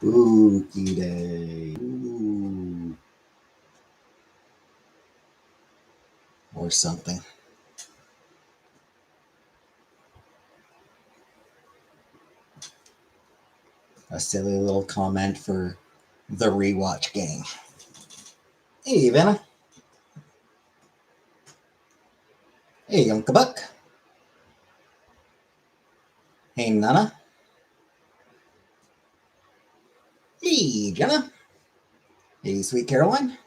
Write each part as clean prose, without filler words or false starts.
Spooky day. Ooh. Or something. A silly little comment for the rewatch gang. Hey, Vanna. Hey, Uncle Buck. Hey, Nana. Hey, Jenna. Hey, Sweet Caroline.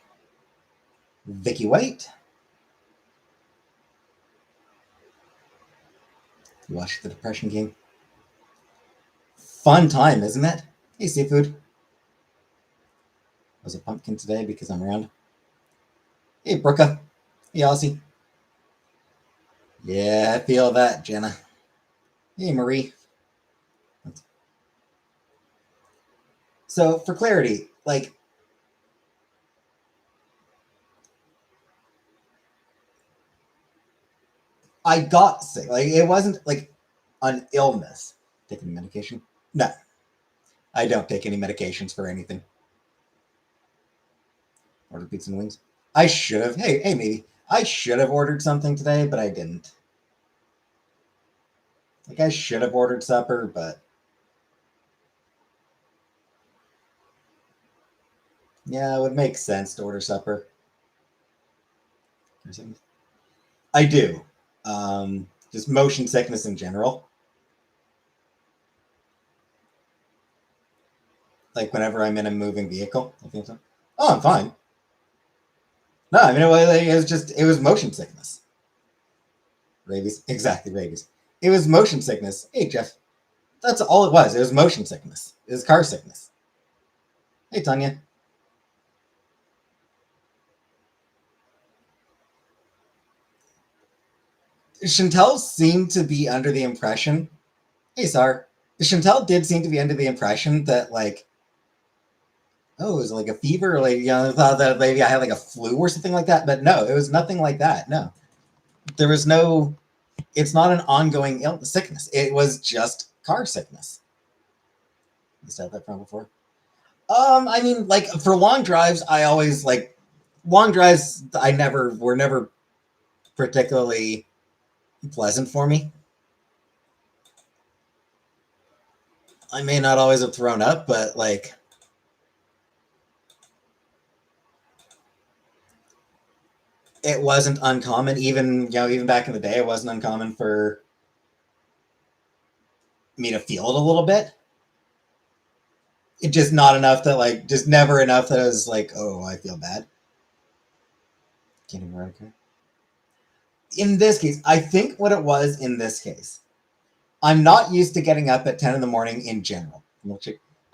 Vicky White. You watched the Depression game. Fun time, isn't it? Hey, Seafood. Was a pumpkin today because I'm around. Hey, Brooka. Hey, Aussie. Yeah, I feel that, Jenna. Hey, Marie. So, for clarity, like, I got sick. Like, it wasn't like an illness. Taking medication? No, I don't take any medications for anything. Order pizza and wings. I should have. Hey, maybe. I should have ordered something today, but I didn't. Like, I should have ordered supper, but yeah, it would make sense to order supper. I do. Just motion sickness in general. Like, whenever I'm in a moving vehicle, I think so. Oh, I'm fine. No, I mean, it was motion sickness. Rabies. Exactly, rabies. It was motion sickness. Hey, Jeff. That's all it was. It was motion sickness. It was car sickness. Hey, Tanya. Chantel seemed to be under the impression. Hey, Sar. Chantel did seem to be under the impression that, like, oh, it was like a fever, or like, thought that maybe I had like a flu or something like that. But no, it was nothing like that. No, there was no. It's not an ongoing sickness. It was just car sickness. You said that from before. I mean, like for long drives, I always like long drives. I never were never particularly pleasant for me. I may not always have thrown up, but like it wasn't uncommon. Even back in the day, it wasn't uncommon for me to feel it a little bit. It just not enough that like just never enough that I was like, oh, I feel bad. Can't even run okay. In this case, I think what it was in this case, I'm not used to getting up at 10 in the morning in general.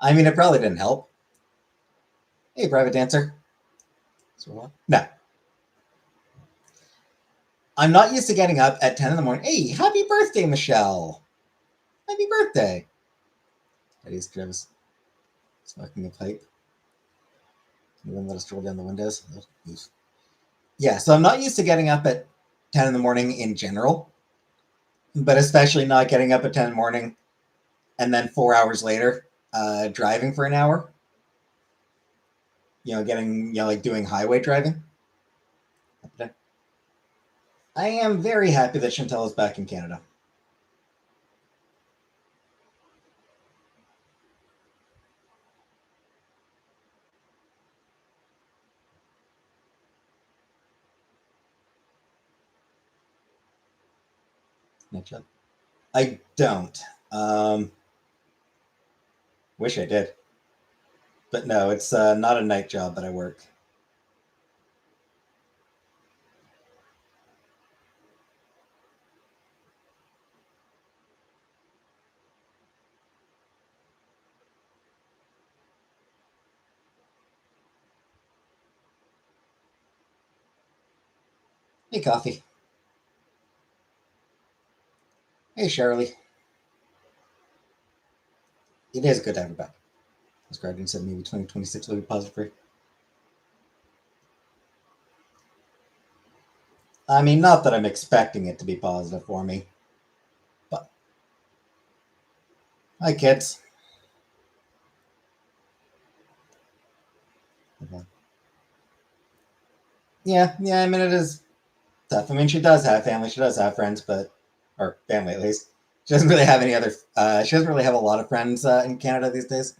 I mean, it probably didn't help. Hey, private dancer. No. I'm not used to getting up at 10 in the morning. Hey, happy birthday, Michelle. Happy birthday. Eddie's Travis smoking a pipe. Anyone let us roll down the windows? Yeah, so I'm not used to getting up at 10 in the morning in general, but especially not getting up at 10 in the morning and then 4 hours later driving for an hour. Like doing highway driving. I am very happy that Chantel is back in Canada. Night job? I don't. Wish I did. But no, it's not a night job that I work. Hey, Coffee. Hey, Shirley. It is good to have her back. As Guardian said, maybe 2026 will be positive for you. I mean, not that I'm expecting it to be positive for me. But hi, kids. Yeah. I mean, it is tough. I mean, she does have family. She does have friends, but or family at least. She doesn't really have any other. She doesn't really have a lot of friends in Canada these days.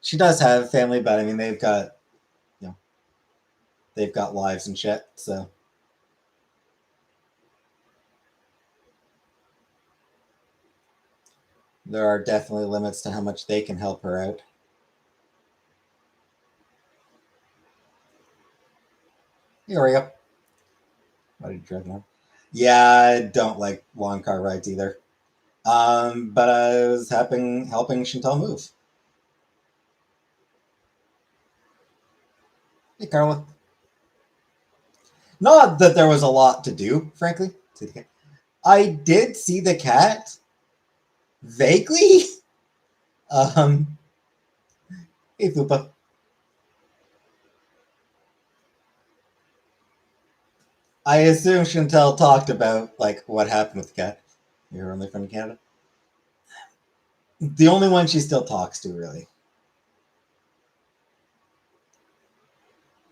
She does have family, but I mean, you know, they've got lives and shit. So there are definitely limits to how much they can help her out. Here we go. Why did you drive now? Yeah, I don't like long car rides either. But I was helping Chantal move. Hey, Carla. Not that there was a lot to do, frankly. I did see the cat vaguely. Um, hey, Fupa. I assume Chantal talked about like what happened with the cat. You're only from Canada. The only one she still talks to, really.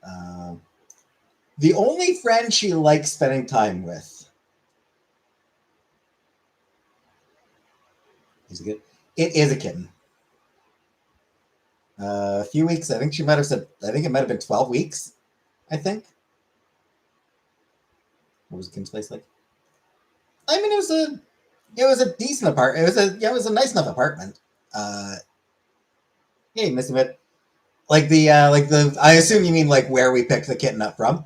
Um, the only friend she likes spending time with. Is it good? It is a kitten. A few weeks. I think she might have said. I think it might have been 12 weeks. I think. What was Kim's place like? I mean, it was a decent apartment. It was a nice enough apartment. Uh, hey, Missy Bit. Like the. I assume you mean like where we picked the kitten up from.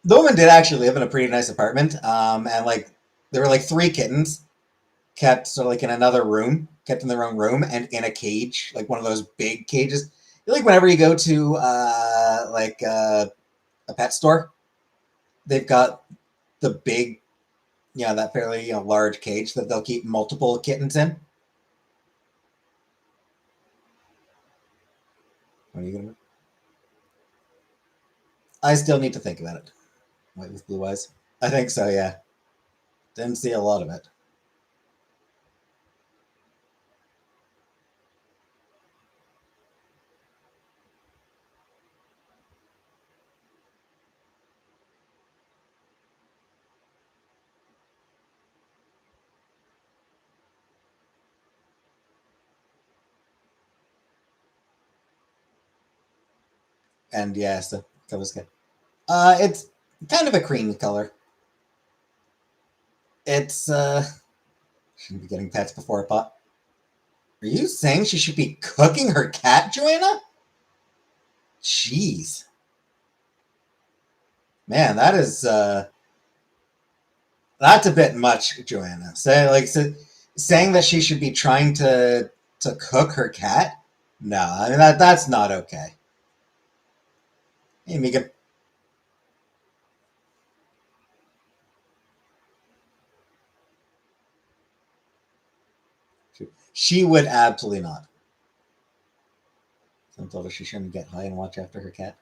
The woman did actually live in a pretty nice apartment. And like there were like three kittens kept sort of like in another room, kept in their own room, and in a cage, like one of those big cages. Like whenever you go to a pet store, they've got the big, that fairly large cage that they'll keep multiple kittens in. What are you gonna? I still need to think about it. White with blue eyes. I think so. Yeah, didn't see a lot of it. And yeah, so that was good. It's kind of a creamy color. It's shouldn't be getting pets before a pot. Are you saying she should be cooking her cat, Joanna? Jeez, man, that's a bit much, Joanna. Saying that she should be trying to cook her cat. No, I mean that's not okay. Hey, Mika, she would absolutely not. Someone told her she shouldn't get high and watch after her cat.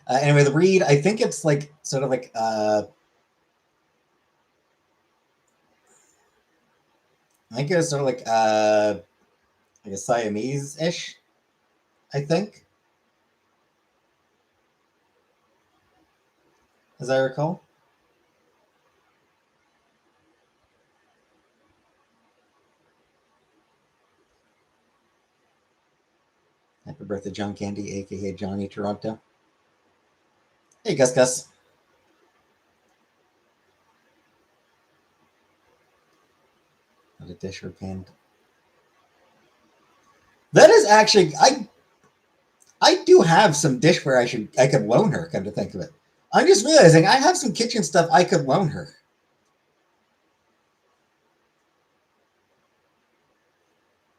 Anyway, the breed, I think it's like sort of I think it's sort of like a Siamese ish. I think, as I recall. Happy birthday, John Candy, aka Johnny Toronto. Hey, Gus Gus. Not a dish or pan. That is actually I do have some dishware I could loan her. Come to think of it, I'm just realizing I have some kitchen stuff I could loan her.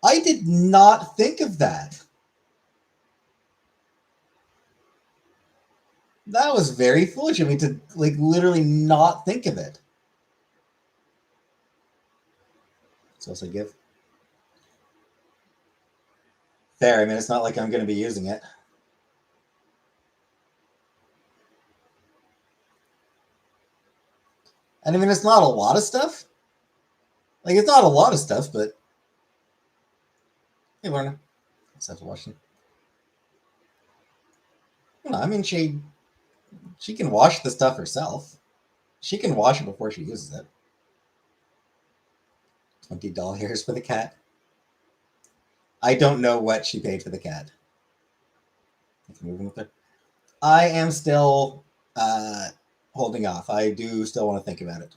I did not think of that. That was very foolish of me to like literally not think of it. So also give fair. I mean, it's not like I'm going to be using it. And I mean, it's not a lot of stuff. Like, it's not a lot of stuff, but hey, Lorna, let's have to wash them. No, I mean, she can wash the stuff herself. She can wash it before she uses it. $20 for the cat. I don't know what she paid for the cat. Moving with her. I am still holding off. I do still want to think about it.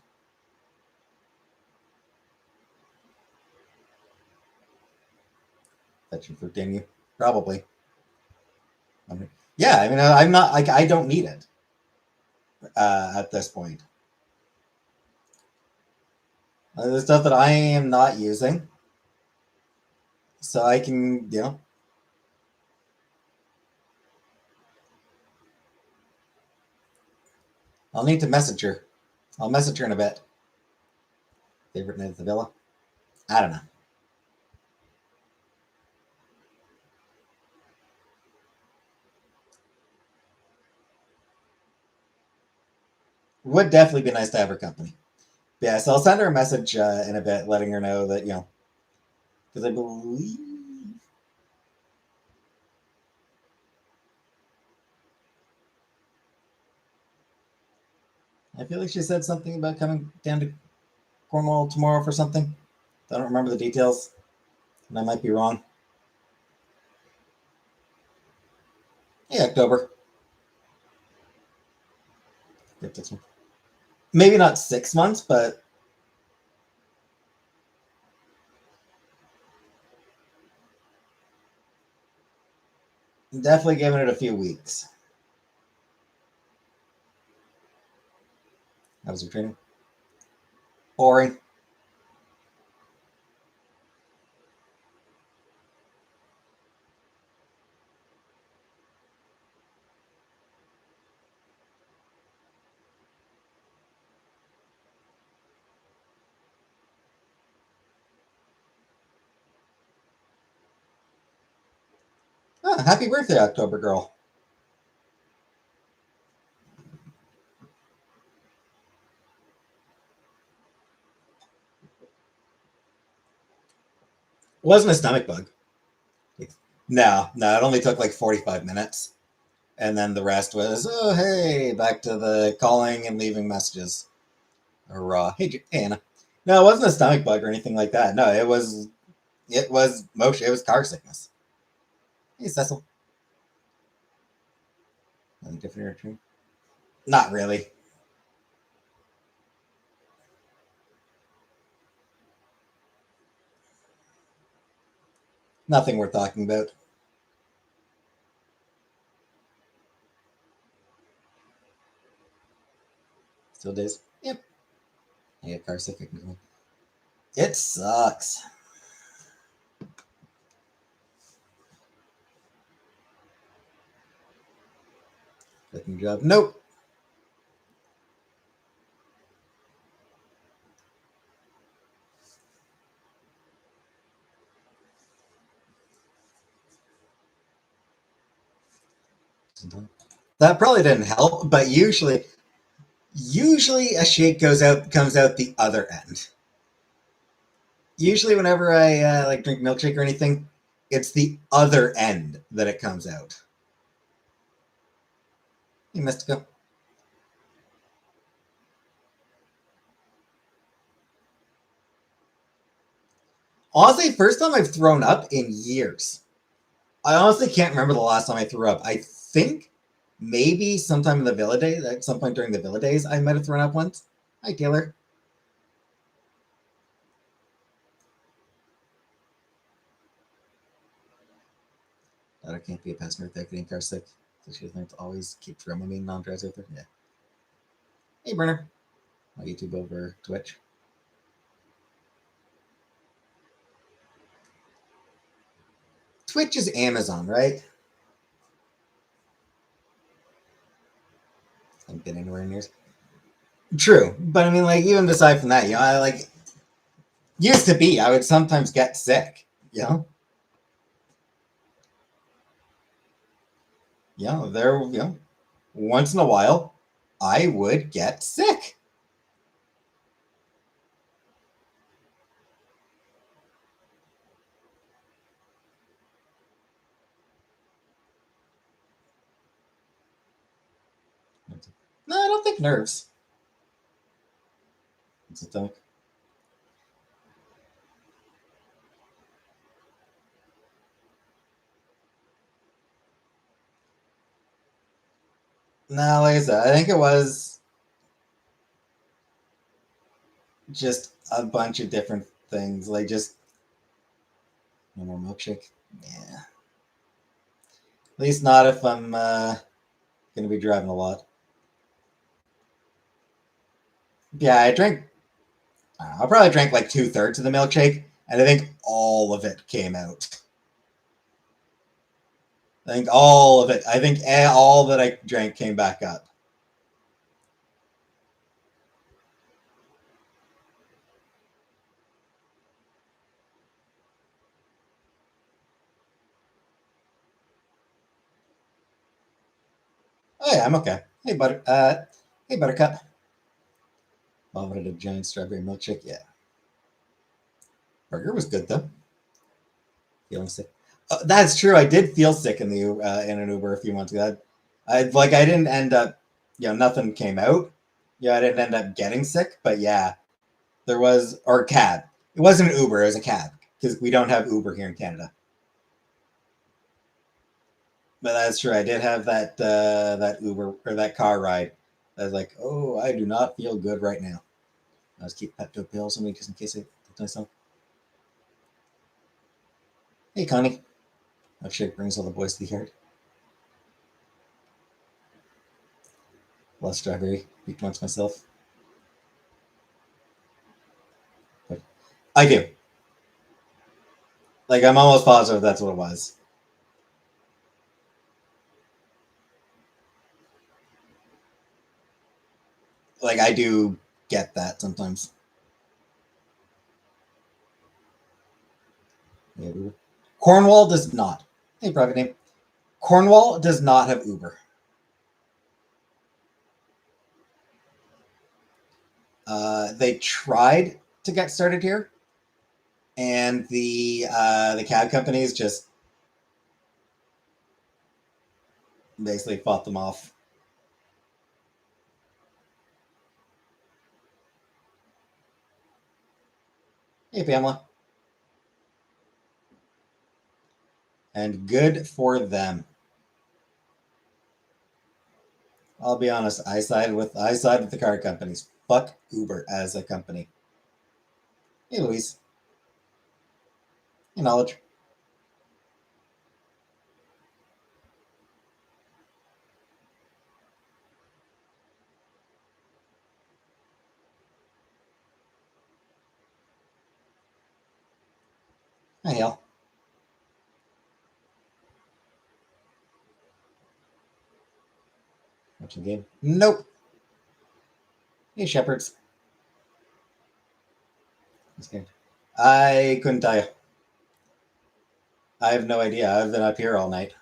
Fetching fruit, damn you. Probably. Yeah, I mean, I'm not like I don't need it at this point. The stuff that I am not using, so I can, I'll need to message her. I'll message her in a bit. Favorite night at the villa? I don't know. Would definitely be nice to have her company. Yeah, so I'll send her a message in a bit, letting her know that, because I believe. I feel like she said something about coming down to Cornwall tomorrow for something. I don't remember the details, and I might be wrong. Hey, October. Maybe not 6 months, but definitely giving it a few weeks. How was your training? Boring. Oh, happy birthday, October girl. Wasn't a stomach bug. No, it only took like 45 minutes. And then the rest was, oh, hey, back to the calling and leaving messages. Or, hey, Anna. No, it wasn't a stomach bug or anything like that. No, it was motion. It was car sickness. Hey, Cecil. Nothing different here, Not really. Nothing worth talking about. Still days. Yep. I get car sick. It sucks. Cooking job. Nope. That probably didn't help, but usually a shake comes out the other end. Usually, whenever I like drink milkshake or anything, it's the other end that it comes out. Hey, Mystico. Honestly, first time I've thrown up in years. I honestly can't remember the last time I threw up. I think maybe sometime in the Villa days, at some point during the Villa days, I might have thrown up once. Hi, Taylor. Daughter can't be a passenger without getting car sick, so she doesn't have to always keep Dramamine non-drives with her. Yeah. Hey, Burner. My YouTube over Twitch. Twitch is Amazon, right? I haven't been anywhere in years. True, but I mean, like, even aside from that, I like used to be. I would sometimes get sick. There. Once in a while, I would get sick. No, I don't think nerves. What's it think? No, like I said, I think it was just a bunch of different things. Like just no more milkshake. Yeah. At least not if I'm gonna be driving a lot. Yeah, I probably drank like 2/3 of the milkshake, and I think all of it came out. I think all of it. I think all that I drank came back up. Oh yeah, I'm okay. Hey Buttercup. Vomited a giant strawberry milkshake. Yeah, burger was good though. Feeling sick. That's true. I did feel sick in an Uber a few months ago. I didn't end up, nothing came out. Yeah, I didn't end up getting sick, but yeah, there was or cab. It wasn't an Uber. It was a cab because we don't have Uber here in Canada. But that's true. I did have that Uber or that car ride. I was like, oh, I do not feel good right now. I was keep Pepto pills on me just in case I put myself. Hey, Connie. Oh shit, brings all the boys to the yard. Less strawberry. Weak amongst myself. But I do. Like I'm almost positive that's what it was. Like I do get that sometimes. Yeah, Uber. Cornwall does not. Hey, private name. Cornwall does not have Uber. They tried to get started here, and the cab companies just basically fought them off. Hey, Pamela, and good for them. I'll be honest. I side with the car companies. Fuck Uber as a company. Hey, Louise. Hey, knowledge. Hi, Hale. Watching the game. Nope. Hey, shepherds. Okay. I couldn't tell you. I have no idea. I've been up here all night.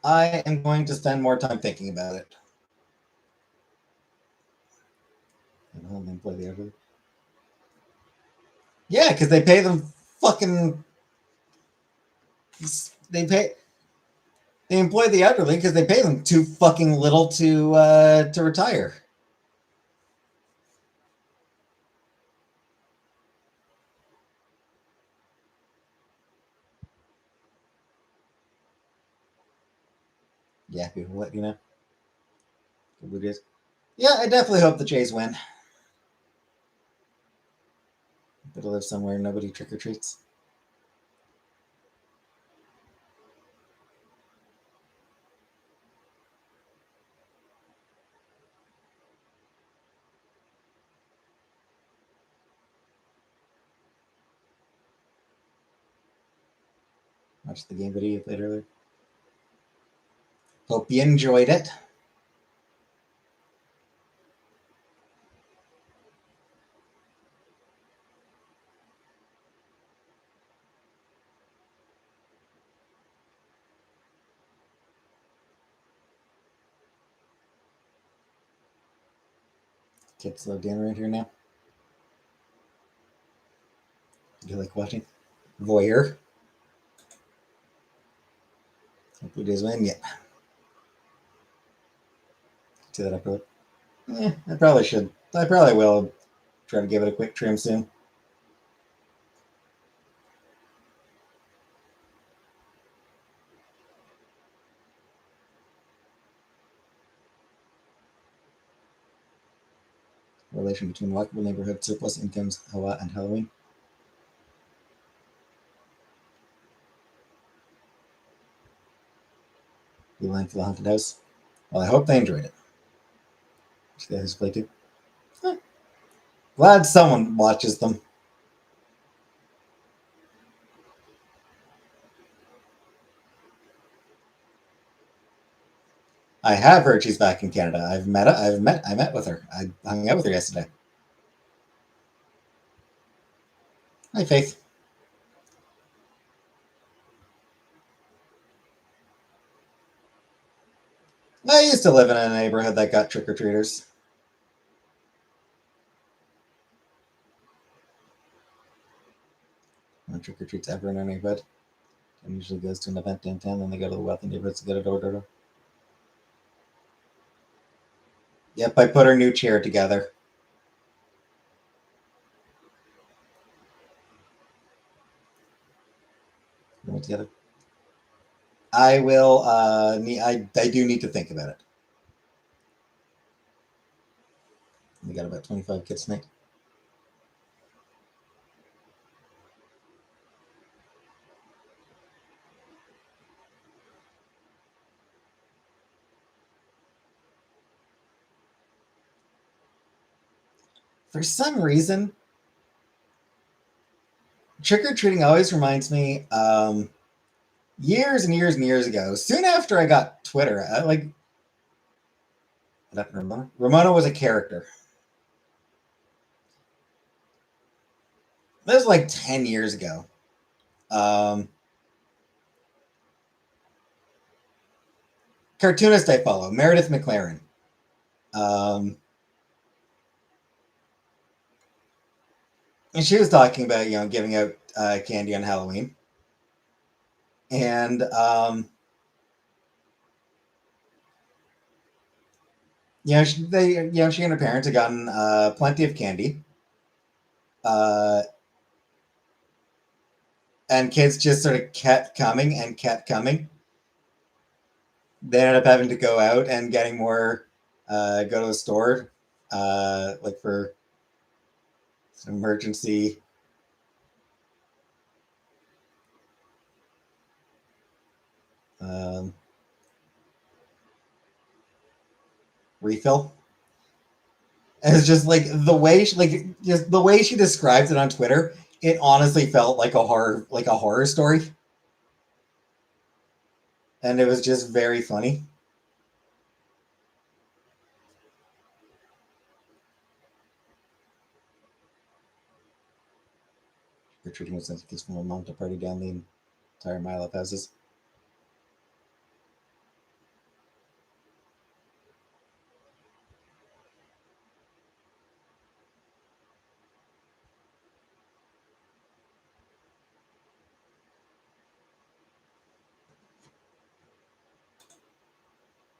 I am going to spend more time thinking about it. And then play the other. Yeah, because they pay them fucking. They pay. They employ the elderly because they pay them too fucking little to retire. Yeah, people let you know. It is. Yeah, I definitely hope the Jays win. But to live somewhere nobody trick or treats. Watched the game video you played earlier. Hope you enjoyed it. Kids slow down around here now. Do you like watching? Voyeur. Blue Jays win. Yeah. See that upload. I probably should. I probably will try to give it a quick trim soon. Relation between walkable neighborhood surplus incomes, Hawa, and Halloween. We went to the haunted house. Well, I hope they enjoyed it. See that who's played too. Glad someone watches them. I have heard she's back in Canada. I met with her. I hung out with her yesterday. Hi, Faith. I used to live in a neighborhood that got trick or treaters. No trick or treats ever in our neighborhood. And usually goes to an event downtown, then they go to the wealthy neighborhoods to get it ordered. Yep, I put her new chair together. Together. I will. I do need to think about it. We got about 25 kids tonight. For some reason, trick or treating always reminds me years and years and years ago. Soon after I got Twitter, what happened to Ramona? Ramona was a character. That was like 10 years ago. Cartoonist I follow, Meredith McLaren. And she was talking about giving out candy on Halloween, and she and her parents had gotten plenty of candy, uh, and kids just sort of kept coming and kept coming. They ended up having to go out and getting more, go to the store, like for some emergency. Um, Refill. And it's just like the way she describes it on Twitter. It honestly felt like a horror story, and it was just very funny. Richard was sent this from a mom to party down the entire mile of houses.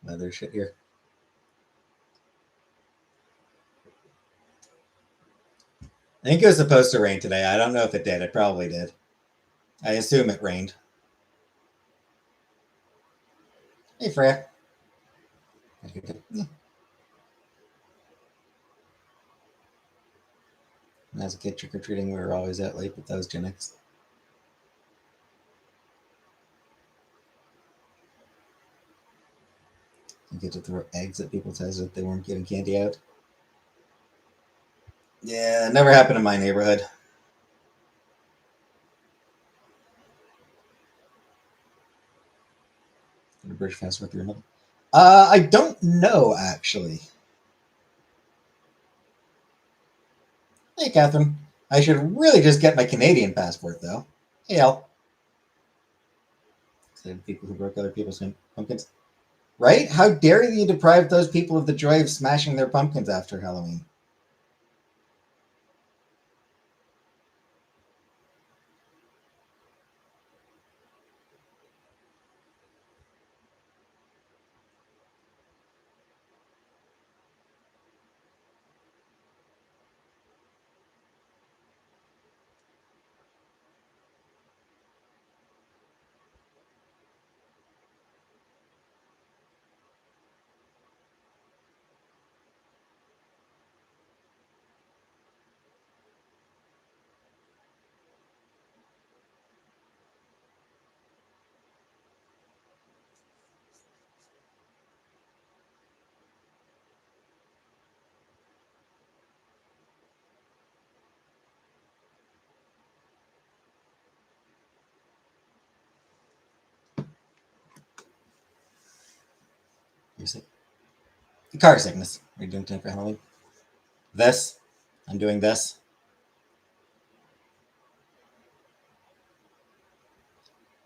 Other shit here. I think it was supposed to rain today. I don't know if it did. It probably did. I assume it rained. Hey, Freya. Yeah. As a kid, trick or treating, we were always out late, but that was Gen X. You get to throw eggs at people's houses if they weren't giving candy out. Yeah, it never happened in my neighborhood. The bridge fast through another. I don't know actually. Hey, Catherine. I should really just get my Canadian passport though. Hey, Al. People who broke other people's pumpkins. Right? How dare you deprive those people of the joy of smashing their pumpkins after Halloween? sick. Car sickness. Are you doing tonight for Halloween? This. I'm doing this.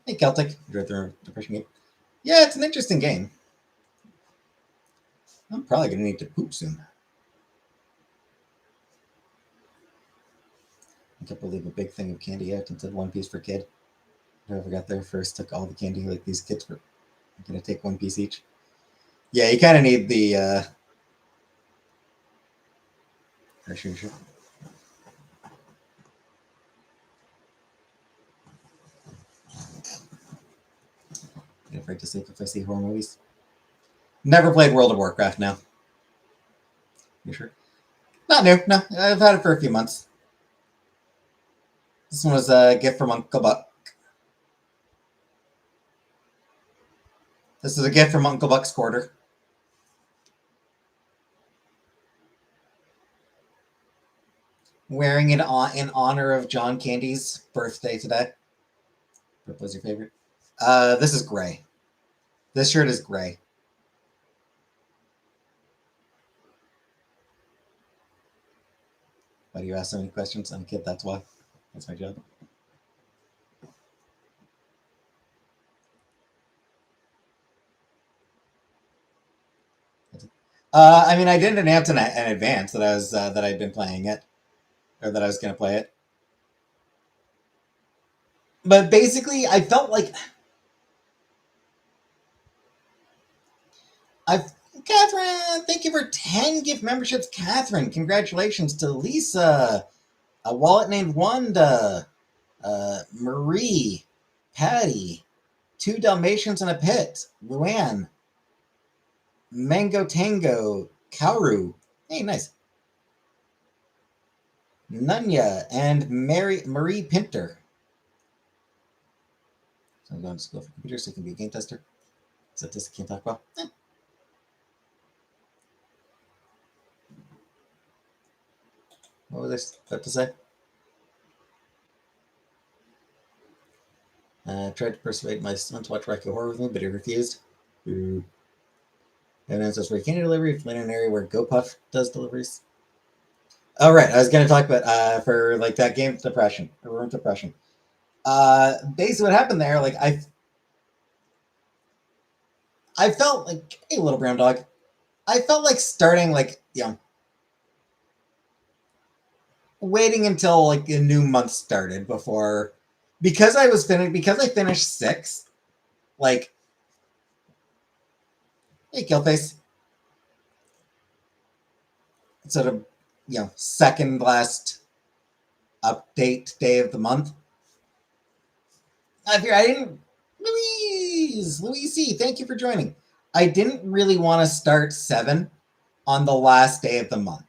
Hey, Celtic. Enjoyed the depression game. Yeah, it's an interesting game. I'm probably going to need to poop soon. I can't believe a big thing of candy out and said one piece per kid. Whoever got there first took all the candy. Like these kids were going to take one piece each. Yeah, you kind of need the. Sure. I'm afraid to say if I see horror movies. Never played World of Warcraft now. You sure? Not new. No, I've had it for a few months. This one was a gift from Uncle Buck. This is a gift from Uncle Buck's quarter. Wearing it in honor of John Candy's birthday today. What was your favorite? This is gray. This shirt is gray. Why do you ask so many questions? I'm a kid, that's why. That's my job. I mean, I didn't announce in advance that I was that I'd been playing it, or that I was going to play it. But basically, I felt like I've Catherine. Thank you for 10 gift memberships, Catherine. Congratulations to Lisa, a wallet named Wanda, Marie, Patty, 2 Dalmatians and a pit, Luann, Mango Tango, Kauru. Hey, nice. Nunya and Marie Pinter. So I'm going to school for computers so I can be a game tester. Is that this I can't talk about? What was I about to say? Tried to persuade my son to watch Rocky Horror with me, but he refused. And then says, "Where candy delivery in an area where GoPuff does deliveries." Oh, right. I was going to talk about for like that game depression, or room depression. Basically, what happened there, like I felt like, hey, little brown dog. I felt like starting like waiting until like a new month started before, because I finished 6th. Like, hey, Killface. Sort of, second last update day of the month. I didn't. Louise C, thank you for joining. I didn't really want to start 7 on the last day of the month.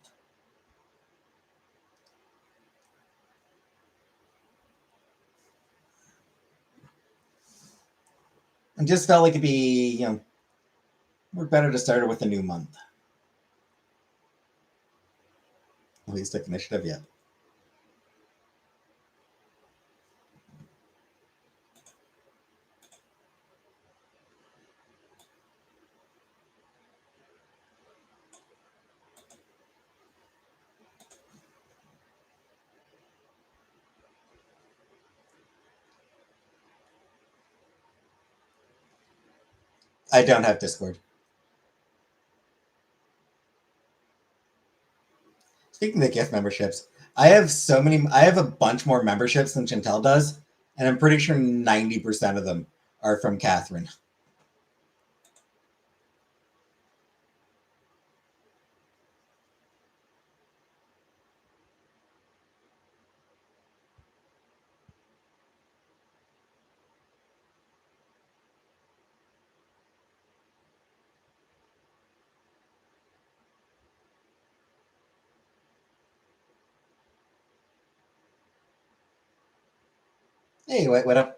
I just felt like it'd be, more better to start it with a new month. At least took initiative yet. I don't have Discord. Speaking of gift memberships, I have a bunch more memberships than Chantel does, and I'm pretty sure 90% of them are from Catherine. Hey, White Widow.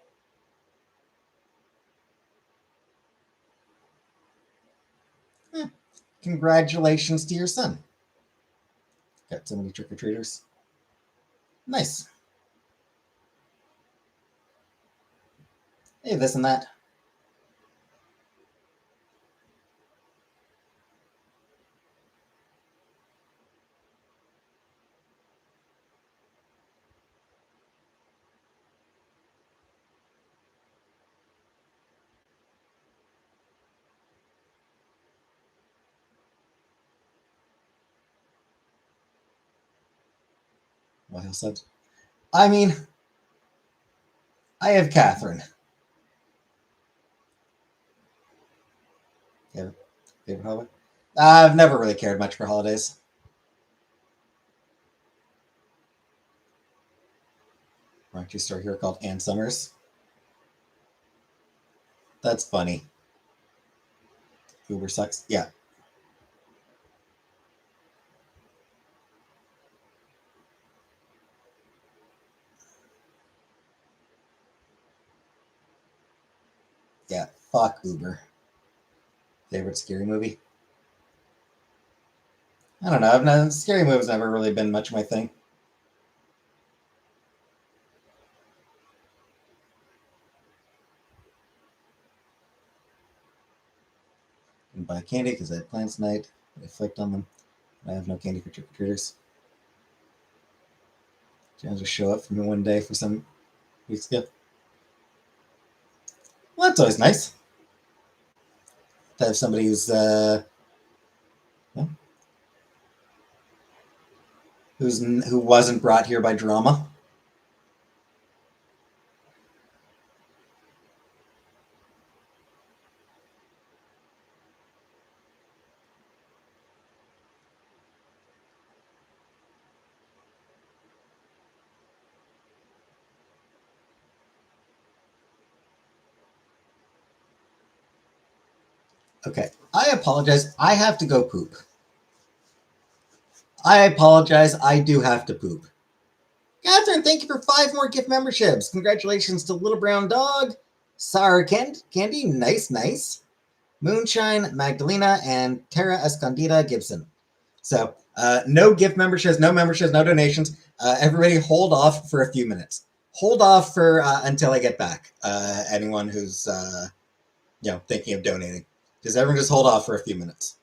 Congratulations to your son. Got so many trick-or-treaters. Nice. Hey, this and that. What else said? I mean, I have Catherine. Favorite holiday? I've never really cared much for holidays. Raunchy store here called Ann Summers. That's funny. Uber sucks. Yeah. Yeah. Fuck Uber. Favorite scary movie? I don't know. Scary movies never really been much my thing. Didn't buy candy because I had plans tonight. I flicked on them. I have no candy for trick or treaters. Chance to show up for me one day for some weeks ago. Well, that's always nice to have somebody yeah, who wasn't brought here by drama. Okay, I apologize. I have to go poop. I apologize. I do have to poop. Catherine, thank you for 5 more gift memberships. Congratulations to Little Brown Dog, Sarah Candy, nice. Moonshine, Magdalena, and Tara Escondida Gibson. So, no gift memberships, no memberships, no donations. Everybody hold off for a few minutes. Hold off for until I get back. Anyone who's thinking of donating. Just everyone just hold off for a few minutes.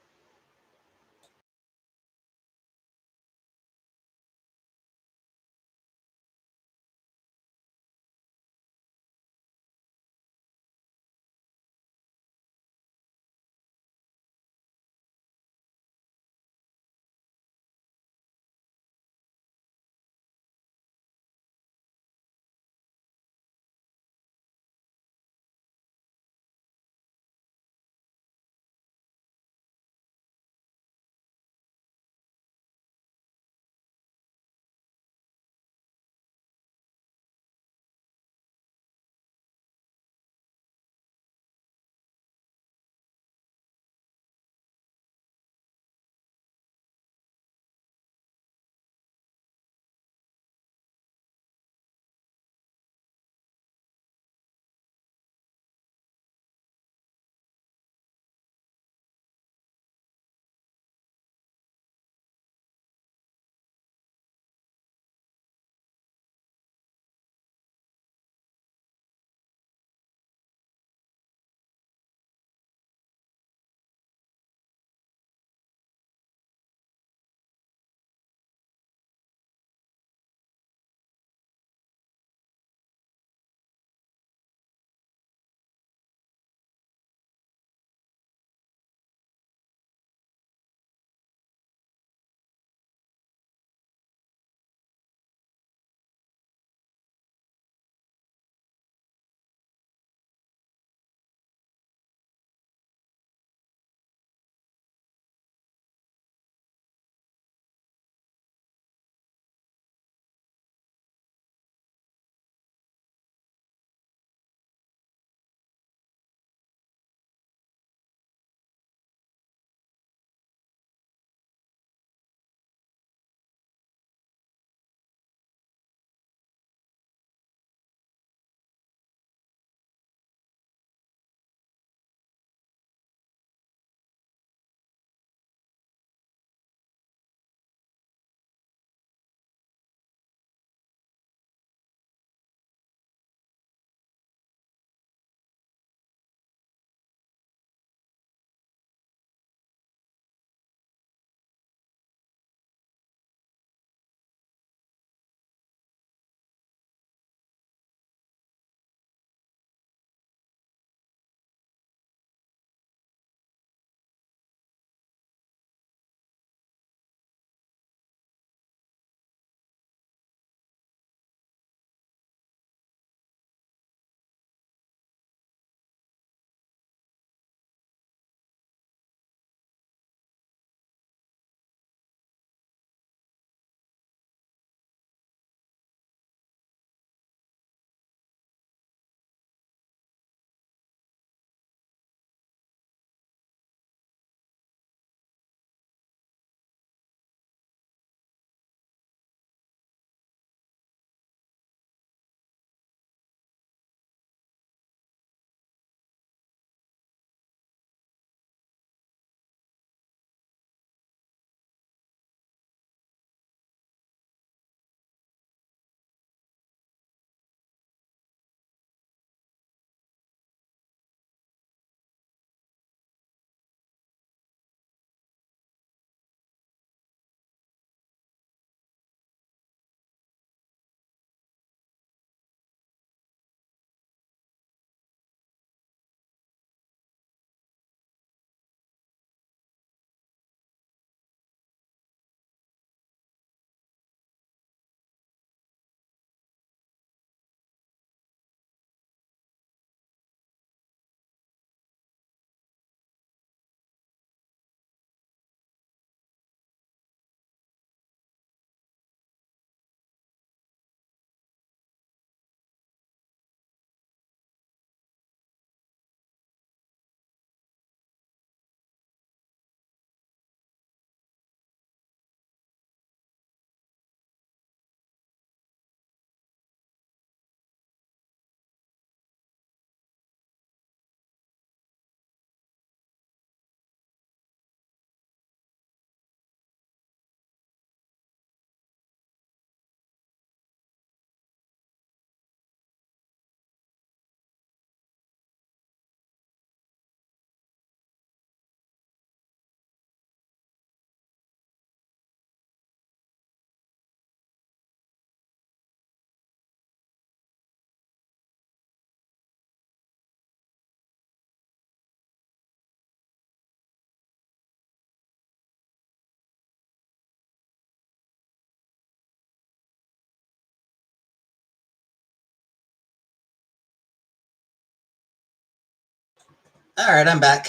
All right, I'm back.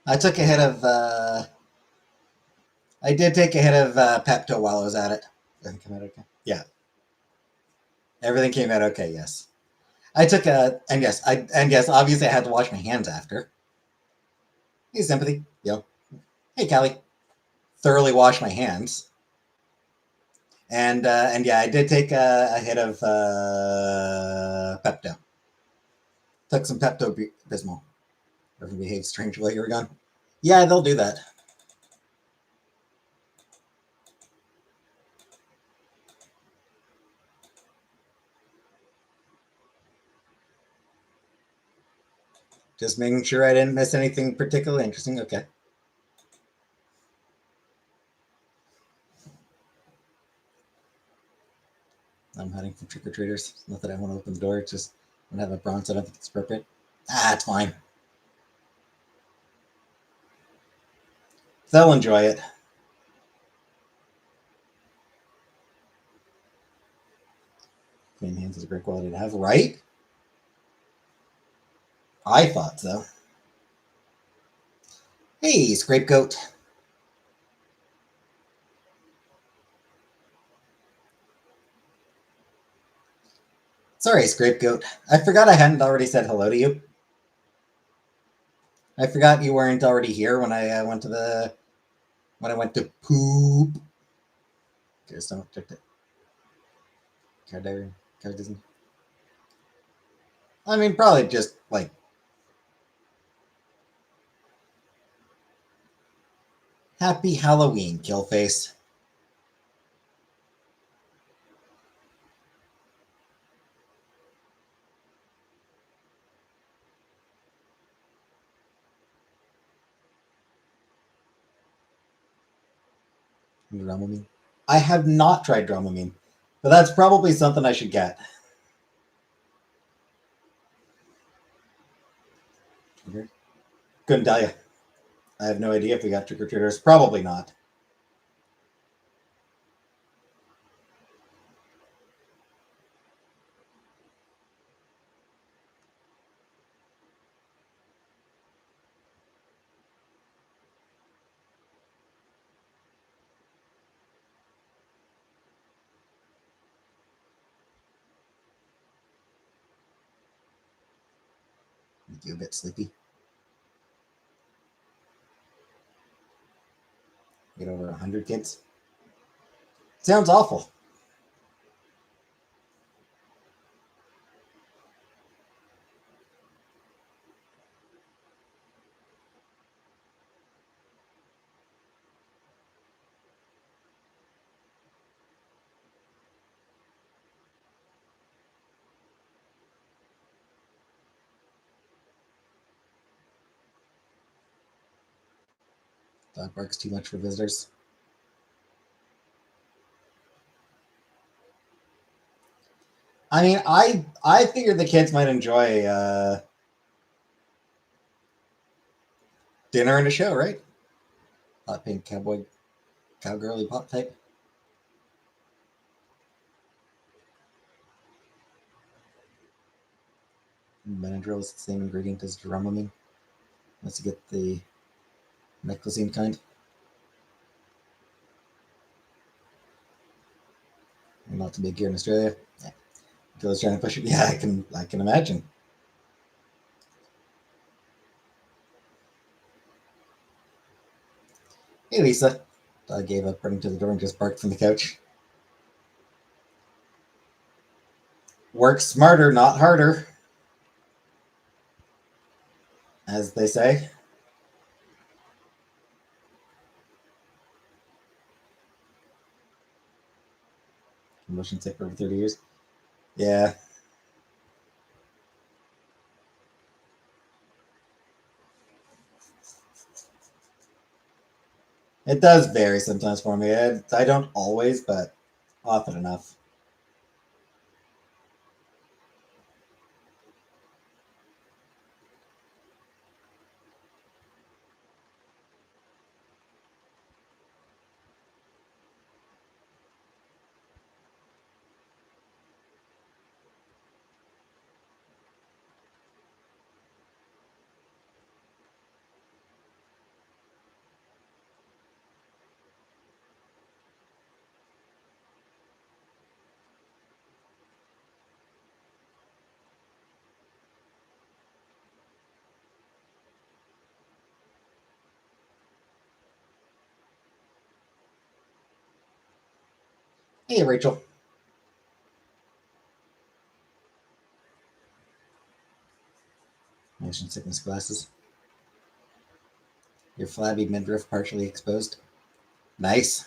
I took a hit of. I did take a hit of Pepto while I was at it. Everything came out okay. Yeah, everything came out okay. Yes, I took a, and yes, obviously I had to wash my hands after. Hey, sympathy. Yo. Hey, Callie. Thoroughly wash my hands. And yeah, I did take a hit of Pepto. Took some Pepto Bismol. Everyone behaved strangely while you were gone. Yeah, they'll do that. Just making sure I didn't miss anything particularly interesting. Okay. I'm hiding from trick or treaters. Not that I want to open the door. It's just I don't have a bronze. I don't think it's appropriate. Ah, it's fine. They'll enjoy it. Clean hands is a great quality to have, right? I thought so. Hey, Scrape Goat. Sorry, Scrape Goat. I forgot I hadn't already said hello to you. I forgot you weren't already here when I went to the when I went to poop. Just don't check it. Card Disney. I mean, probably just like Happy Halloween, Killface. Dramamine. I have not tried Dramamine, but that's probably something I should get. Okay. Couldn't tell you. I have no idea if we got trick or treaters. Probably not. Make you a bit sleepy. Get over 100 kids. Sounds awful. Dog barks too much for visitors. I mean, I figured the kids might enjoy dinner and a show, right? Hot pink cowboy, cowgirly pop type. Benadryl is the same ingredient as Dramamine. Let's get the Meclizine kind. Not too big here in Australia. Yeah. Phil's trying to push it. Yeah, I can imagine. Hey Lisa. I gave up running to the door and just barked from the couch. Work smarter, not harder, as they say. Motion sick for over 30 years. Yeah, it does vary sometimes for me. I don't always, but often enough. Hey, Rachel. Motion sickness glasses. Your flabby midriff partially exposed. Nice.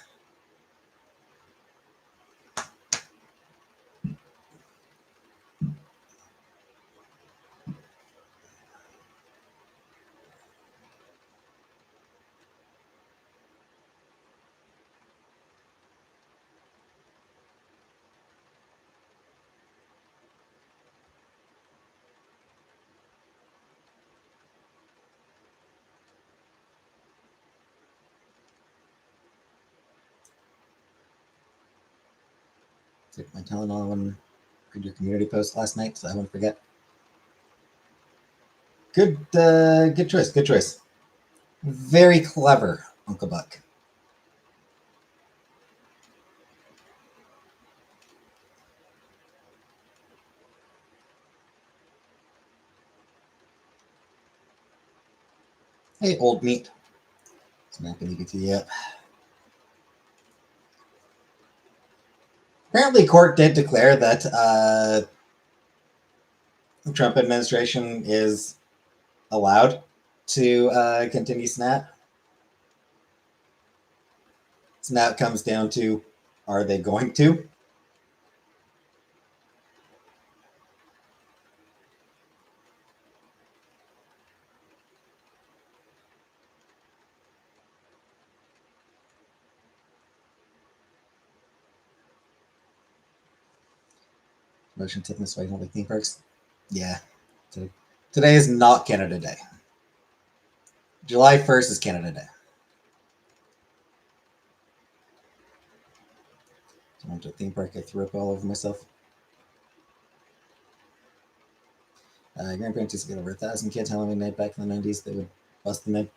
Took my Tylenol and read your community post last night, so I won't forget. Good choice. Good choice. Very clever, Uncle Buck. Hey, old meat. It's not going to get to you yet. Apparently, court did declare that the Trump administration is allowed to continue SNAP. So now it comes down to, are they going to? Motion sickness, why don't like theme parks? Yeah. Today is not Canada Day. July 1st is Canada Day. I went to a theme park, I threw up all over myself. Grandparents used to get over 1,000 kids Halloween night back in the 90s. They would bust them in.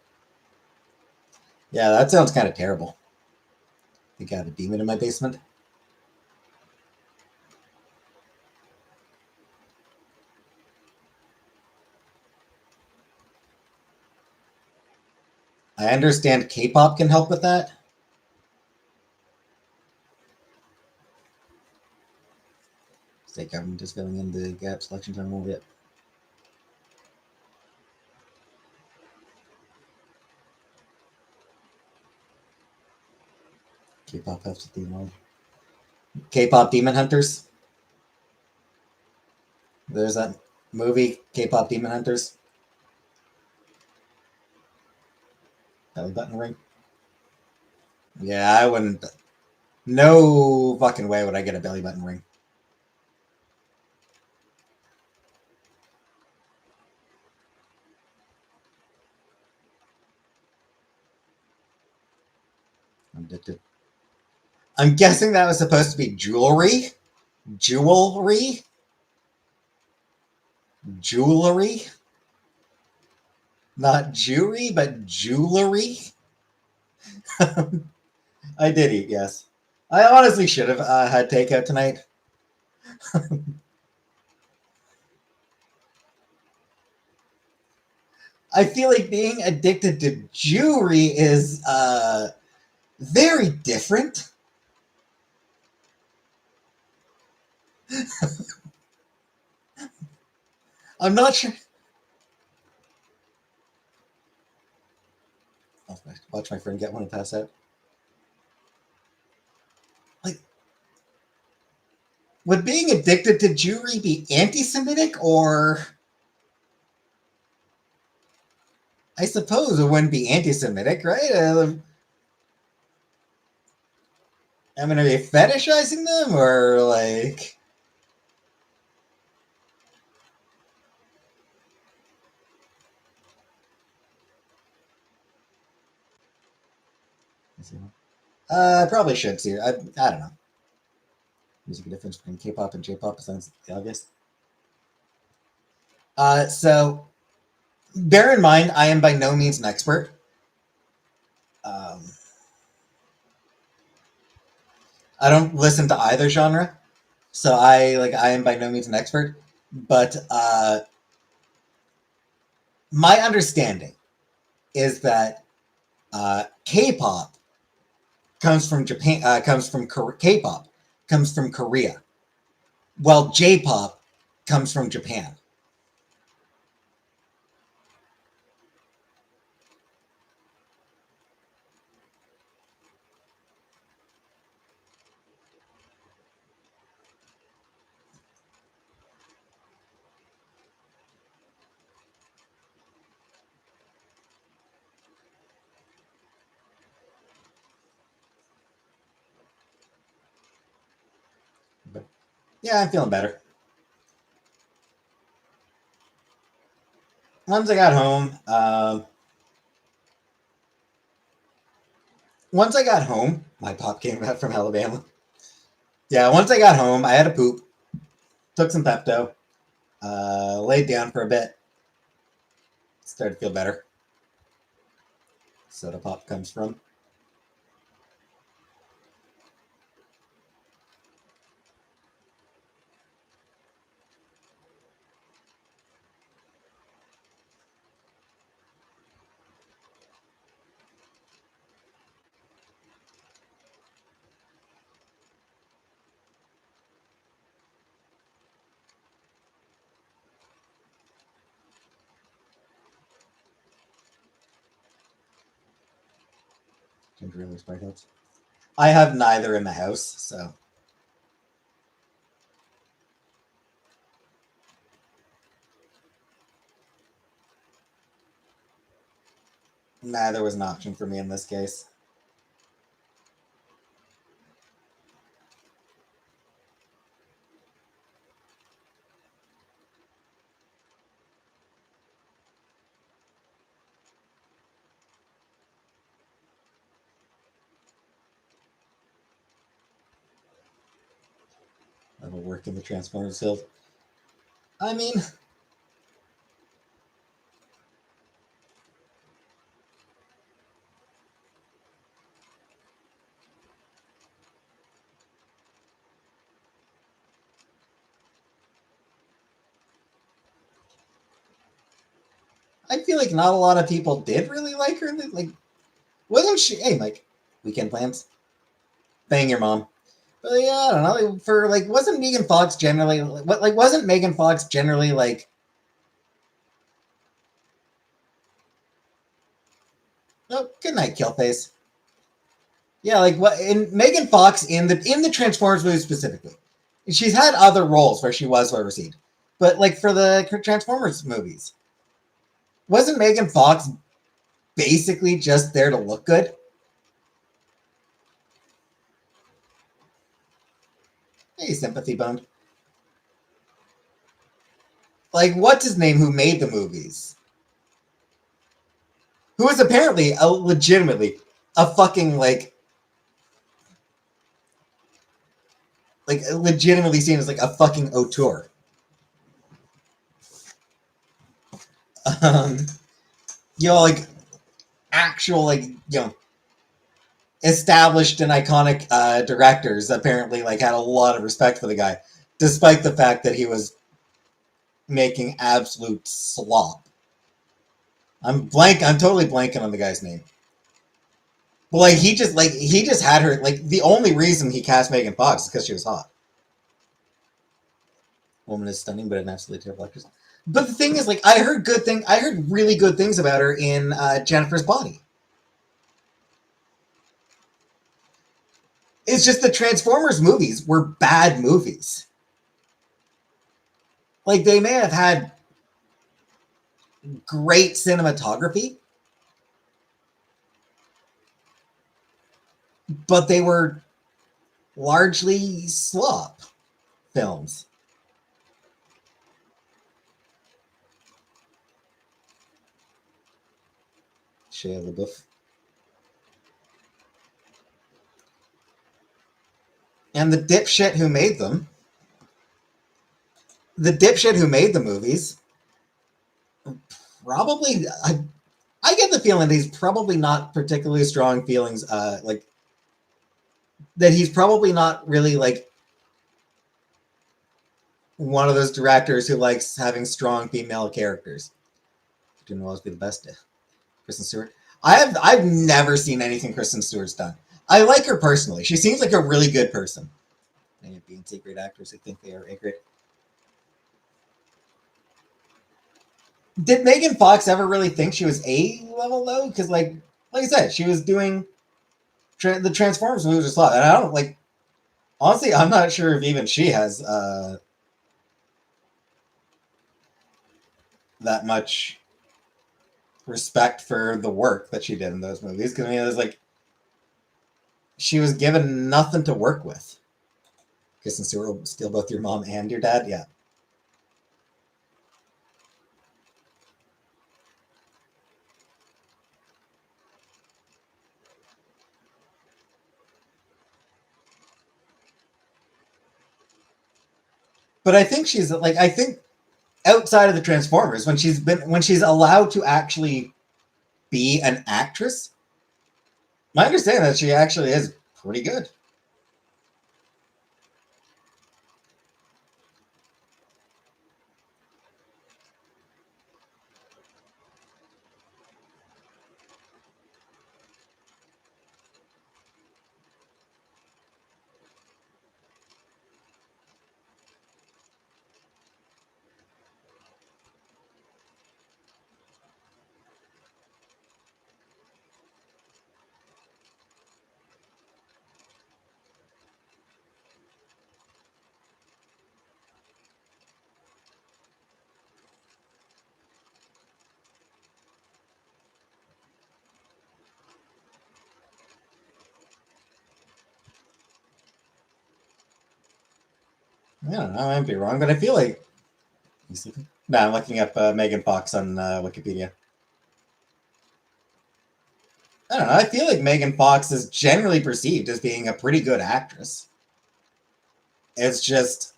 Yeah, that sounds kind of terrible. I think I have a demon in my basement. I understand K-pop can help with that. State government is filling in the gap. Selection time won't yet. K-pop helps with the knowledge. K-pop Demon Hunters. There's that movie, K-pop Demon Hunters. Belly button ring. Yeah, I wouldn't. No fucking way would I get a belly button ring. I'm addicted. I'm guessing that was supposed to be jewelry. Jewelry. Jewelry. Not jewelry, but jewelry. I did eat, yes. I honestly should have had takeout tonight. I feel like being addicted to jewelry is very different. I'm not sure. I'll watch my friend get one and pass out. Like, would being addicted to jewelry be anti-Semitic, or I suppose it wouldn't be anti-Semitic, right? I mean, are you fetishizing them, or like? I probably should see. I don't know. Music difference between K-pop and J-pop sounds obvious. So bear in mind, I am by no means an expert. I don't listen to either genre, so I am by no means an expert. But my understanding is that K-pop comes from Japan, comes from K-pop comes from Korea, while J-pop comes from Japan. But yeah, I'm feeling better. Once I got home, my pop came back from Alabama. Yeah, once I got home, I had a poop, took some Pepto, laid down for a bit, started to feel better. Soda pop comes from. Ginger ale Sprite helps. I have neither in the house, so neither was an option for me in this case. I will work in the Transformers field. I mean, I feel like not a lot of people did really like her. Like, wasn't she? Hey, Mike, weekend plans? Bang your mom. But yeah, I don't know. For like, wasn't Megan Fox generally what? Like, wasn't Megan Fox generally like? Oh, good night, Killface. Yeah, like what in Megan Fox in the Transformers movie specifically. She's had other roles where she was well received, but like for the Transformers movies, wasn't Megan Fox basically just there to look good? Hey, sympathy bone. Like, what's his name who made the movies? Who is apparently legitimately a fucking like legitimately seen as like a fucking auteur. Um, like actual established and iconic directors apparently like had a lot of respect for the guy, despite the fact that he was making absolute slop. I'm totally blanking on the guy's name. But he just had her like the only reason he cast Megan Fox is because she was hot. Woman is stunning, but an absolutely terrible actress. But the thing is, like, I heard really good things about her in Jennifer's Body. It's just the Transformers movies were bad movies. Like, they may have had great cinematography, but they were largely slop films. Shia LaBeouf. And the dipshit who made the movies, probably, I get the feeling that he's probably not particularly strong feelings, like, that he's probably not really, like, one of those directors who likes having strong female characters. Didn't always be the best. Kristen Stewart. I've never seen anything Kristen Stewart's done. I like her personally. She seems like a really good person. And being secret actors who think they are ignorant. Did Megan Fox ever really think she was A level though? Because like I said, she was doing the Transformers movies a lot, and I don't like. Honestly, I'm not sure if even she has that much respect for the work that she did in those movies. Because I mean, it was like she was given nothing to work with. Kristen Stewart will steal both your mom and your dad. Yeah. But I think she's like I think outside of the Transformers, when she's allowed to actually be an actress, my understanding that she actually is pretty good. I don't know, I might be wrong, but I feel like. No, I'm looking up Megan Fox on Wikipedia. I don't know. I feel like Megan Fox is generally perceived as being a pretty good actress. It's just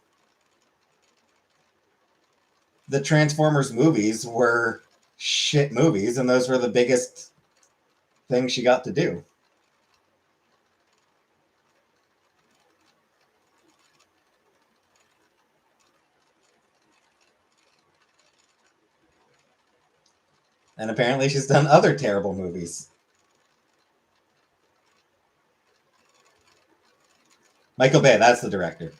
the Transformers movies were shit movies, and those were the biggest things she got to do. And apparently she's done other terrible movies. Michael Bay, that's the director.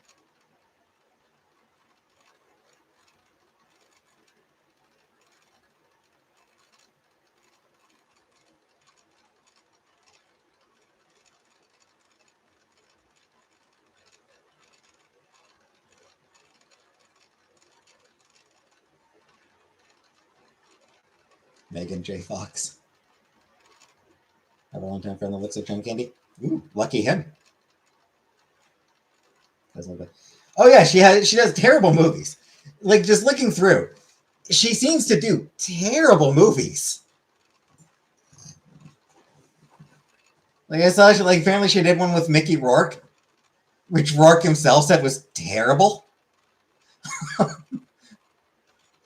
Megan J. Fox. Have a long time friend that looks like John Candy. Ooh, lucky him. Oh yeah, she does terrible movies. Like just looking through, she seems to do terrible movies. Like I saw, apparently she did one with Mickey Rourke, which Rourke himself said was terrible.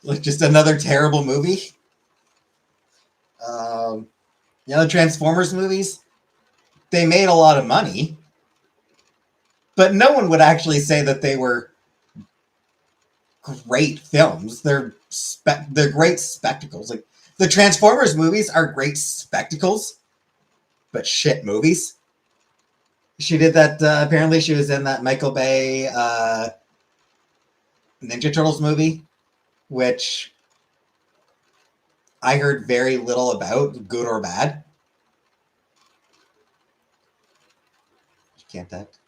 Like just another terrible movie. Um, the Transformers movies, they made a lot of money, but no one would actually say that they were great films. They're great spectacles. Like the Transformers movies are great spectacles, but shit movies. She did that. Apparently, she was in that Michael Bay Ninja Turtles movie, which I heard very little about, good or bad. You can't act.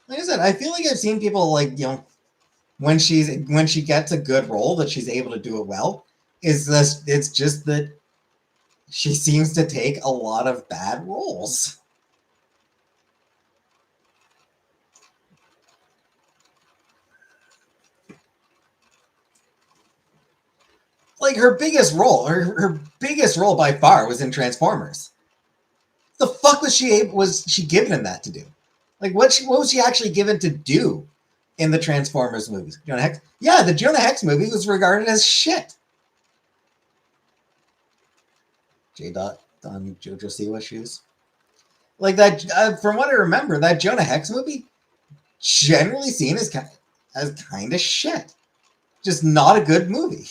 Like I said, I feel like I've seen people when she gets a good role that she's able to do it well. Is this? It's just that she seems to take a lot of bad roles. Like her biggest role by far was in Transformers. The fuck was she given that to do? Like what was she actually given to do in the Transformers movies? Jonah Hex? Yeah, the Jonah Hex movie was regarded as shit. J. Dot on Jojo Siwa shoes. Like that, from what I remember, that Jonah Hex movie generally seen as kind of shit. Just not a good movie.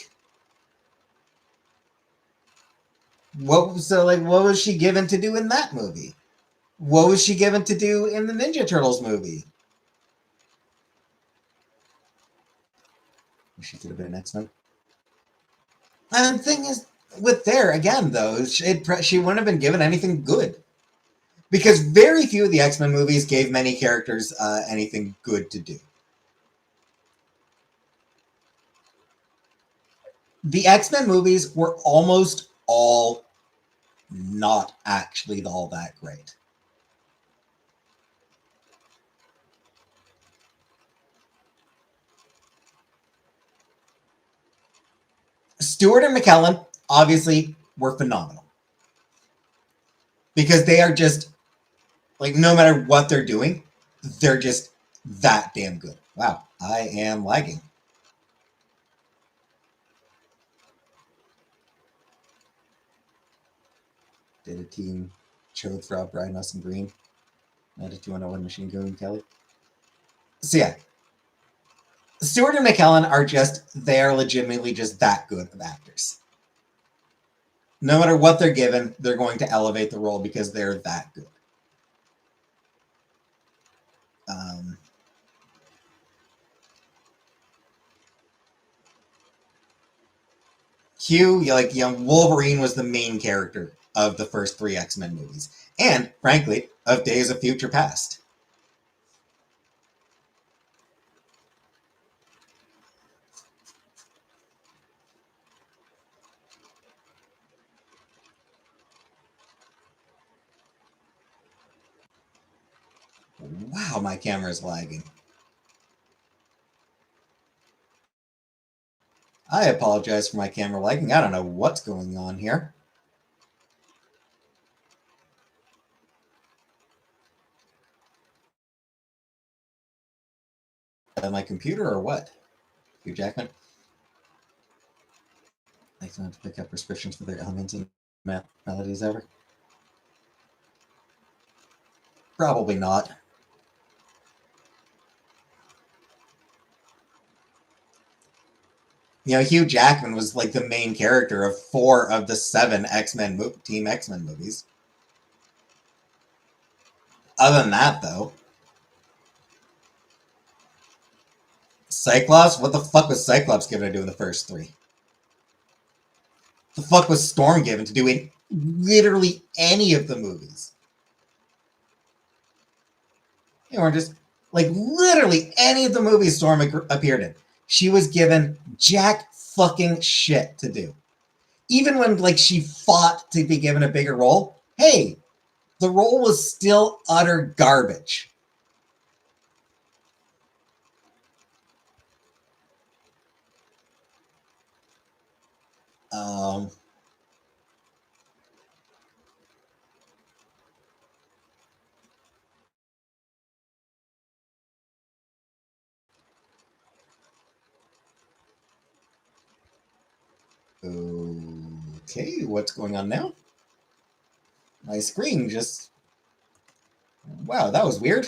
What was she given to do in that movie? What was she given to do in the Ninja Turtles movie? She could have been an X-Men. And the thing is, with there again though, she wouldn't have been given anything good because very few of the X-Men movies gave many characters anything good to do. The X-Men movies were almost all not actually all that great. Stewart and McKellen obviously were phenomenal because they are just like no matter what they're doing, they're just that damn good. Wow, I am lagging. Data team Chode, Frog, Brian, Us, and Green. 9201 Machine Gun Kelly. So yeah, Stewart and McKellen are just, they are legitimately just that good of actors. No matter what they're given, they're going to elevate the role because they're that good. Hugh, Wolverine was the main character of the first three X-Men movies, and frankly, of Days of Future Past. Wow, my camera is lagging. I apologize for my camera lagging. I don't know what's going on here. My computer or what? Hugh Jackman? I don't have to pick up prescriptions for their elements and melodies ever. Probably not. Hugh Jackman was like the main character of 4 of the 7 Team X-Men movies. Other than that, though, Cyclops? What the fuck was Cyclops given to do in the first 3? The fuck was Storm given to do in literally any of the movies? Or just, like, literally any of the movies Storm appeared in. She was given jack fucking shit to do. Even when, like, she fought to be given a bigger role, hey, the role was still utter garbage. Okay, what's going on now? My screen just... Wow, that was weird.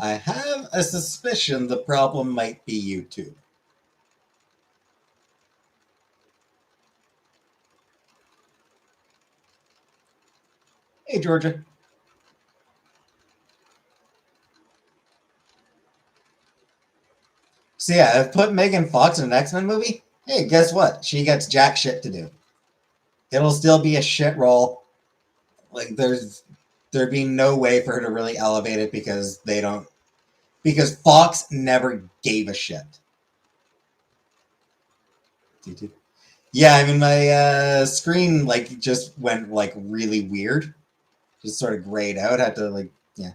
I have a suspicion the problem might be YouTube. Hey, Georgia. So yeah, I've put Megan Fox in an X-Men movie. Hey, guess what? She gets jack shit to do. It'll still be a shit role. Like, there'd be no way for her to really elevate it because they don't... Because Fox never gave a shit. Yeah, I mean, my screen, like, just went, like, really weird. Just sort of grayed out. Had to, like, yeah.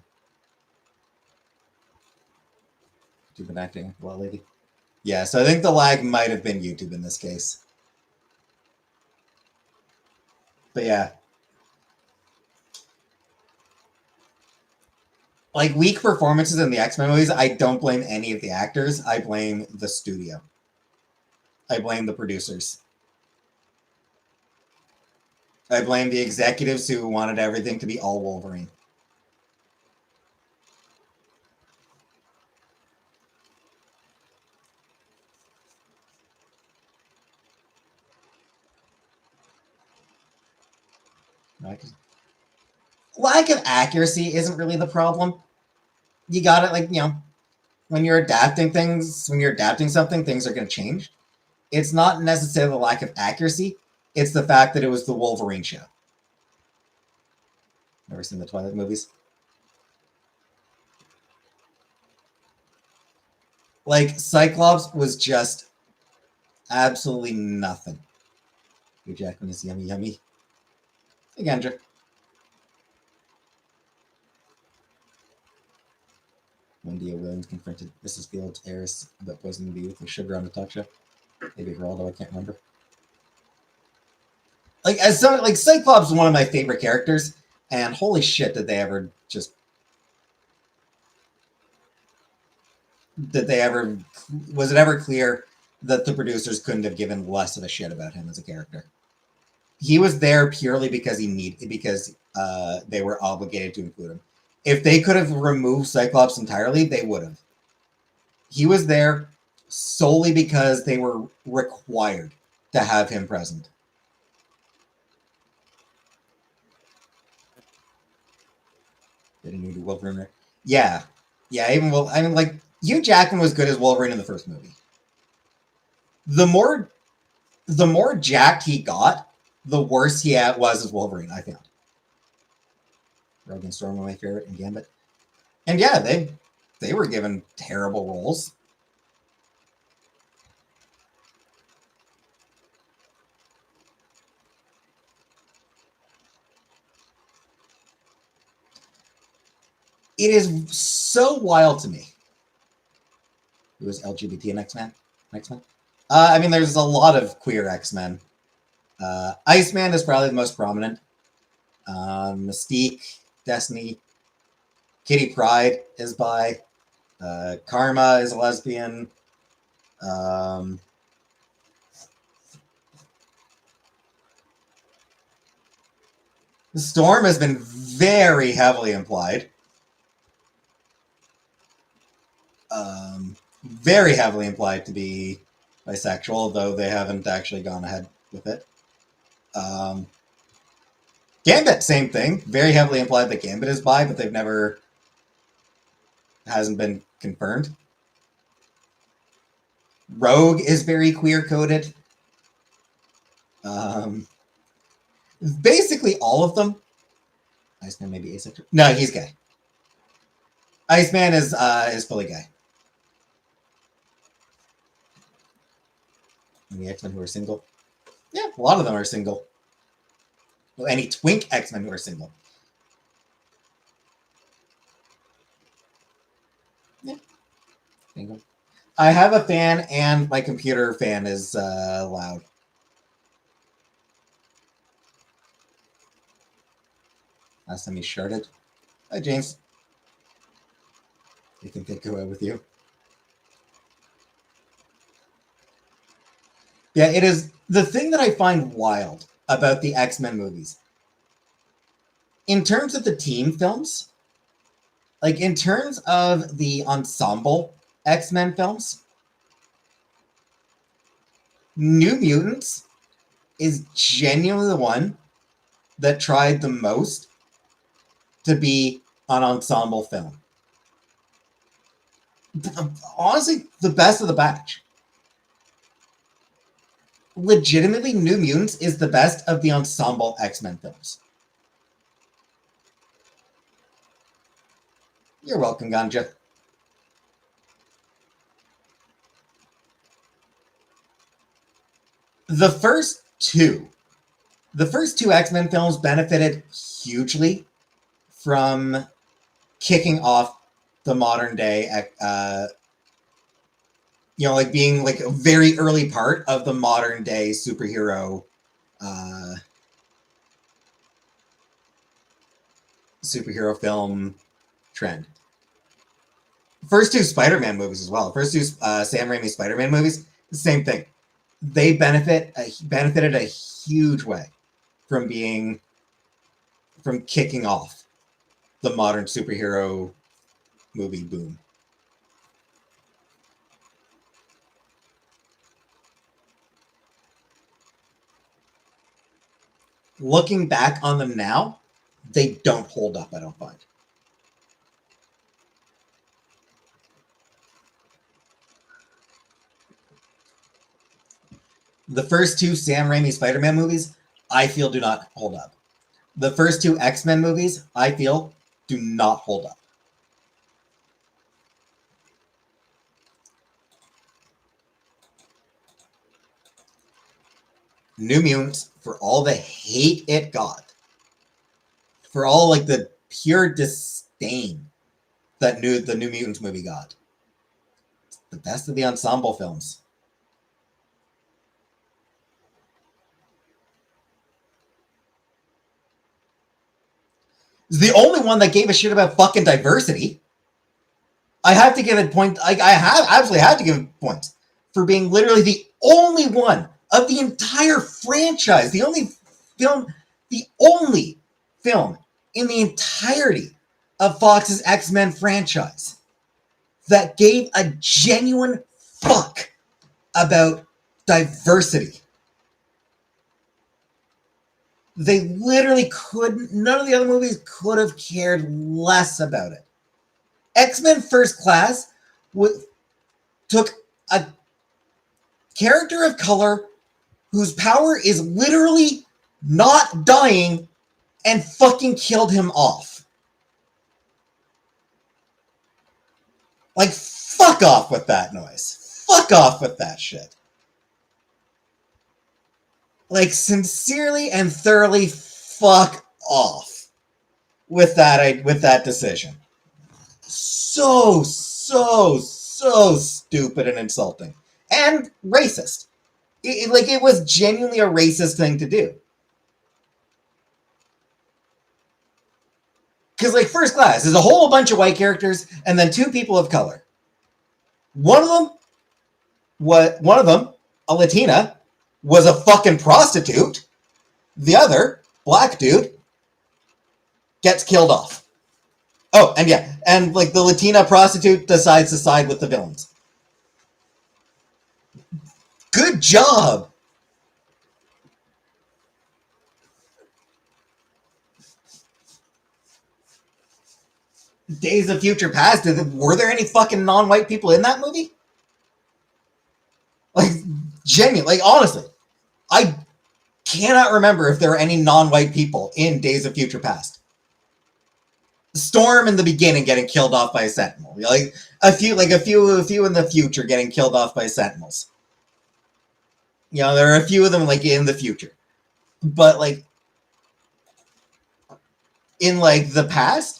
You've been acting well, lady. Yeah, so I think the lag might have been YouTube in this case. But yeah. Like, weak performances in the X-Men movies, I don't blame any of the actors. I blame the studio. I blame the producers. I blame the executives who wanted everything to be all Wolverine. Lack of accuracy isn't really the problem. You got it, like, when you're adapting something, things are going to change. It's not necessarily the lack of accuracy. It's the fact that it was the Wolverine show. Never seen the Twilight movies? Like, Cyclops was just absolutely nothing. Your Jackman is yummy, yummy. Hey, Gandra. Wendy O. Williams confronted Mrs. Field's heiress about poisoning the youth with sugar on the talk show. Maybe Geraldo, I can't remember. Like, Cyclops is one of my favorite characters, and holy shit, did they ever was it ever clear that the producers couldn't have given less of a shit about him as a character? He was there purely because they were obligated to include him. If they could have removed Cyclops entirely, they would have. He was there solely because they were required to have him present. Did a new Wolverine? Yeah. Hugh Jackman was good as Wolverine in the first movie. The more jacked he got, the worse he was as Wolverine, I found. Rogue and Storm were my favorite, and Gambit. And yeah, they were given terrible roles. It is so wild to me. Who is LGBT in X-Men? I mean, there's a lot of queer X-Men. Iceman is probably the most prominent. Mystique, Destiny, Kitty Pryde is bi. Karma is a lesbian. Storm has been very heavily implied. Very heavily implied to be bisexual, though they haven't actually gone ahead with it. Gambit, same thing. Very heavily implied that Gambit is bi, but hasn't been confirmed. Rogue is very queer-coded. Basically all of them. Iceman may be asexual. No, he's gay. Iceman is fully gay. And the X-Men who are single. Yeah, a lot of them are single. Well, any twink X-Men who are single. Yeah. Single. I have a fan, and my computer fan is loud. Last time he sharded. Hi, James. You think they'd go out with you? Yeah, it is the thing that I find wild about the X-Men movies. In terms of the team films, like in terms of the ensemble X-Men films, New Mutants is genuinely the one that tried the most to be an ensemble film. Honestly, the best of the batch. Legitimately, New Mutants is the best of the ensemble X-Men films. You're welcome, Ganja. The first two X-Men films benefited hugely from kicking off the modern day, like being like a very early part of the modern day superhero film trend. First two Spider-Man movies as well. First two Sam Raimi Spider-Man movies, the same thing. They benefited a huge way from kicking off the modern superhero movie boom. looking back on them now, they don't hold up, I don't find. The first two Sam Raimi Spider-Man movies, I feel, do not hold up. The first two X-Men movies, I feel, do not hold up. New Mutants, for all the hate it got, for all like the pure disdain that the New Mutants movie got, it's the best of the ensemble films. It's the only one that gave a shit about fucking diversity. I have to give it point. I have absolutely had to give it points for being literally the only one of the entire franchise, the only film in the entirety of Fox's X-Men franchise that gave a genuine fuck about diversity. They literally couldn't, none of the other movies could have cared less about it. X-Men First Class took a character of color whose power is literally not dying and fucking killed him off. Like, fuck off with that noise. Fuck off with that shit. Like, sincerely and thoroughly fuck off with that decision. So stupid and insulting. And racist. It was genuinely a racist thing to do. Because, like, First Class is a whole bunch of white characters and then two people of color. One of them, a Latina, was a fucking prostitute. The other, black dude, gets killed off. Oh, and yeah, and like the Latina prostitute decides to side with the villains. Good job! Days of Future Past, were there any fucking non-white people in that movie? Like, genuinely, like, honestly, I cannot remember if there were any non-white people in Days of Future Past. Storm in the beginning getting killed off by a sentinel. Like a few in the future getting killed off by sentinels. You know, there are a few of them like in the future. But like in like the past,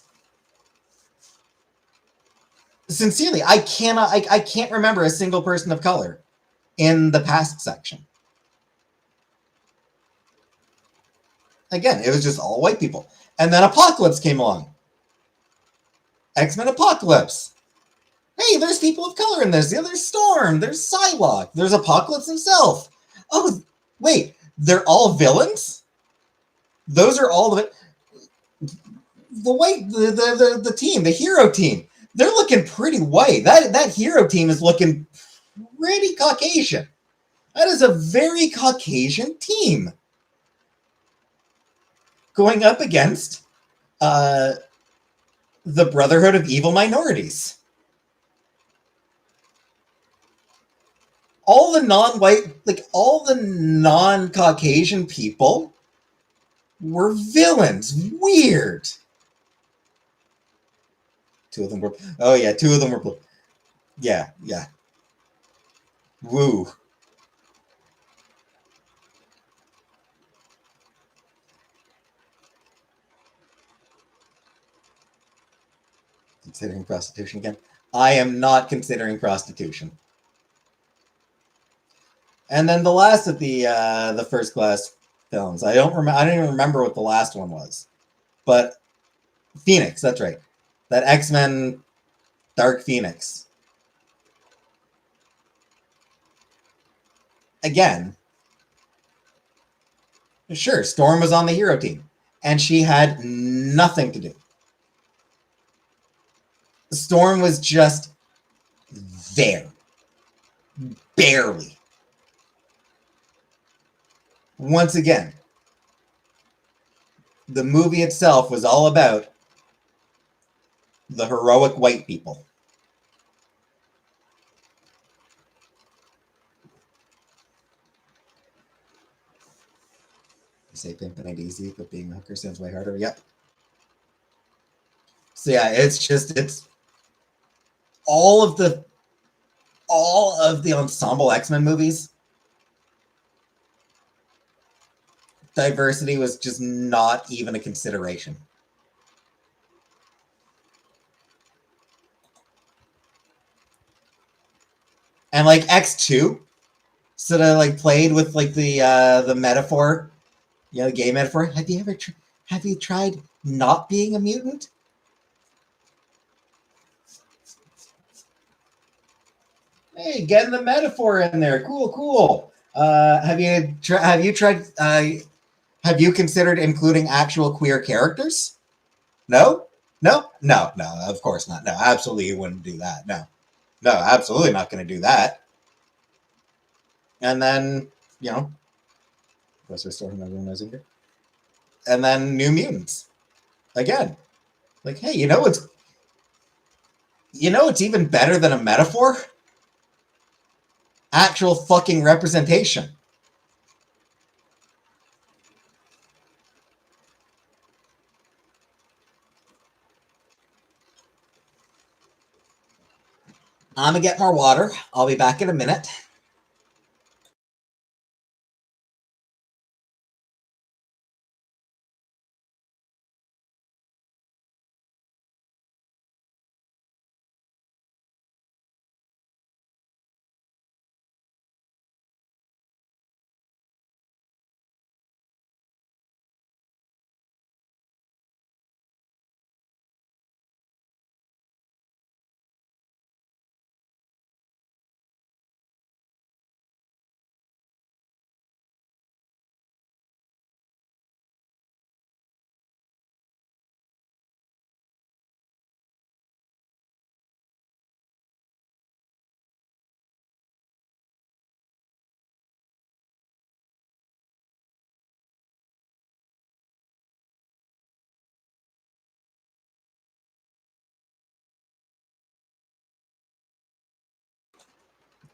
sincerely, I can't remember a single person of color in the past section. Again, it was just all white people. And then Apocalypse came along. X-Men Apocalypse. Hey, there's people of color in this. Yeah, there's Storm. There's Psylocke. There's Apocalypse himself. Oh, wait. They're all villains? Those are all the team, the hero team. They're looking pretty white. That hero team is looking pretty Caucasian. That is a very Caucasian team. Going up against the Brotherhood of Evil Minorities. All the non-white, like all the non-Caucasian people were villains. Weird. Two of them were, oh yeah, two of them were, yeah. Woo. Considering prostitution again? I am not considering prostitution. And then the last of the First Class films. I don't even remember what the last one was. But Phoenix, that's right. That X-Men Dark Phoenix. Again, sure, Storm was on the hero team. And she had nothing to do. Storm was just there. Barely. Once again, the movie itself was all about the heroic white people. You say pimping ain't easy, but being a hooker sounds way harder. Yep. So yeah, it's all of the ensemble X-Men movies. Diversity was just not even a consideration. And like X2 sort of like played with like the metaphor, the gay metaphor. Have you tried not being a mutant? Hey, getting the metaphor in there. Cool. Have you tried? Have you considered including actual queer characters? No, no. Of course not. No, absolutely, you wouldn't do that. No, absolutely not going to do that. And then Professor Storm, everyone knows here. And then New Mutants again. Like, hey, it's even better than a metaphor. Actual fucking representation. I'm gonna get more water. I'll be back in a minute.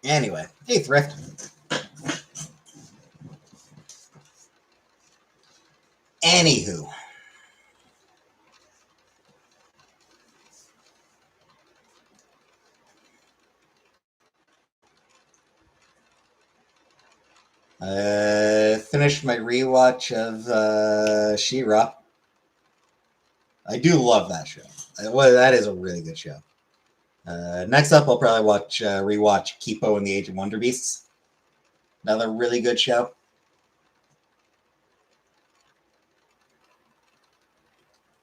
Anyway, hey Thrift. Anywho, finished my rewatch of She-Ra. I do love that show. Well, that is a really good show. Next up, I'll probably rewatch Kipo and the Age of Wonder Beasts. Another really good show.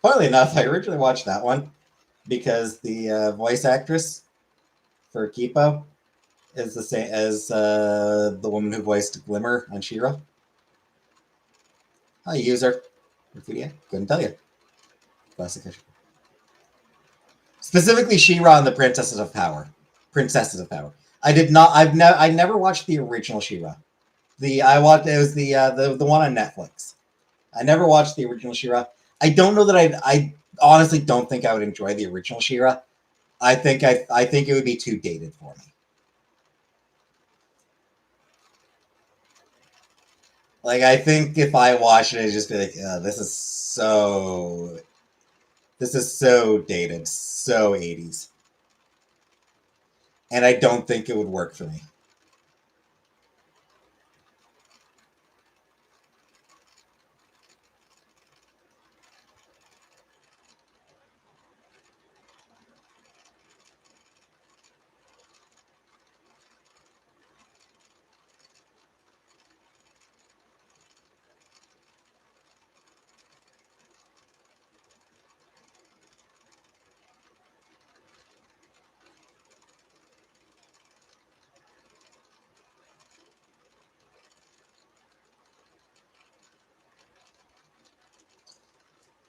Funnily enough, I originally watched that one because the voice actress for Kipo is the same as the woman who voiced Glimmer on She-Ra. Hi, user. Wikipedia. Couldn't tell you. Classic issue. Specifically, She-Ra and the Princesses of Power. Princesses of Power. I did not. I never watched the original She-Ra. It was the one on Netflix. I never watched the original She-Ra. I don't know that I honestly don't think I would enjoy the original She-Ra. I think it would be too dated for me. Like, I think if I watch it, I'd just be like, this is so dated, so 80s. And I don't think it would work for me.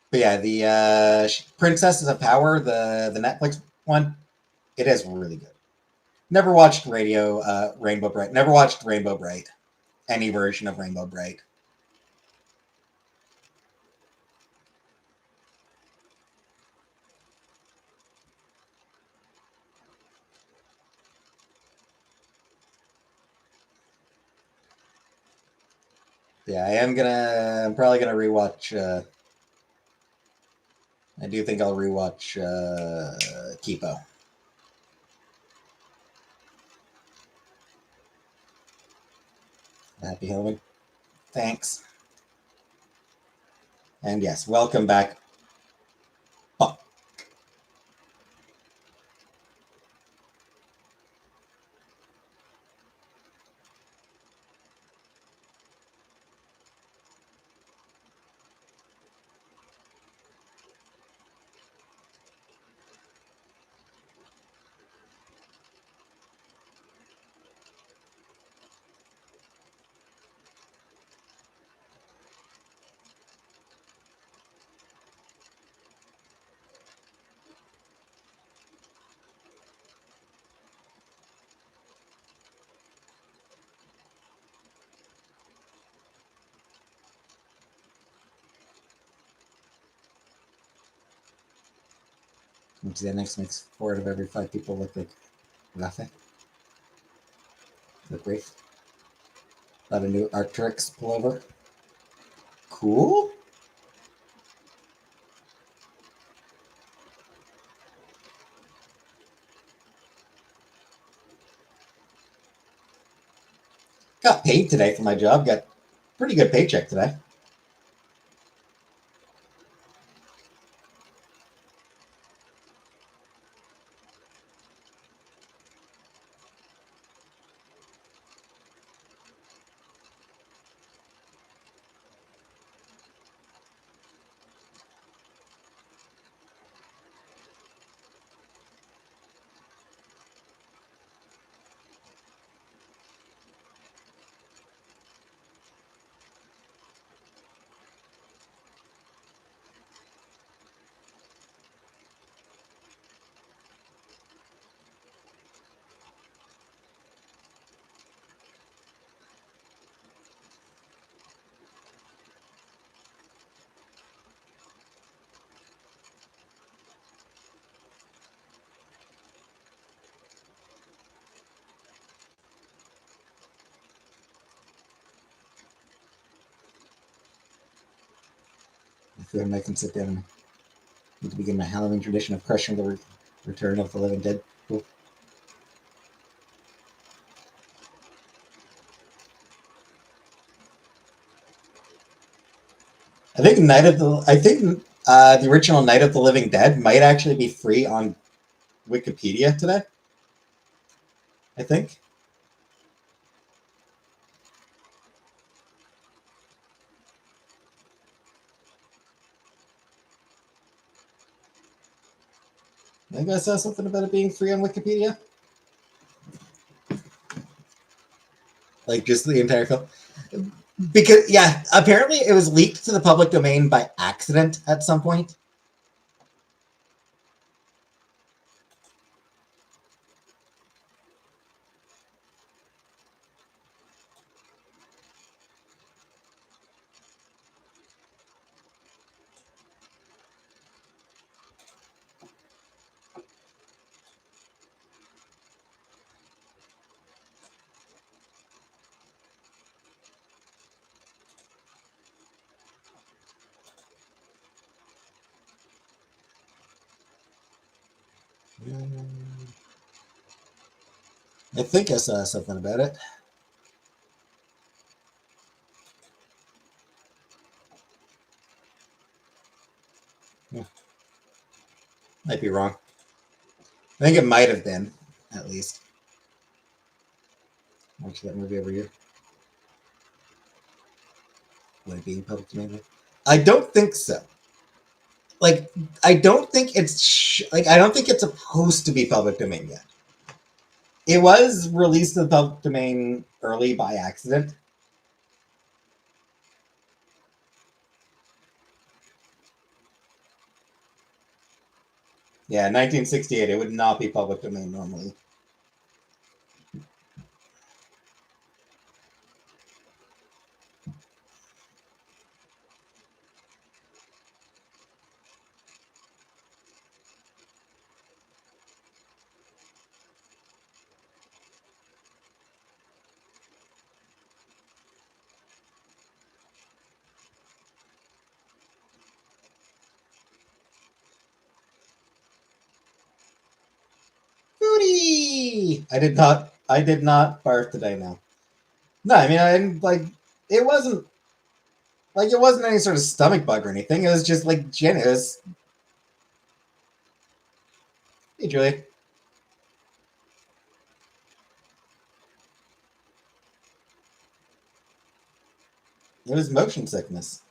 But yeah, the Princesses of Power, the Netflix one, it is really good. Never watched Rainbow Bright. Never watched Rainbow Bright. Any version of Rainbow Bright. Yeah, I am gonna. I'm probably gonna rewatch. I do think I'll rewatch Kipo. Happy Halloween. Thanks. And yes, welcome back. Oh, Xanax makes 4 out of every 5 people look like nothing. Look great. Got a new Arcturix pullover. Cool. Got paid today for my job. Got pretty good paycheck today. I feel like I can sit down and need to begin my Halloween tradition of crushing the return of the living dead. Cool. I think the original Night of the Living Dead might actually be free on Wikipedia today. I think. I think I saw something about it being free on Wikipedia. Like just the entire film. Because yeah, apparently it was leaked to the public domain by accident at some point. I think I saw something about it. Yeah. Might be wrong. I think it might have been, at least. Watch that movie over here. Would it be in public domain? I don't think so. Like, I don't think it's I don't think it's supposed to be public domain yet. It was released to the public domain early by accident. Yeah, 1968. It would not be public domain normally. Wee! I did not. I did not barf today. Now, no. I mean, I didn't like. It wasn't like it wasn't any sort of stomach bug or anything. It was just like Jen. It was. Hey, Julie. It was motion sickness.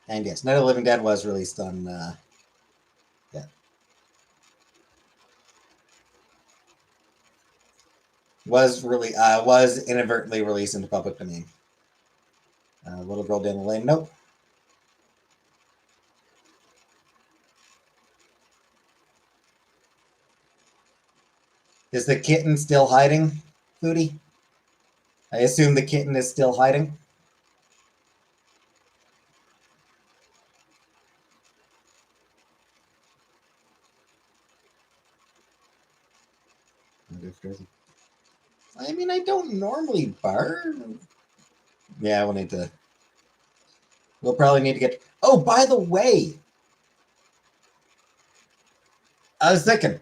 And yes, Night of the Living Dead was released on. Yeah, was inadvertently released into public domain. Little girl down the lane. Nope. Is the kitten still hiding, Foodie? I assume the kitten is still hiding. I mean, I don't normally bark. Yeah, we'll need to. We'll probably need to get. Oh, by the way, I was thinking.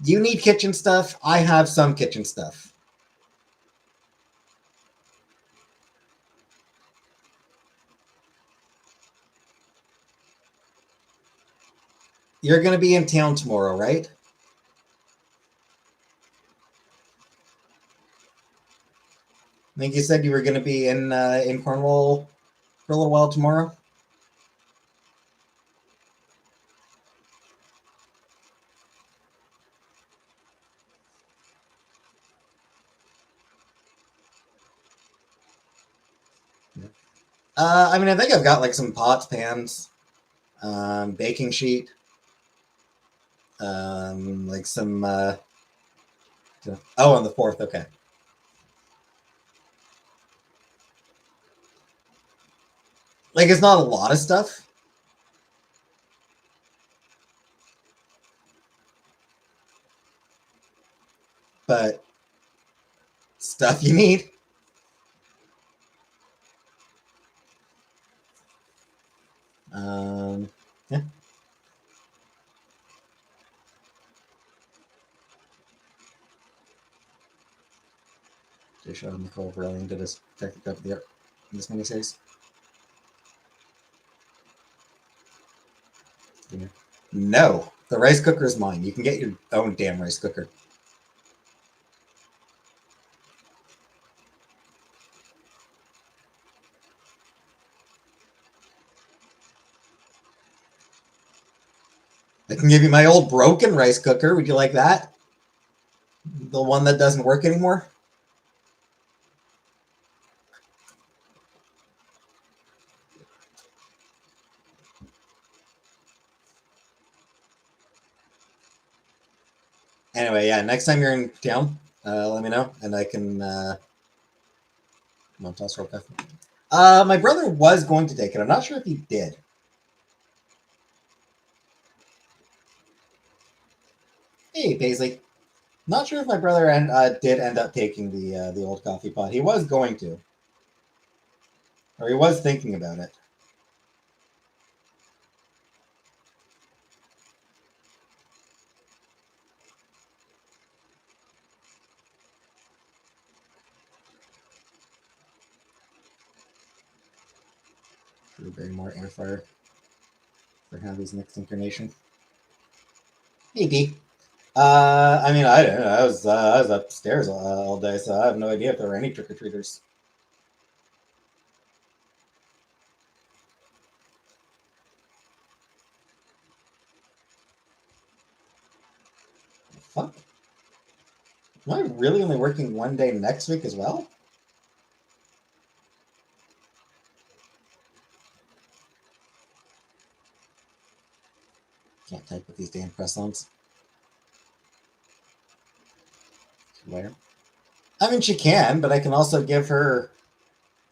You need kitchen stuff. I have some kitchen stuff. You're gonna be in town tomorrow, right? I think you said you were gonna be in Cornwall for a little while tomorrow. I mean, I think I've got like some pots, pans, baking sheet, like some. Oh, on the 4th. Okay. Like it's not a lot of stuff, but stuff you need. Yeah. Jay Shaw and Nicole Verlin did his technical of the art in this miniseries. Yeah. No, the rice cooker is mine. You can get your own damn rice cooker. I can give you my old broken rice cooker. Would you like that? The one that doesn't work anymore? Anyway, yeah, next time you're in town, let me know, and I can toss real quick. My brother was going to take it. I'm not sure if he did. Hey, Paisley. Not sure if my brother did end up taking the old coffee pot. He was going to, or he was thinking about it. Bring more air fire for Happy's next incarnation. Maybe. I mean, I don't know. I was upstairs all day, so I have no idea if there were any trick or treaters. Fuck. Am I really only working one day next week as well? Can't type with these damn press ons. Where? I mean, she can, but I can also give her.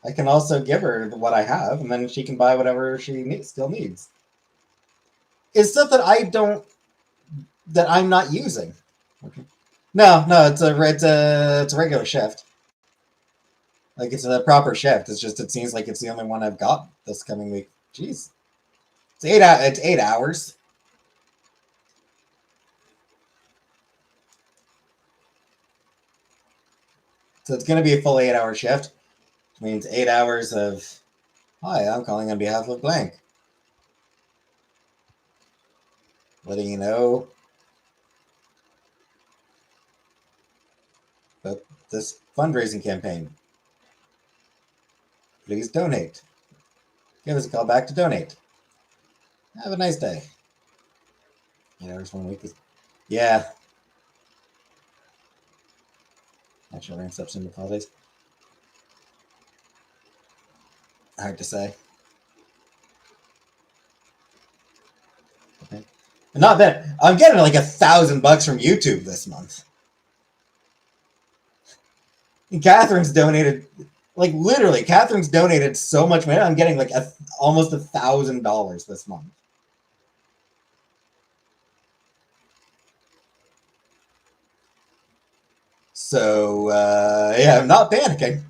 I can also give her what I have, and then she can buy whatever she still needs. It's stuff that I don't, that I'm not using. Okay. No, no, it's a regular shift. Like it's a proper shift. It's just it seems like it's the only one I've got this coming week. Jeez, it's 8 hours. So it's going to be a full 8 hour shift, which means 8 hours of, hi, I'm calling on behalf of blank. Letting you know about this fundraising campaign. Please donate. Give us a call back to donate. Have a nice day. 8 hours 1 week is, yeah. Actually, ramps up soon with holidays. Hard to say. Okay. Not bad. I'm getting like $1,000 from YouTube this month. And Catherine's donated, like literally, Catherine's donated so much money. I'm getting like almost $1,000 this month. So yeah, I'm not panicking.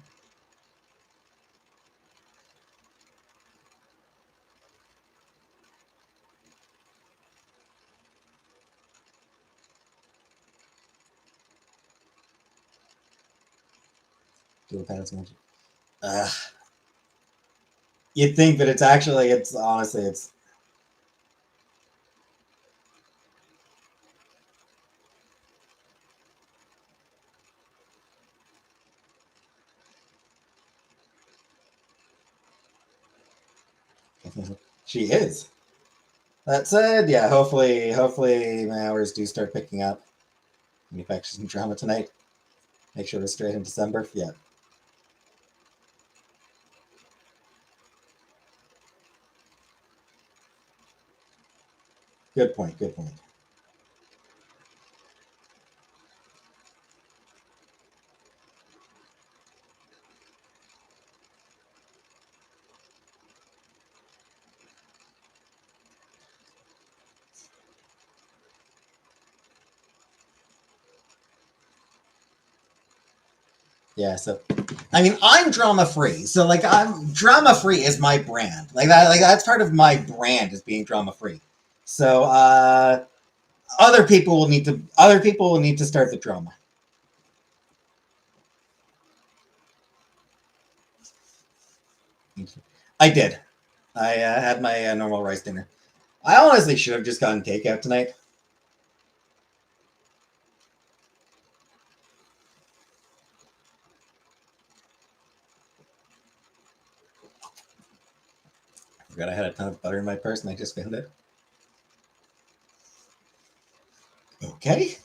Dual panels. Uh, you'd think that it's actually, it's honestly, it's. She is. That said, yeah, hopefully my hours do start picking up. Manufacture some drama tonight. Make sure we're straight in December. Yeah. Good point. Good point. Yeah, so I mean I'm drama free. So like I'm drama free is my brand. Like that's part of my brand is being drama free. So other people will need to start the drama. I did. I had my normal rice dinner. I honestly should have just gotten takeout tonight. I forgot I had a ton of butter in my purse and I just found it. Okay.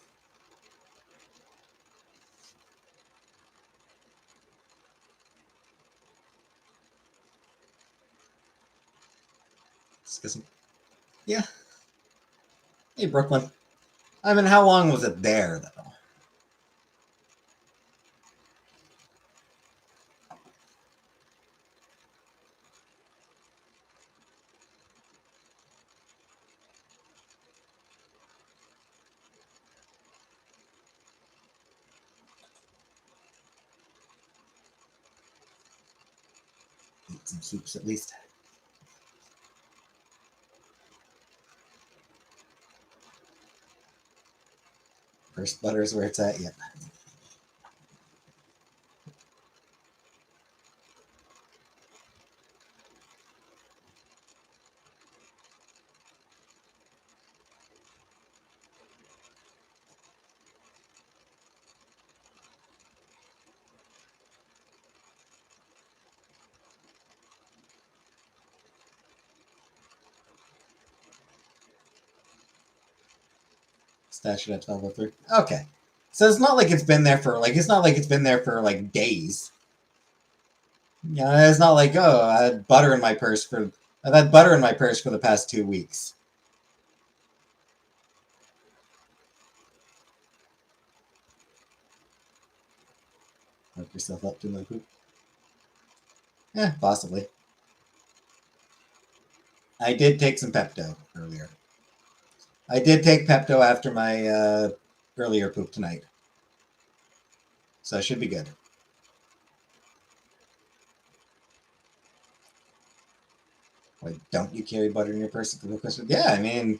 Yeah. Hey, Brooklyn. I mean, how long was it there, though? Eat some soups at least. First butter's where it's at yet. Stash it at 12:03. Okay. So it's not like it's been there for like it's not like it's been there for like days. Yeah, it's not like oh I had butter in my purse for I've had butter in my purse for the past 2 weeks. Hook yourself up to another poop. Yeah, possibly. I did take some Pepto earlier. I did take Pepto after my earlier poop tonight. So I should be good. Why don't you carry butter in your purse for Christmas? Yeah, I mean,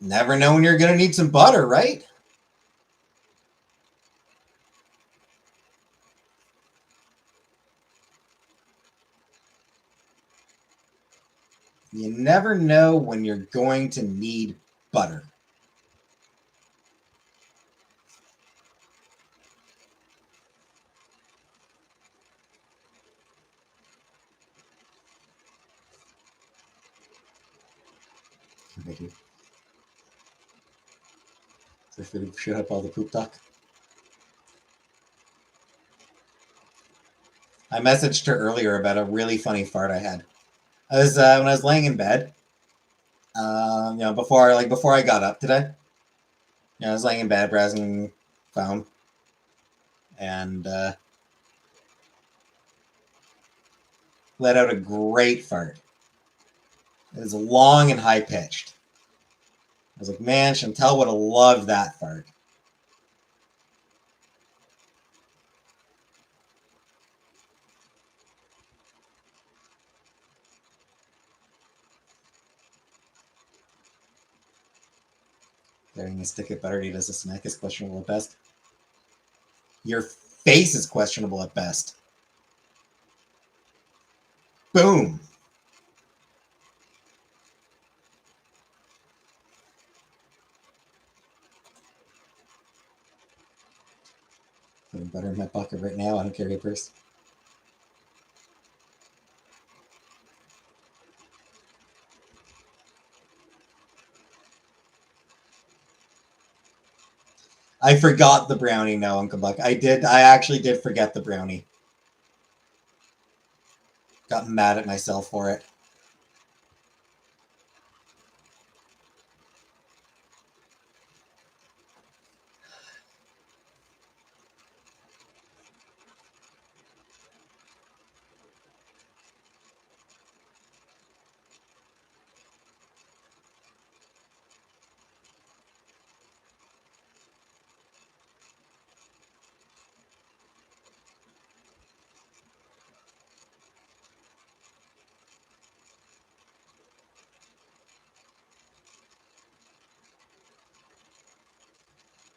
never know when you're going to need some butter, right? You never know when you're going to need butter. Maybe. So should up all the poop talk. I messaged her earlier about a really funny fart I had. I was when I was laying in bed. Before I got up today. I was laying in bed browsing phone, and let out a great fart. It was long and high pitched. I was like, man, Chantel would have loved that fart. Carrying a stick of butter to eat as a snack is questionable at best. Your face is questionable at best. Boom. Putting butter in my pocket right now. I don't carry a purse. I forgot the brownie now, Uncle Buck. I did. I actually did forget the brownie. Got mad at myself for it.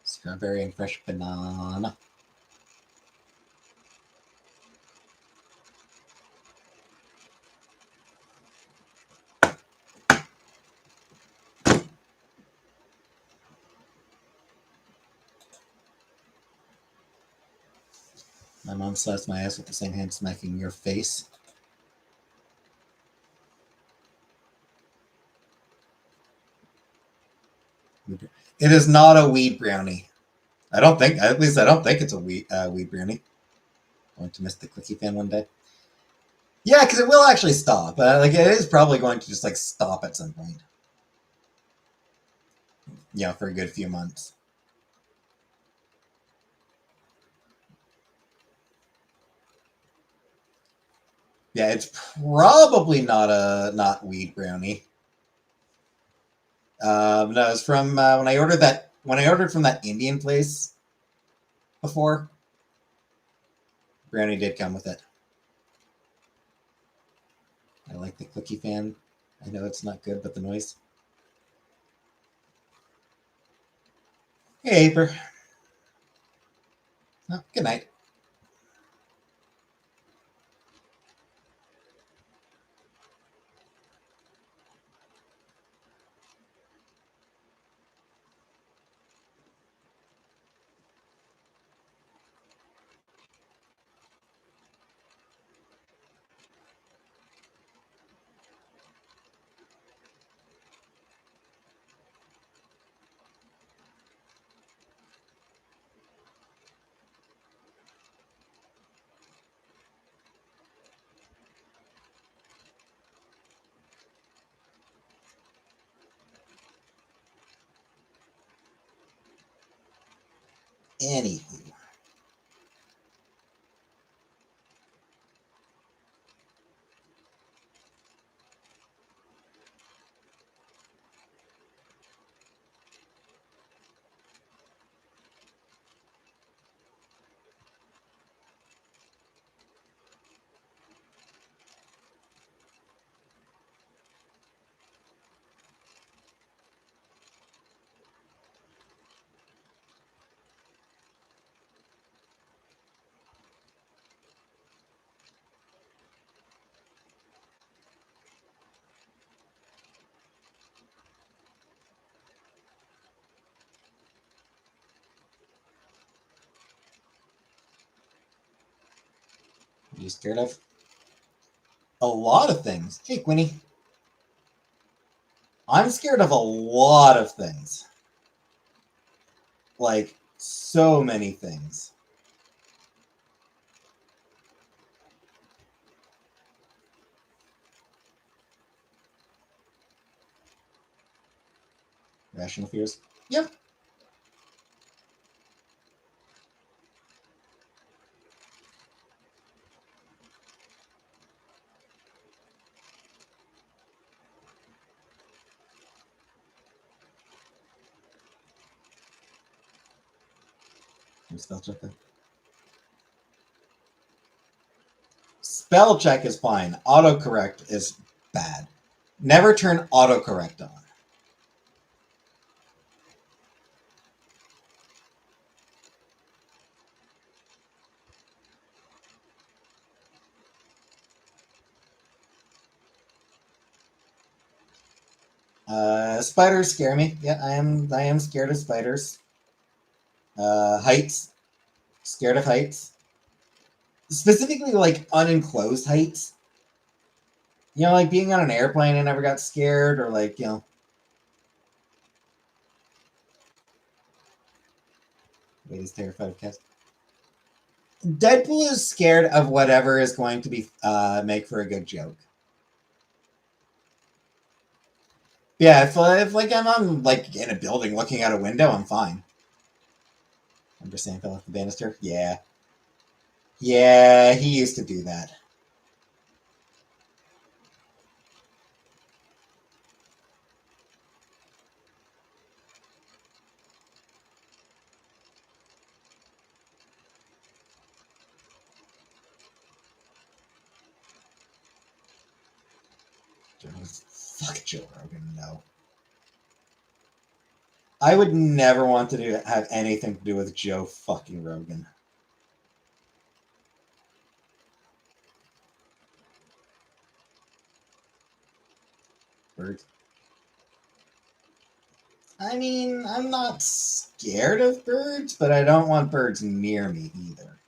Strawberry and fresh banana. My mom slaps my ass with the same hand smacking your face. It is not a weed brownie. I don't think, at least I don't think it's a weed brownie. Going to miss the Quickie fan one day. Yeah, because it will actually stop. Like it is probably going to just like stop at some point. Yeah, for a good few months. Yeah, it's probably not weed brownie. No, it's from when I ordered from that Indian place before. Brownie did come with it. I like the Quickie fan. I know it's not good, but the noise. Hey, Aper. Oh, good night. Anywho. Are you scared of? A lot of things. Hey, Quinny. I'm scared of a lot of things. Like, so many things. Rational fears? Yep. Spell check that. Spell check is fine. Autocorrect is bad. Never turn autocorrect on. Spiders scare me. Yeah, I am scared of spiders. Heights. Scared of heights. Specifically, like unenclosed heights. You know, like being on an airplane, I never got scared, or like, you know. Wait, is terrified of cats. Deadpool is scared of whatever is going to be make for a good joke. Yeah, if like I'm on like in a building looking out a window, I'm fine. Remember Sam fell off the banister? Yeah. Yeah, he used to do that. Fuck Joe Rogan, no. I would never want to have anything to do with Joe fucking Rogan. Birds. I mean, I'm not scared of birds, but I don't want birds near me either.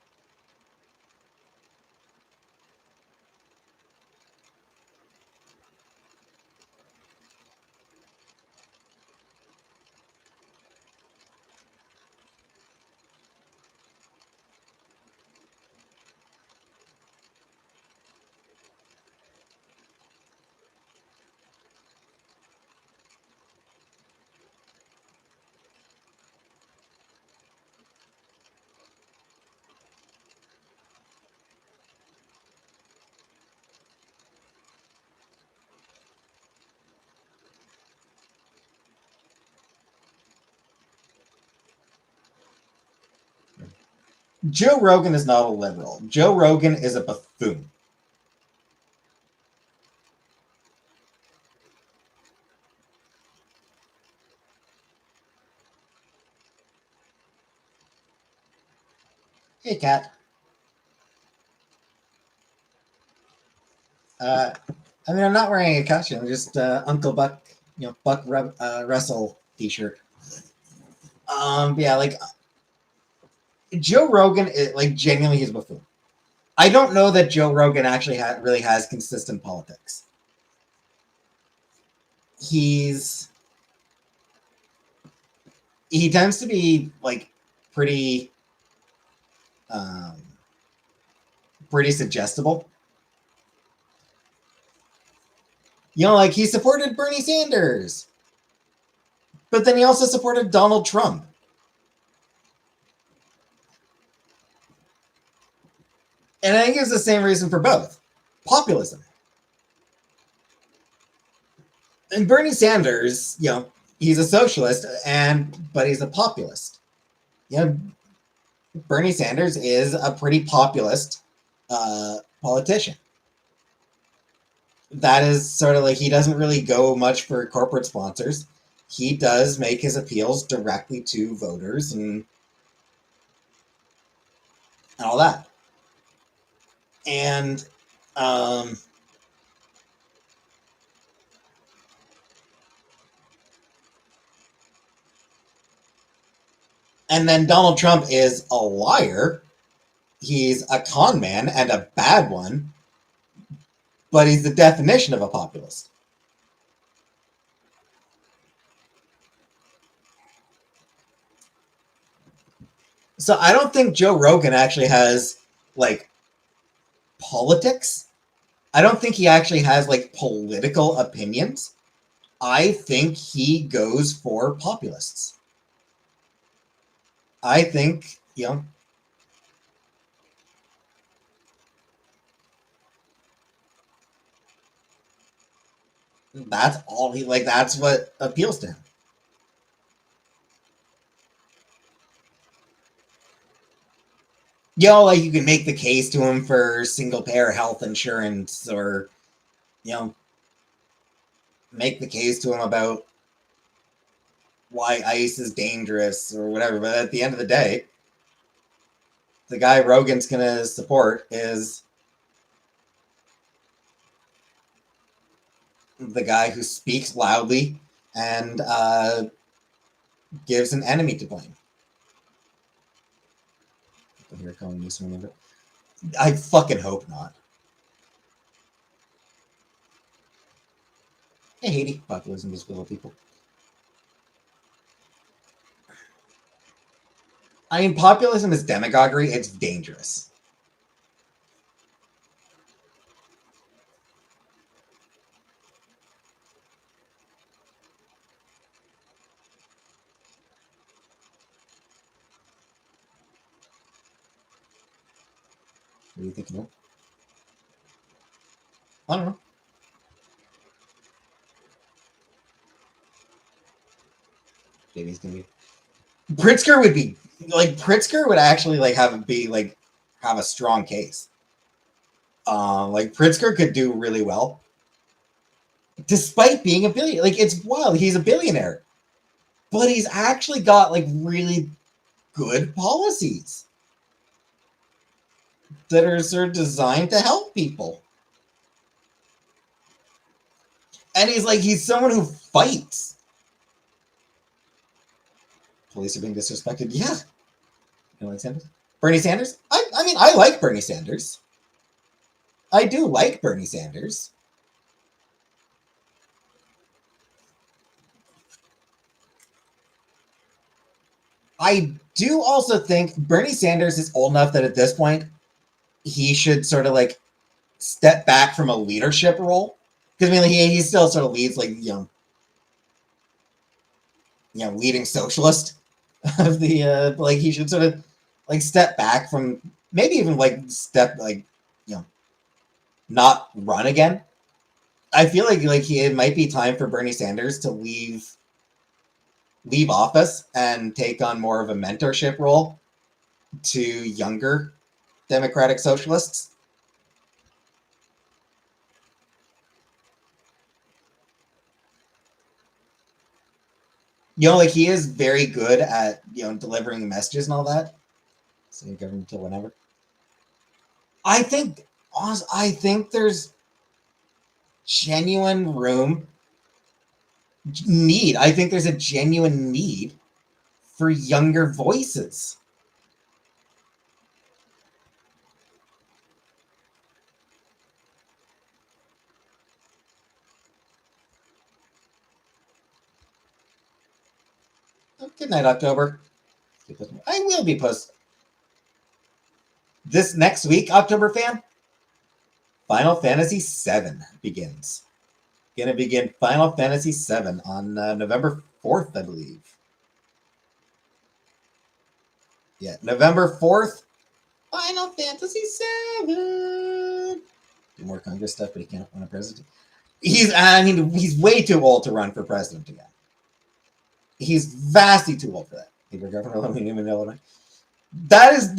Joe Rogan is not a liberal. Joe Rogan is a buffoon. Hey, cat. Uh, I mean, I'm not wearing a costume. I'm just Uncle Buck, Buck Russell T-shirt. Yeah, like Joe Rogan, like genuinely, he's a buffoon. I don't know that Joe Rogan actually really has consistent politics. He's he tends to be like pretty um, pretty suggestible. You know, like he supported Bernie Sanders, but then he also supported Donald Trump. And I think it's the same reason for both. Populism. And Bernie Sanders, he's a socialist but he's a populist. You know, Bernie Sanders is a pretty populist politician. That is sort of like he doesn't really go much for corporate sponsors. He does make his appeals directly to voters and all that. And um, and then Donald Trump is a liar He's a con man and a bad one, but he's the definition of a populist. So I don't think Joe Rogan actually has like politics. I don't think he actually has like political opinions. I think he goes for populists. I think, that's all he like. That's what appeals to him. Like you can make the case to him for single payer health insurance, or you know, make the case to him about why ice is dangerous or whatever. But at the end of the day, the guy Rogan's gonna support is the guy who speaks loudly and gives an enemy to blame. Here, calling me some of it. I fucking hope not. Hey, Haiti, populism is full of people. I mean, populism is demagoguery. It's dangerous. What do you think of it? I don't know. Maybe he's gonna be. Pritzker would be like Pritzker would actually like have a strong case. Like Pritzker could do really well, despite being a billionaire. Like it's wild. He's a billionaire, but he's actually got like really good policies that are sort of designed to help people. And he's someone who fights. Police are being disrespected. Yeah. You like Sanders? Bernie Sanders? I mean, I like Bernie Sanders. I do like Bernie Sanders. I do also think Bernie Sanders is old enough that at this point he should sort of like step back from a leadership role, because I mean he still sort of leads like leading socialist of the like he should sort of like step back from, maybe even like step like not run again. I feel like it might be time for Bernie Sanders to leave office and take on more of a mentorship role to younger democratic socialists. Like he is very good at delivering messages and all that. So government till whenever. I think honestly, I think there's genuine room need. I think there's a genuine need for younger voices. Oh, good night, October. I will be post this next week, October fan. Final Fantasy VII begins. Gonna begin Final Fantasy VII on November 4th, I believe. Yeah, November 4th. Final Fantasy VII. Do more Congress stuff, but he can't run a president. He's way too old to run for president again. He's vastly too old for that. That is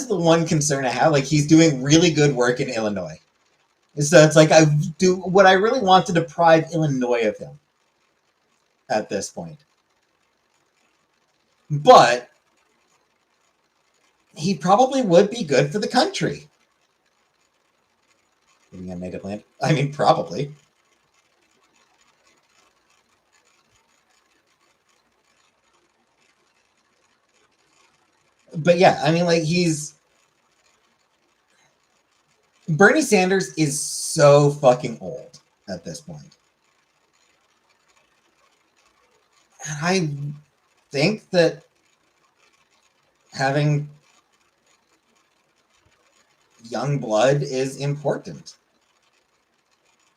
the one concern I have. Like he's doing really good work in Illinois. So it's like I do what I really want to deprive Illinois of him at this point. But he probably would be good for the country. Living on native land? I mean, probably. But yeah, I mean, like he's Bernie Sanders is so fucking old at this point. And I think that having young blood is important.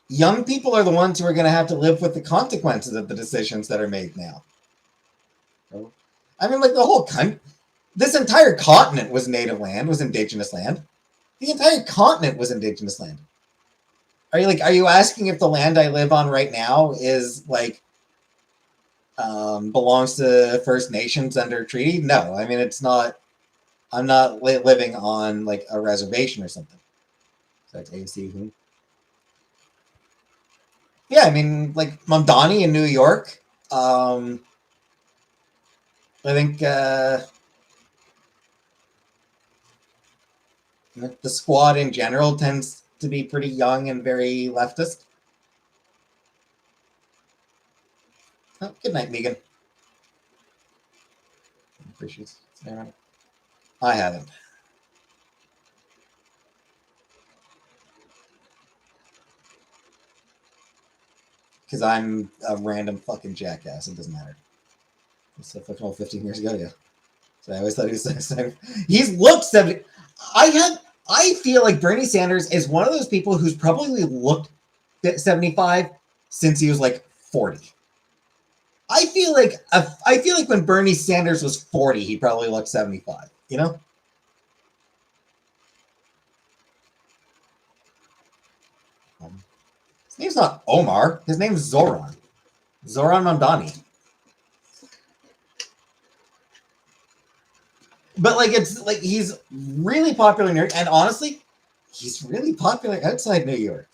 Young people are the ones who are going to have to live with the consequences of the decisions that are made now. I mean, like the whole country, this entire continent was native land, was indigenous land. The entire continent was indigenous land. Are you asking if the land I live on right now is like belongs to First Nations under treaty? No, I mean it's not. I'm not living on like a reservation or something. So that's AC who? Yeah, I mean like Mamdani in New York. I think the squad in general tends to be pretty young and very leftist. Oh, good night, Megan. Appreciate it. I haven't. Because I'm a random fucking jackass. It doesn't matter. It's so fucking old 15 years ago, yeah. So I always thought he was 70. He's looked 70. I feel like Bernie Sanders is one of those people who's probably looked 75 since he was like 40. I feel like when Bernie Sanders was 40, he probably looked 75, you know? His name's not Omar. His name's Zoran. Zoran Mamdani. But like it's like he's really popular in New York, and honestly, he's really popular outside New York.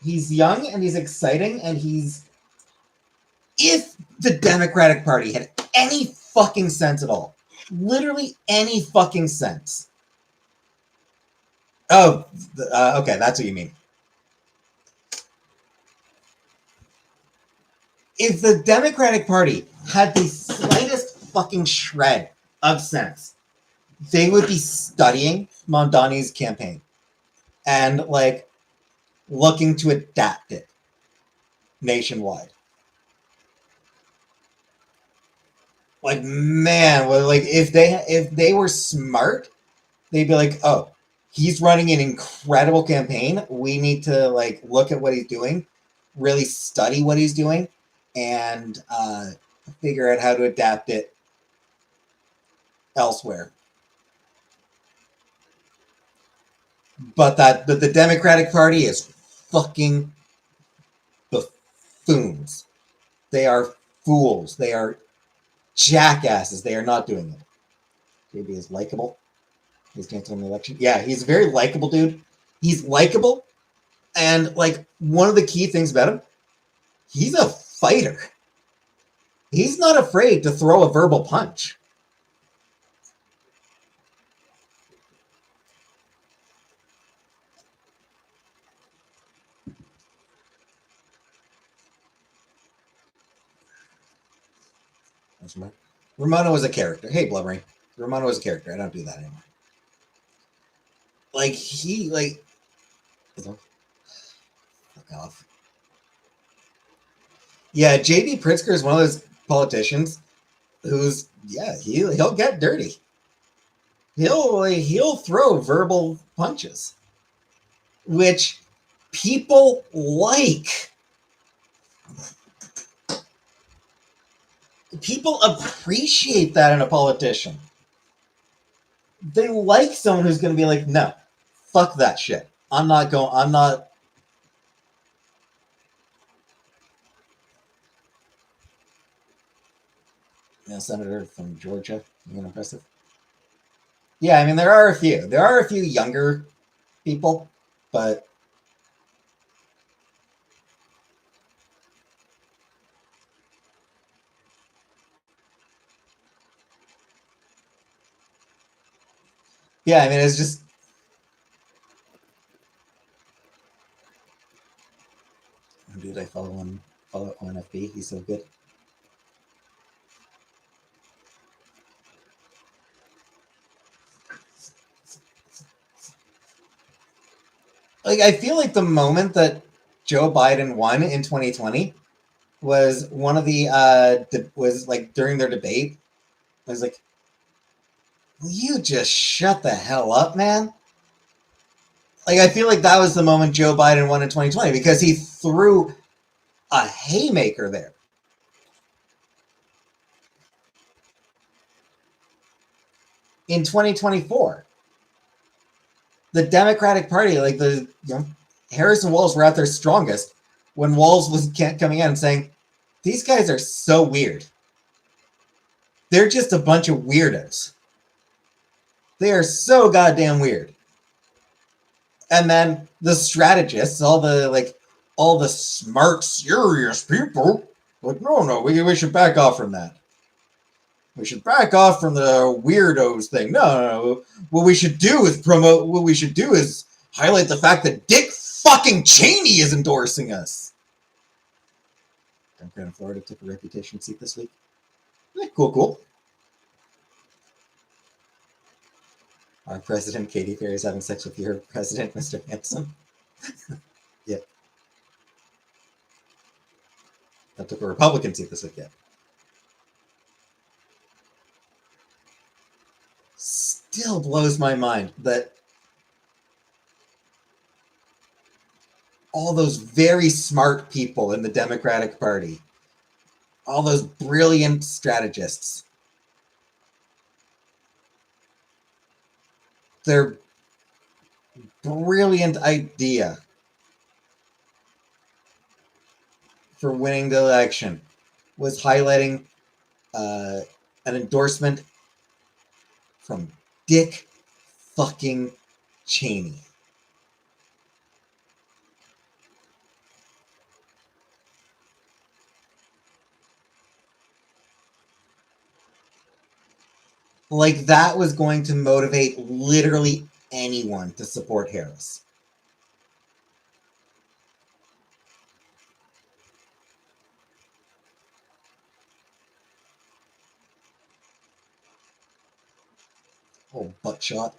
He's young and he's exciting, and he's if the Democratic Party had any fucking sense at all, literally any fucking sense. Oh, okay, that's what you mean. If the Democratic Party had the slightest fucking shred of sense, they would be studying Mamdani's campaign and like looking to adapt it nationwide. Like man, well, like if they were smart, they'd be like, oh, he's running an incredible campaign. We need to like look at what he's doing, really study what he's doing, and figure out how to adapt it elsewhere. But the Democratic Party is fucking buffoons. They are fools. They are jackasses. They are not doing it. JB is likable. He's canceling the election. Yeah, he's a very likable dude. He's likable, and like one of the key things about him, he's a fighter. He's not afraid to throw a verbal punch. Ramona was a character. Hey, Blubbery. Ramona was a character. I don't do that anymore. Like he like fuck off. Yeah, JD Pritzker is one of those politicians who's yeah, he'll get dirty. He'll throw verbal punches, which people like. People appreciate that in a politician. They like someone who's going to be like, no, fuck that shit. I'm not going. I'm not. You know, senator from Georgia, impressive. Yeah, I mean there are a few. There are a few younger people, but yeah, I mean it's just Dude, I follow ONFB. He's so good. Like, I feel like the moment that Joe Biden won in 2020 was one of the was like during their debate. I was like, will you just shut the hell up, man? Like, I feel like that was the moment Joe Biden won in 2020 because he threw a haymaker there. In 2024, the Democratic Party, like Harris and Walz were at their strongest when Walz was coming out and saying, these guys are so weird. They're just a bunch of weirdos. They are so goddamn weird. And then the strategists, all the smart, serious people, like, no, we should back off from that. We should back off from the weirdos thing. No. What we should do is highlight the fact that Dick fucking Cheney is endorsing us. Democrat in Florida took a reputation seat this week. Cool. Our president, Katy Perry, is having sex with your president, Mr. Hanson. Yeah. That took a Republican seat this week, yeah. Still blows my mind that all those very smart people in the Democratic Party, all those brilliant strategists, their brilliant idea for winning the election was highlighting an endorsement from Dick fucking Cheney. Like, that was going to motivate literally anyone to support Harris. Oh, buckshot.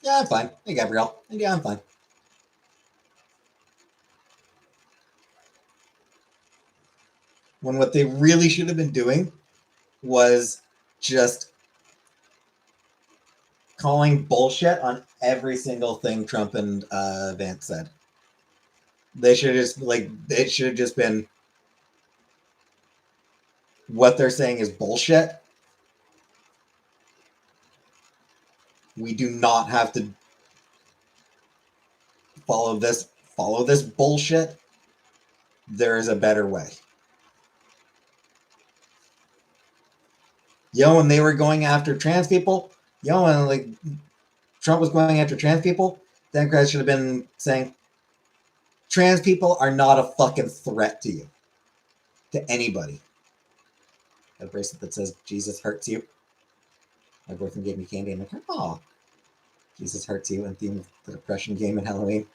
Yeah, I'm fine. Hey, Gabrielle. Yeah, I'm fine. When what they really should have been doing was just calling bullshit on every single thing Trump and Vance said. They should have just it should have just been what they're saying is bullshit. We do not have to follow this bullshit. There is a better way. When they were going after trans people, when like Trump was going after trans people, Democrats should have been saying trans people are not a fucking threat to you, to anybody. A bracelet that says Jesus hurts you. My boyfriend gave me candy. I'm like, oh, Jesus hurts you, and theme of the depression game in Halloween.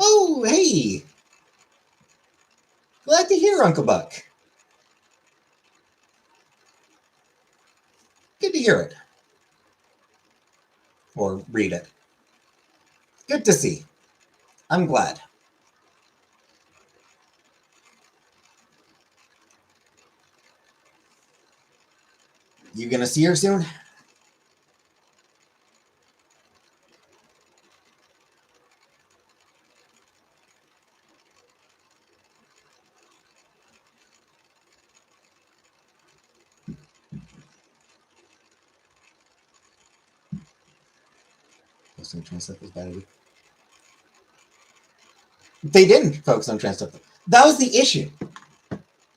Oh, hey! Glad to hear, Uncle Buck. Good to hear it. Or read it. Good to see. I'm glad. You gonna see her soon? Focusing on trans stuff was bad. They didn't focus on trans stuff. That was the issue.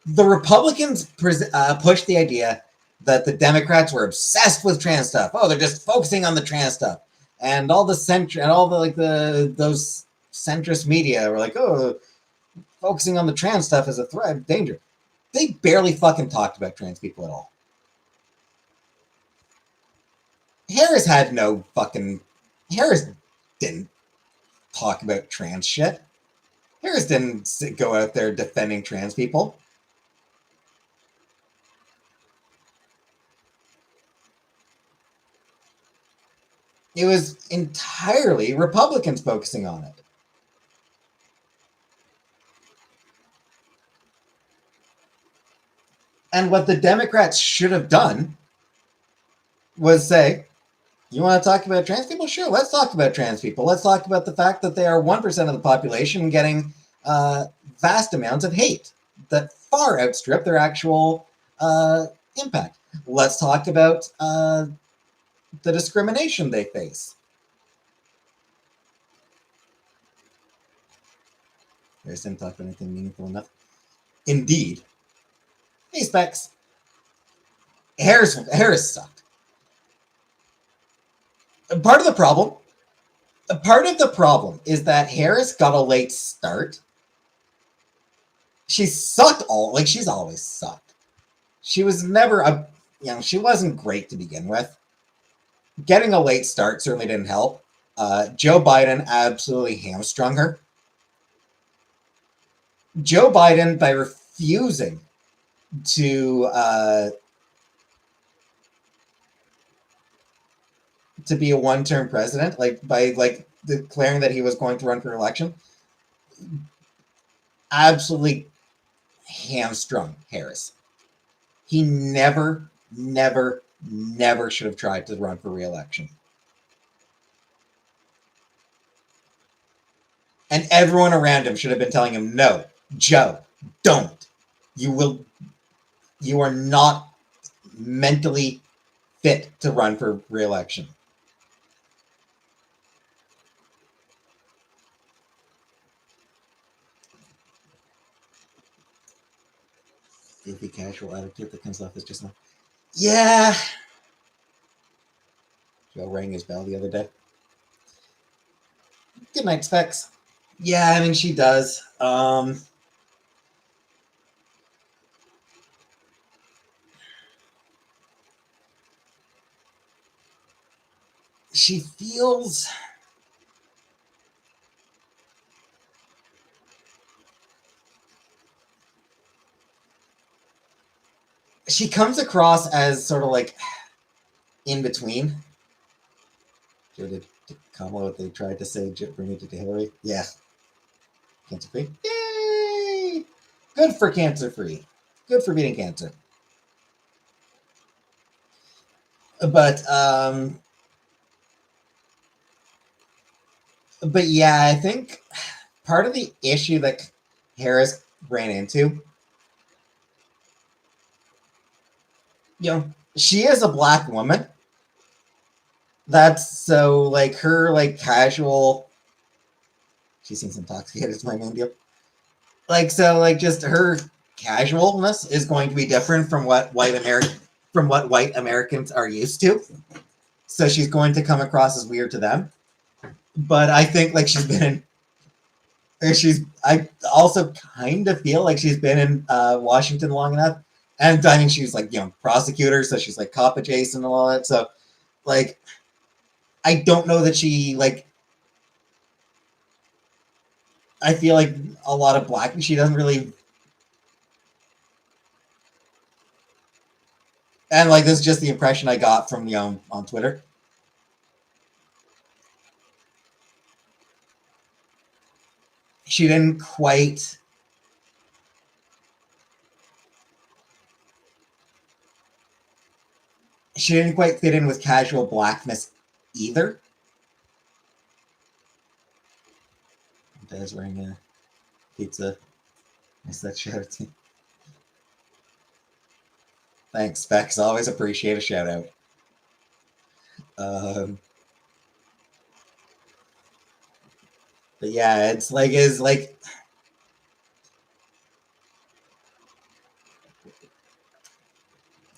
The Republicans pushed the idea that the Democrats were obsessed with trans stuff. Oh, they're just focusing on the trans stuff, and all the those centrist media were like, oh, focusing on the trans stuff is a threat, danger. They barely fucking talked about trans people at all. Harris didn't talk about trans shit. Harris didn't go out there defending trans people. It was entirely Republicans focusing on it. And what the Democrats should have done was say, you want to talk about trans people? Sure, let's talk about trans people. Let's talk about the fact that they are 1% of the population getting vast amounts of hate that far outstrip their actual impact. Let's talk about the discrimination they face. Harris didn't talk about anything meaningful enough. Indeed. Hey, Specs. Harris sucked. Part of the problem is that Harris got a late start. She sucked she's always sucked. She was never she wasn't great to begin with. Getting a late start certainly didn't help. Joe Biden absolutely hamstrung her. Joe Biden, by refusing to be a one-term president, by declaring that he was going to run for election, absolutely hamstrung Harris. He never should have tried to run for re-election. And everyone around him should have been telling him, no, Joe, don't. You are not mentally fit to run for re-election. The casual attitude that comes off is just not. Yeah. Joe rang his bell the other day. Good night, Specs. Yeah, I mean, she does. She feels... She comes across as sort of like in between. Did Kamala what they tried to say, bring it to Hillary? Yeah. Cancer free? Yay! Good for cancer free. Good for beating cancer. But yeah, I think part of the issue that Harris ran into, she is a black woman. That's so like her casual. She seems intoxicated. It's my main deal. Just her casualness is going to be different from what white Americans are used to. So she's going to come across as weird to them. But I think I also kind of feel like she's been in Washington long enough. And I mean, she's prosecutor, so she's cop adjacent and all that. So I don't know that she I feel like a lot of black, she doesn't really, and this is just the impression I got from on Twitter. She didn't quite fit in with casual blackness either. Dad's wearing a pizza. Nice that shout out. Thanks, Specs. Always appreciate a shout out. But yeah, it's like is like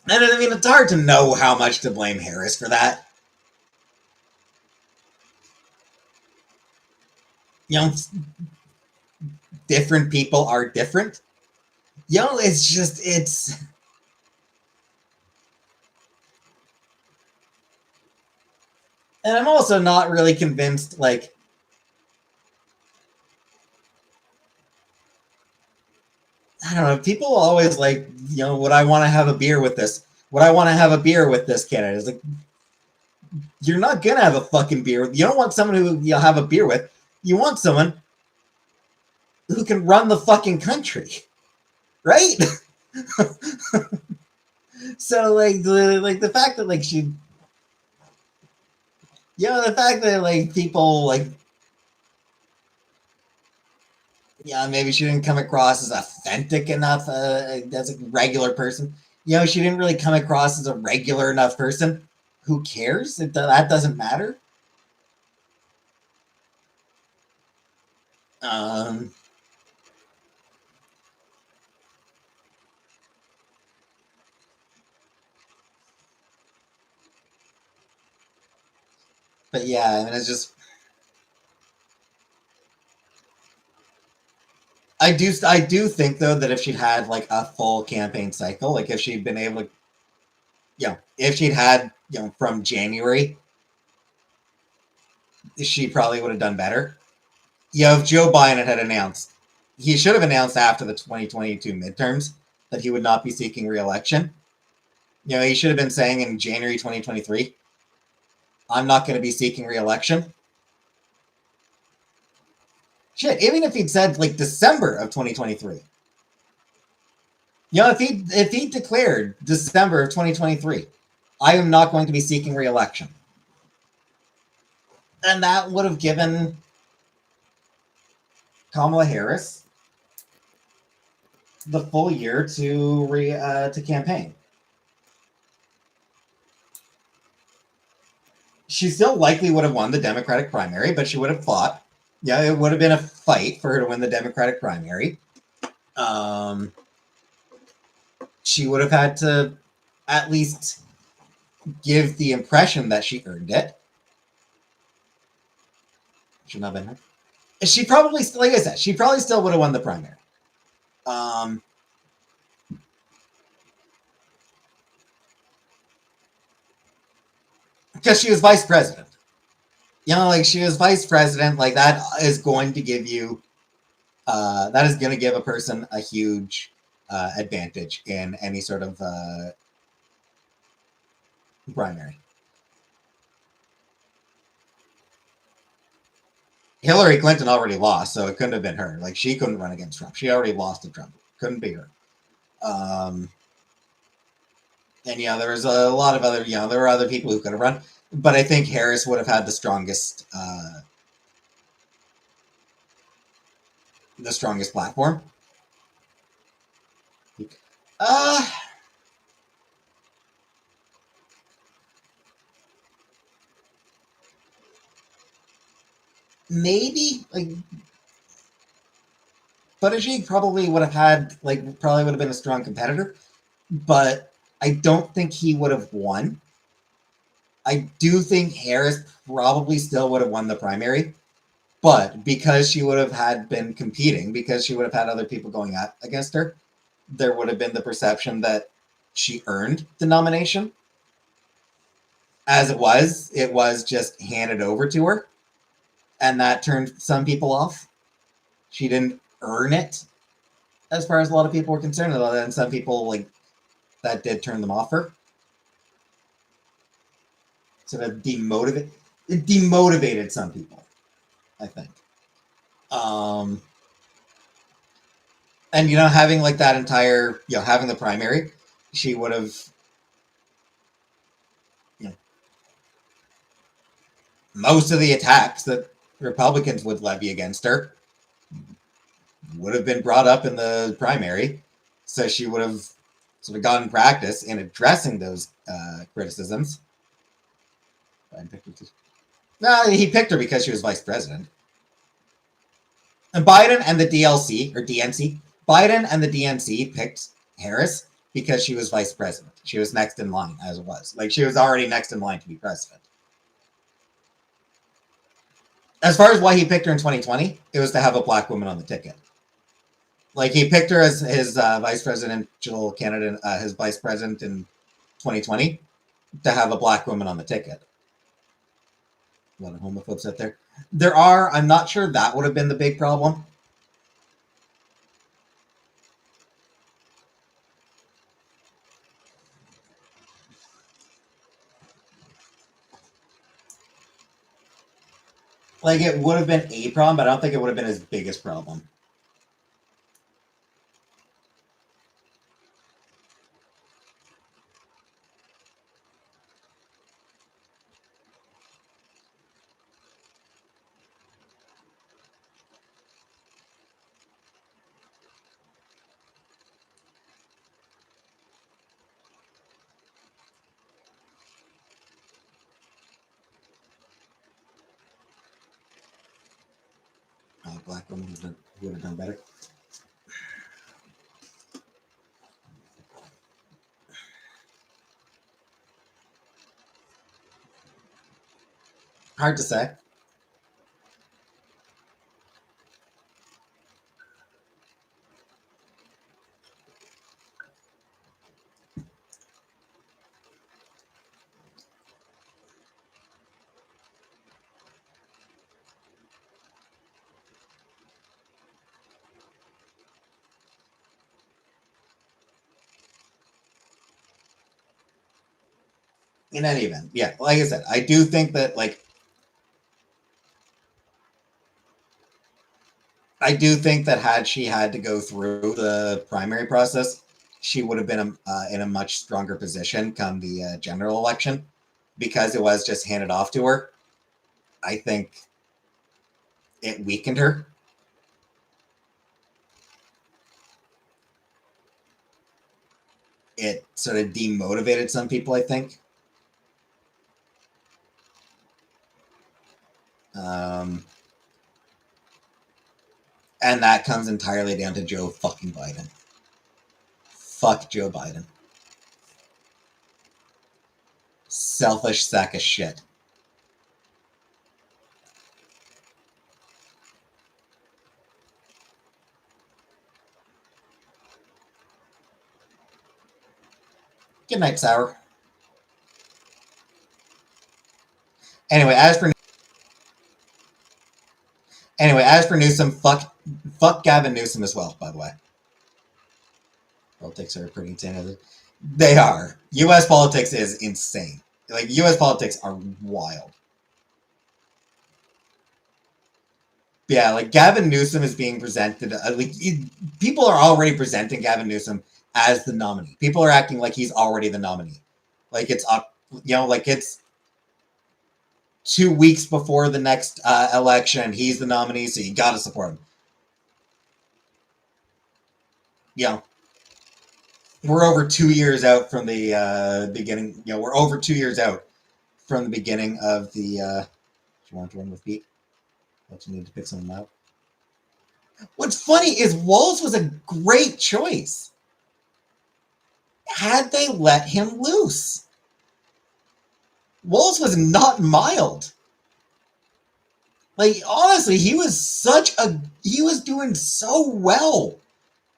and I mean it's hard to know how much to blame Harris for that. You know, different people are different. You know, it's just it's and I'm also not really convinced like I don't know, people always like, would I want to have a beer with this? Would I want to have a beer with this candidate? It's like you're not gonna have a fucking beer. You don't want someone who you'll have a beer with. You want someone who can run the fucking country, right? So like the fact that like she, the fact that like people like, yeah, maybe she didn't come across as authentic enough as a regular person. She didn't really come across as a regular enough person. Who cares? That doesn't matter. Um, but yeah, I mean, it's just I do think though that if she'd had like a full campaign cycle, like if she'd been able to, if she'd had, from January, she probably would have done better. If Joe Biden had announced, he should have announced after the 2022 midterms that he would not be seeking re-election. He should have been saying in January 2023, I'm not going to be seeking re-election. Shit, even if he'd said like December of 2023. If he declared December of 2023, I am not going to be seeking re-election. And that would have given Kamala Harris the full year to campaign. She still likely would have won the Democratic primary, but she would have fought. Yeah, it would have been a fight for her to win the Democratic primary. Um, she would have had to at least give the impression that she earned it. Should not have been her. She probably, like I said, she probably still would have won the primary. Um, because she was vice president. Like she was vice president, like that is going to give you, that is going to give a person a huge advantage in any sort of primary. Hillary Clinton already lost, so it couldn't have been her. Like she couldn't run against Trump. She already lost to Trump. Couldn't be her. And there was a lot of other, there were other people who could have run, but I think Harris would have had the strongest platform. Uh maybe like Buttigieg probably would have had probably would have been a strong competitor, but I don't think he would have won. I do think Harris probably still would have won the primary, but because she would have had been competing, because she would have had other people going out against her, there would have been the perception that she earned the nomination. As it was just handed over to her, and that turned some people off. She didn't earn it, as far as a lot of people were concerned, and some people that did turn them off her. Sort of it demotivated some people, I think. Um, and having that entire having the primary, she would have most of the attacks that Republicans would levy against her would have been brought up in the primary, so she would have sort of gotten practice in addressing those criticisms. No, he picked her because she was vice president. And Biden and the DLC or DNC, Biden and the DNC picked Harris because she was vice president. She was next in line, as it was. Like, she was already next in line to be president. As far as why he picked her in 2020, it was to have a black woman on the ticket. Like, he picked her as his vice presidential candidate, his vice president in 2020, to have a black woman on the ticket. A lot of homophobes out there. There are, I'm not sure that would have been the big problem. Like, it would have been a problem, but I don't think it would have been his biggest problem. Black woman would have done better. Hard to say. In any event, yeah, like I said, I do think that, like, I do think that had she had to go through the primary process, she would have been in a much stronger position come the general election, because it was just handed off to her. I think it weakened her. It sort of demotivated some people, I think. Um, and that comes entirely down to Joe fucking Biden. Fuck Joe Biden. Selfish sack of shit. Good night, Sour. Anyway, as for Newsom, fuck Gavin Newsom as well, by the way. Politics are pretty insane. They are. U.S. politics is insane. Like, U.S. politics are wild. Yeah, like, Gavin Newsom is being presented. People are already presenting Gavin Newsom as the nominee. People are acting like he's already the nominee. Like, it's up, like, it's 2 weeks before the next election. He's the nominee, so you got to support him. We're over 2 years out from the beginning. We're over 2 years out from the beginning of the. Do you want to run with Pete? Don't you need to pick someone out? What's funny is Walz was a great choice. Had they let him loose, Walz was not mild. Like, honestly, he was doing so well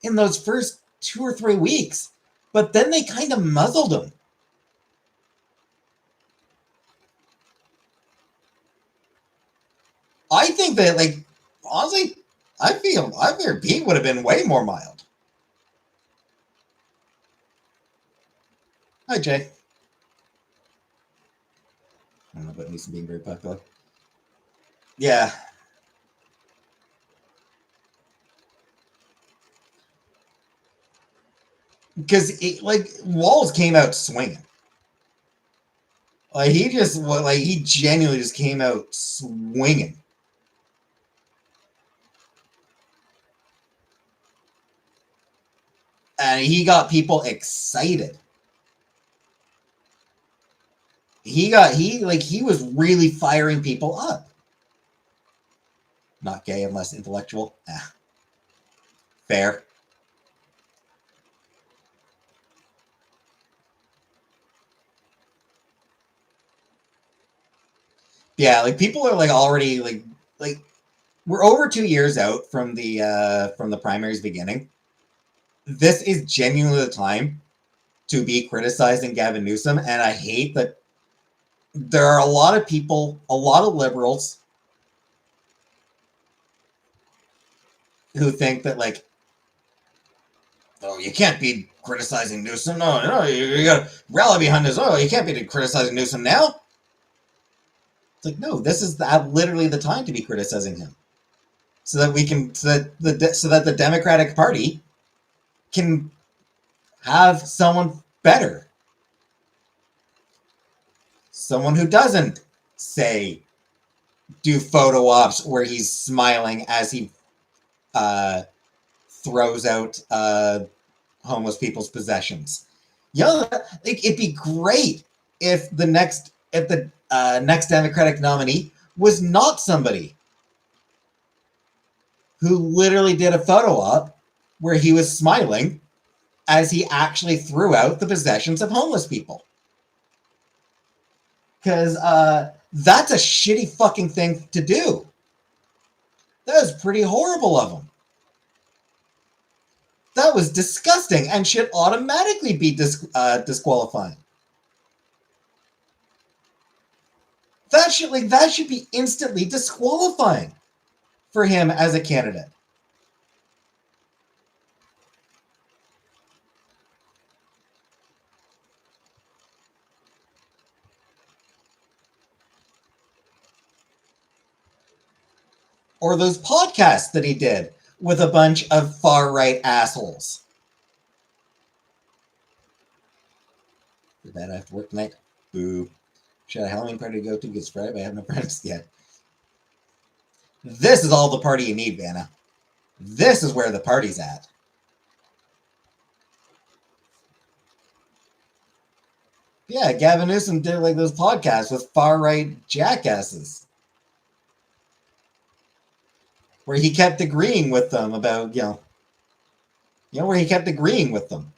in those first 2 or 3 weeks, but then they kind of muzzled him. I think that, like, honestly, I feel Pete would have been way more mild. Hi, Jay. I don't know about Newsom being very popular. Yeah. Because, like, Walz came out swinging. Like, he genuinely just came out swinging. And he got people excited. He was really firing people up. Not gay unless intellectual. Fair. Yeah, like people are like already like we're over 2 years out from the primaries beginning. This is genuinely the time to be criticizing Gavin Newsom, and I hate that there are a lot of people, a lot of liberals, who think that like, oh, you can't be criticizing Newsom. No, no, you got to rally behind this. Oh, you can't be criticizing Newsom now. It's like, no, this is literally the time to be criticizing him, so that we can, so that the Democratic Party can have someone better, someone who doesn't say do photo ops where he's smiling as he uh, throws out homeless people's possessions. You know, like, it'd be great if the next Democratic nominee was not somebody who literally did a photo op where he was smiling as he actually threw out the possessions of homeless people. Because that's a shitty fucking thing to do. That was pretty horrible of him. That was disgusting and should automatically be disqualifying. That should be instantly disqualifying for him as a candidate. Or those podcasts that he did with a bunch of far-right assholes. Did that I have to work tonight? Boo. Should I have a Halloween party to go to? It's Friday, but I have no friends yet. This is all the party you need, Vanna. This is where the party's at. Yeah, Gavin Newsom did like those podcasts with far-right jackasses, where he kept agreeing with them about, where he kept agreeing with them.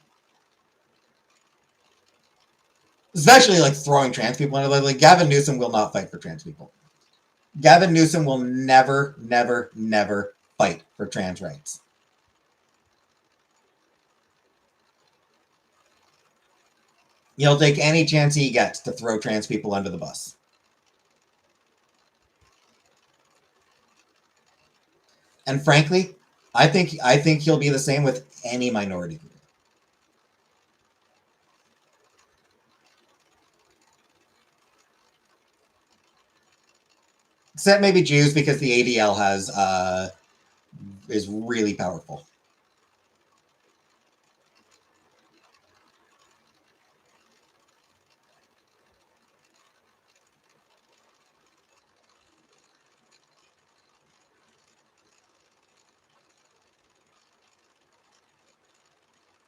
Especially like throwing trans people under, like Gavin Newsom will not fight for trans people. Gavin Newsom will never, never, never fight for trans rights. He'll take any chance he gets to throw trans people under the bus. And frankly, I think he'll be the same with any minority group. Except maybe Jews, because the ADL is really powerful.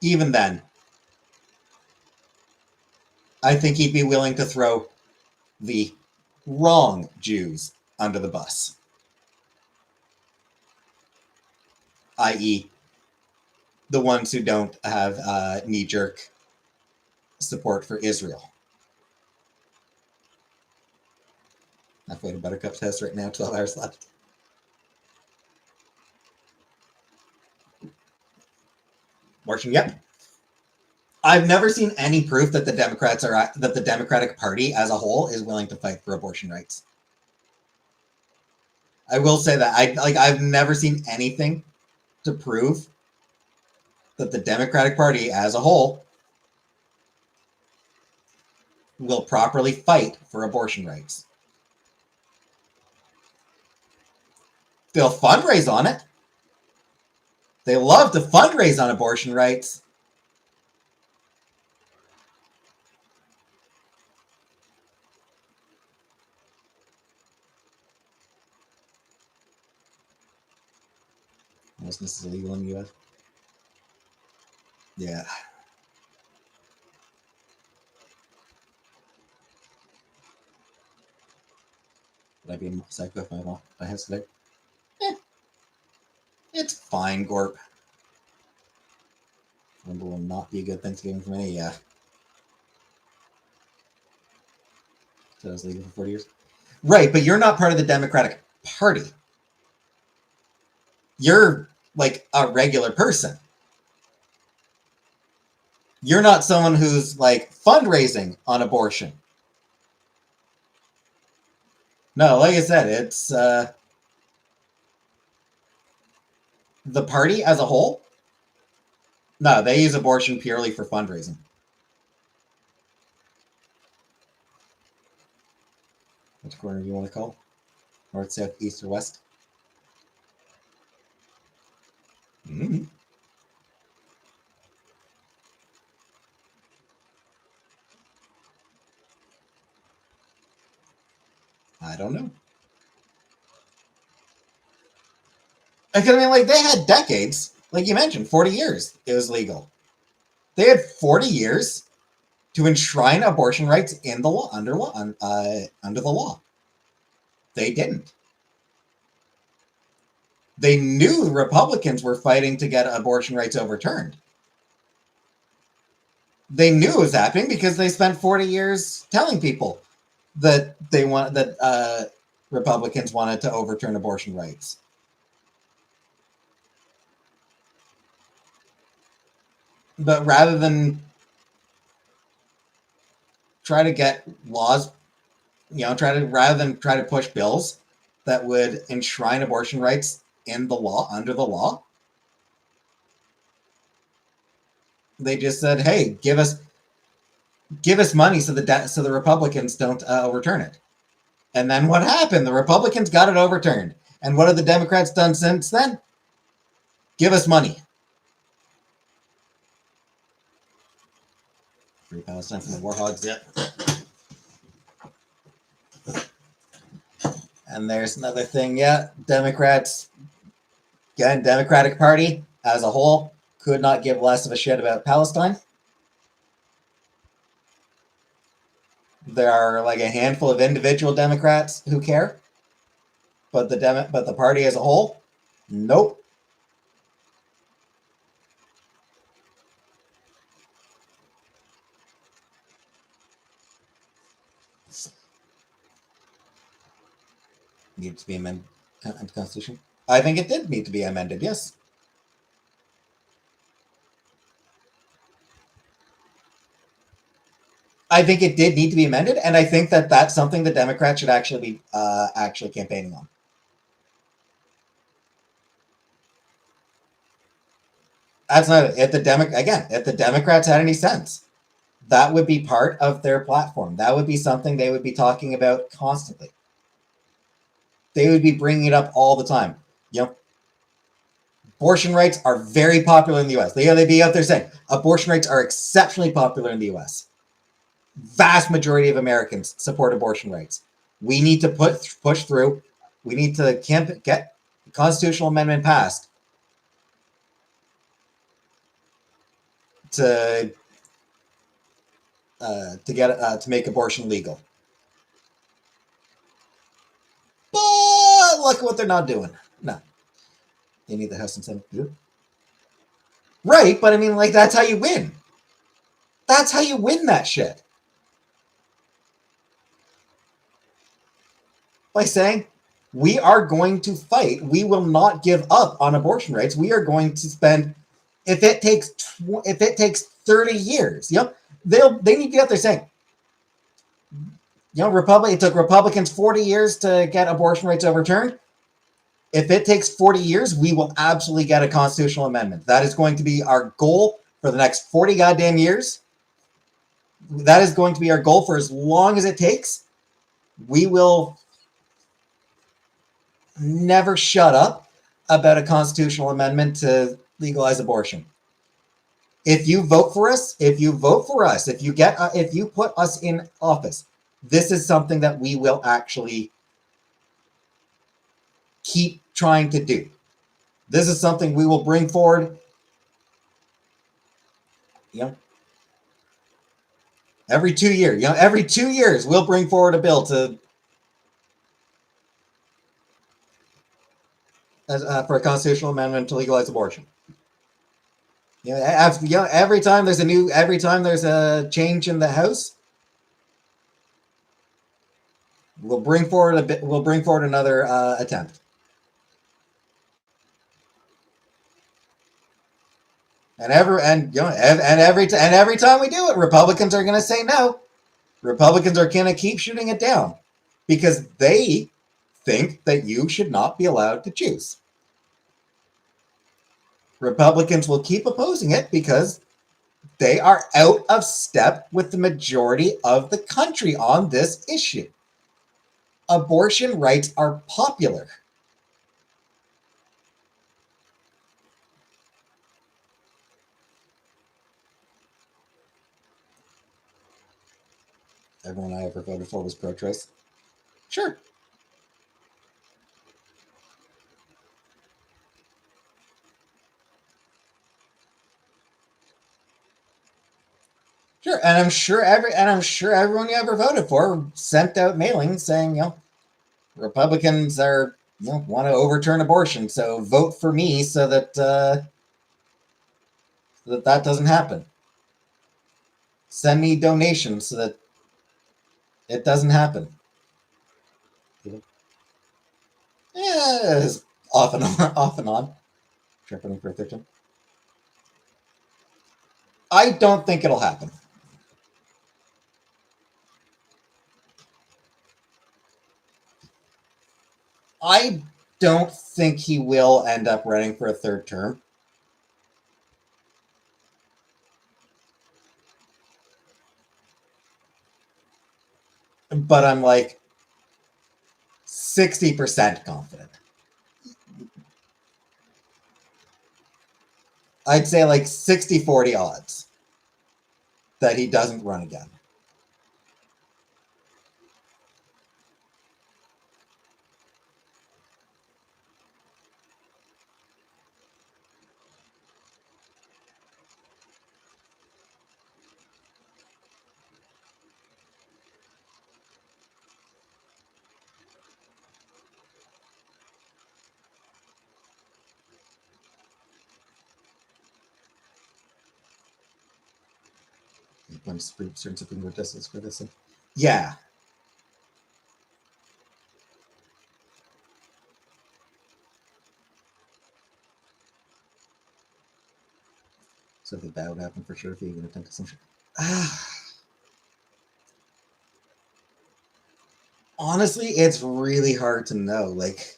Even then, I think he'd be willing to throw the wrong Jews under the bus, i.e., the ones who don't have knee-jerk support for Israel. Halfway to Buttercup's house right now, 12 hours left. Marching, yep. I've never seen any proof that the Democratic Party as a whole is willing to fight for abortion rights. I will say that I've never seen anything to prove that the Democratic Party as a whole will properly fight for abortion rights. They'll fundraise on it. They love to fundraise on abortion rights. Homelessness is illegal in the U.S. Yeah. Would I be a psycho if my house today? It's fine, Gorp. November will not be a good Thanksgiving for me. Yeah. So I was legal for 40 years. Right, but you're not part of the Democratic Party. You're like a regular person. You're not someone who's like fundraising on abortion. No, like I said, it's the party as a whole. No, they use abortion purely for fundraising. Which corner do you want to call? North, south, east, or west? Mm-hmm. I don't know. I mean, like, they had decades. Like you mentioned, 40 years it was legal. They had 40 years to enshrine abortion rights in the law, under the law. They didn't. They knew Republicans were fighting to get abortion rights overturned. They knew it was happening because they spent 40 years telling people that Republicans wanted to overturn abortion rights. But rather than try to get laws, rather than try to push bills that would enshrine abortion rights in the law, under the law, they just said, "Hey, give us money so the Republicans don't overturn it." And then what happened? The Republicans got it overturned. And what have the Democrats done since then? Give us money. Free Palestine from the war hogs, yep. And there's another thing, yeah. Democrats, again, Democratic Party as a whole could not give less of a shit about Palestine. There are like a handful of individual Democrats who care, but the party as a whole, nope. Needs to be amended into Constitution. I think it did need to be amended. Yes. I think it did need to be amended, and I think that that's something the Democrats should actually be actually campaigning on. That's not if the if the Democrats had any sense, that would be part of their platform. That would be something they would be talking about constantly. They would be bringing it up all the time. You know, abortion rights are very popular in the U.S. They'd be out there saying abortion rights are exceptionally popular in the U.S. Vast majority of Americans support abortion rights. We need to push through. We need to get the constitutional amendment passed to make abortion legal. But look at what they're not doing. No, they need the House and Senate to do it. Right, but I mean, like, that's how you win. That's how you win that shit. By saying, we are going to fight. We will not give up on abortion rights. We are going to spend, if it takes 30 years, they need to be out there saying, it took Republicans 40 years to get abortion rights overturned. If it takes 40 years, we will absolutely get a constitutional amendment. That is going to be our goal for the next 40 goddamn years. That is going to be our goal for as long as it takes. We will never shut up about a constitutional amendment to legalize abortion. If you vote for us, if you put us in office, this is something that we will actually keep trying to do. This is something we will bring forward. Every 2 years. Every 2 years we'll bring forward a bill to for a constitutional amendment to legalize abortion. Every time there's a change in the House, we'll bring forward another attempt. And every time we do it, Republicans are going to say no. Republicans are going to keep shooting it down because they think that you should not be allowed to choose. Republicans will keep opposing it because they are out of step with the majority of the country on this issue. Abortion rights are popular. Everyone I ever voted for was pro-choice. Sure. Sure, and I'm sure everyone you ever voted for sent out mailings saying, Republicans are want to overturn abortion, so vote for me so that that doesn't happen. Send me donations so that it doesn't happen. Yeah, off and on, off and on. Tripping for 13. I don't think it'll happen. I don't think he will end up running for a third term. But I'm like 60% confident. I'd say like 60-40 odds that he doesn't run again. When certain Supreme Court justices for this. Yeah. So that would happen for sure if you even attempt some shit. Honestly, it's really hard to know. Like,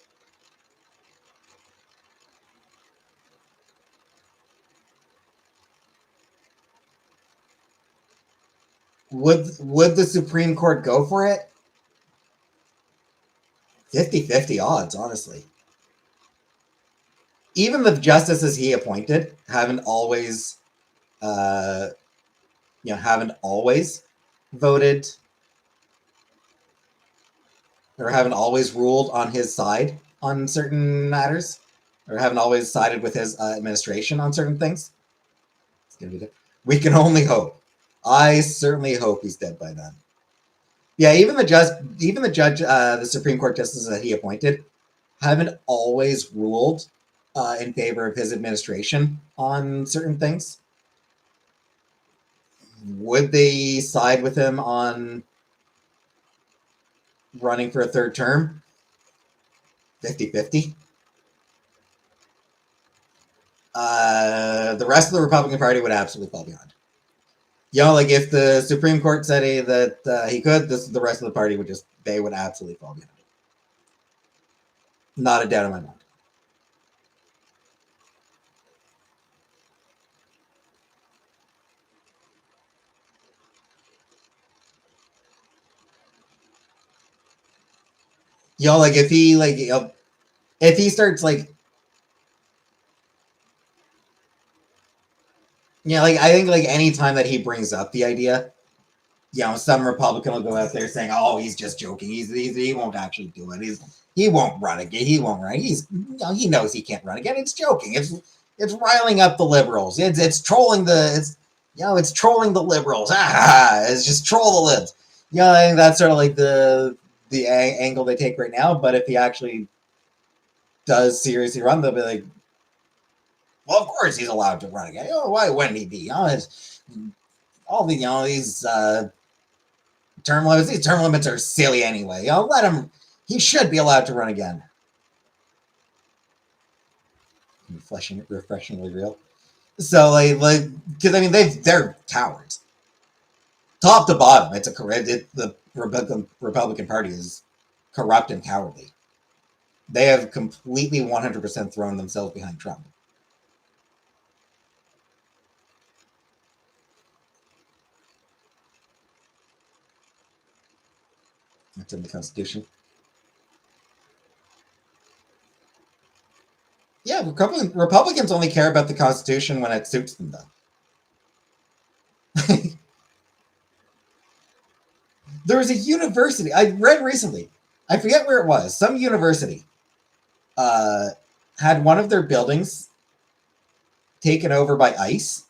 would the Supreme Court go for it? 50-50 odds, honestly. Even the justices he appointed haven't always voted or haven't always ruled on his side on certain matters, or haven't always sided with his administration on certain things. It's gonna be. We can only hope. I certainly hope he's dead by then. Yeah, even the judge, the Supreme Court justices that he appointed haven't always ruled in favor of his administration on certain things. Would they side with him on running for a third term? 50-50. The rest of the Republican Party would absolutely fall behind. Like if the Supreme Court said that he could, the rest of the party would absolutely fall behind. Not a doubt in my mind. Like if he starts like, like I think like any time that he brings up the idea, some Republican will go out there saying, "Oh, he's just joking. He won't actually do it. He won't run again. He won't run. He knows he can't run again. It's joking. It's riling up the liberals. It's trolling it's trolling the liberals. It's just troll the libs. I think that's sort of like the angle they take right now. But if he actually does seriously run, they'll be like, well, of course he's allowed to run again. Oh, why wouldn't he be? You know, all the these term limits. These term limits are silly anyway. You know, let him. He should be allowed to run again. Refreshingly real. So like, because I mean they're cowards, top to bottom. It's the Republican Party is corrupt and cowardly. They have completely 100% thrown themselves behind Trump. It's in the Constitution. Yeah, Republicans only care about the Constitution when it suits them, though. There was a university I read recently. I forget where it was. Some university uh, had one of their buildings taken over by ICE.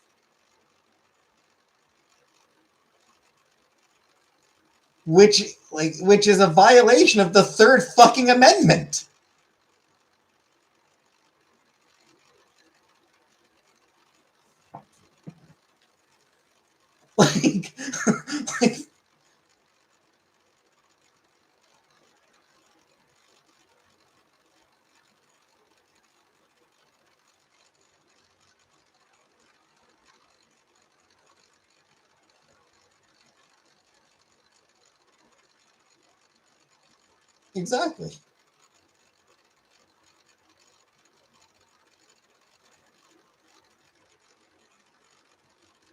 Which is a violation of the Third fucking Amendment. like, like exactly.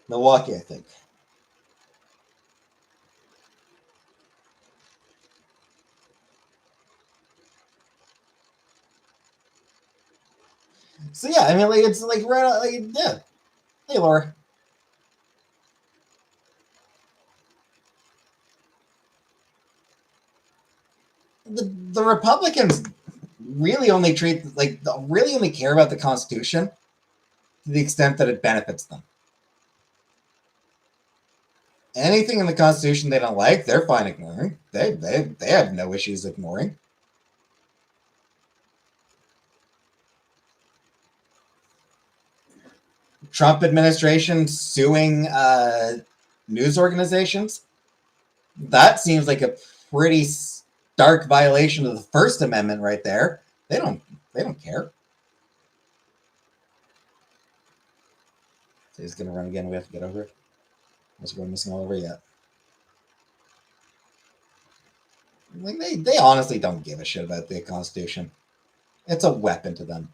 Milwaukee, I think. So yeah, I mean, like it's like right, like yeah. Hey, Laura. The Republicans really only really only care about the Constitution to the extent that it benefits them. Anything in the Constitution they don't like, they're fine ignoring. They have no issues ignoring. Trump administration suing news organizations. That seems like a pretty stark violation of the First Amendment right there. They don't care. So he's gonna run again. We have to get over it. Unless we're missing all over yet. Like they honestly don't give a shit about the Constitution. It's a weapon to them.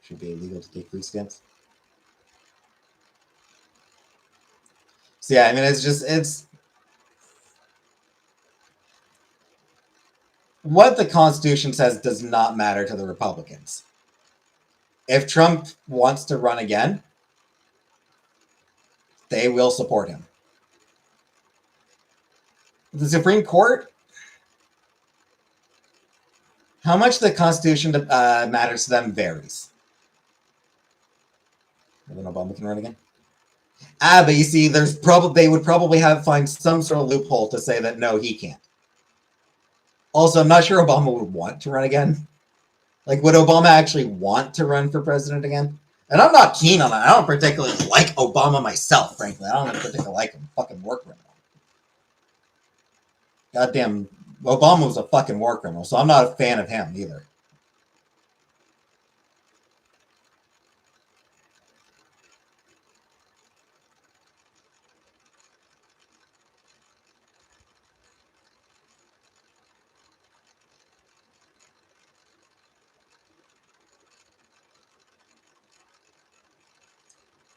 Should be illegal to take food stamps. So yeah, I mean it's what the Constitution says does not matter to the Republicans. If Trump wants to run again, they will support him. The Supreme Court, how much the Constitution matters to them varies. Then Obama can run again. But you see, they would probably find some sort of loophole to say that no, he can't. Also, I'm not sure Obama would want to run again. Like, would Obama actually want to run for president again? And I'm not keen on that. I don't particularly like Obama myself, frankly. I don't particularly like him. Fucking war criminal. Goddamn, Obama was a fucking war criminal, so I'm not a fan of him either.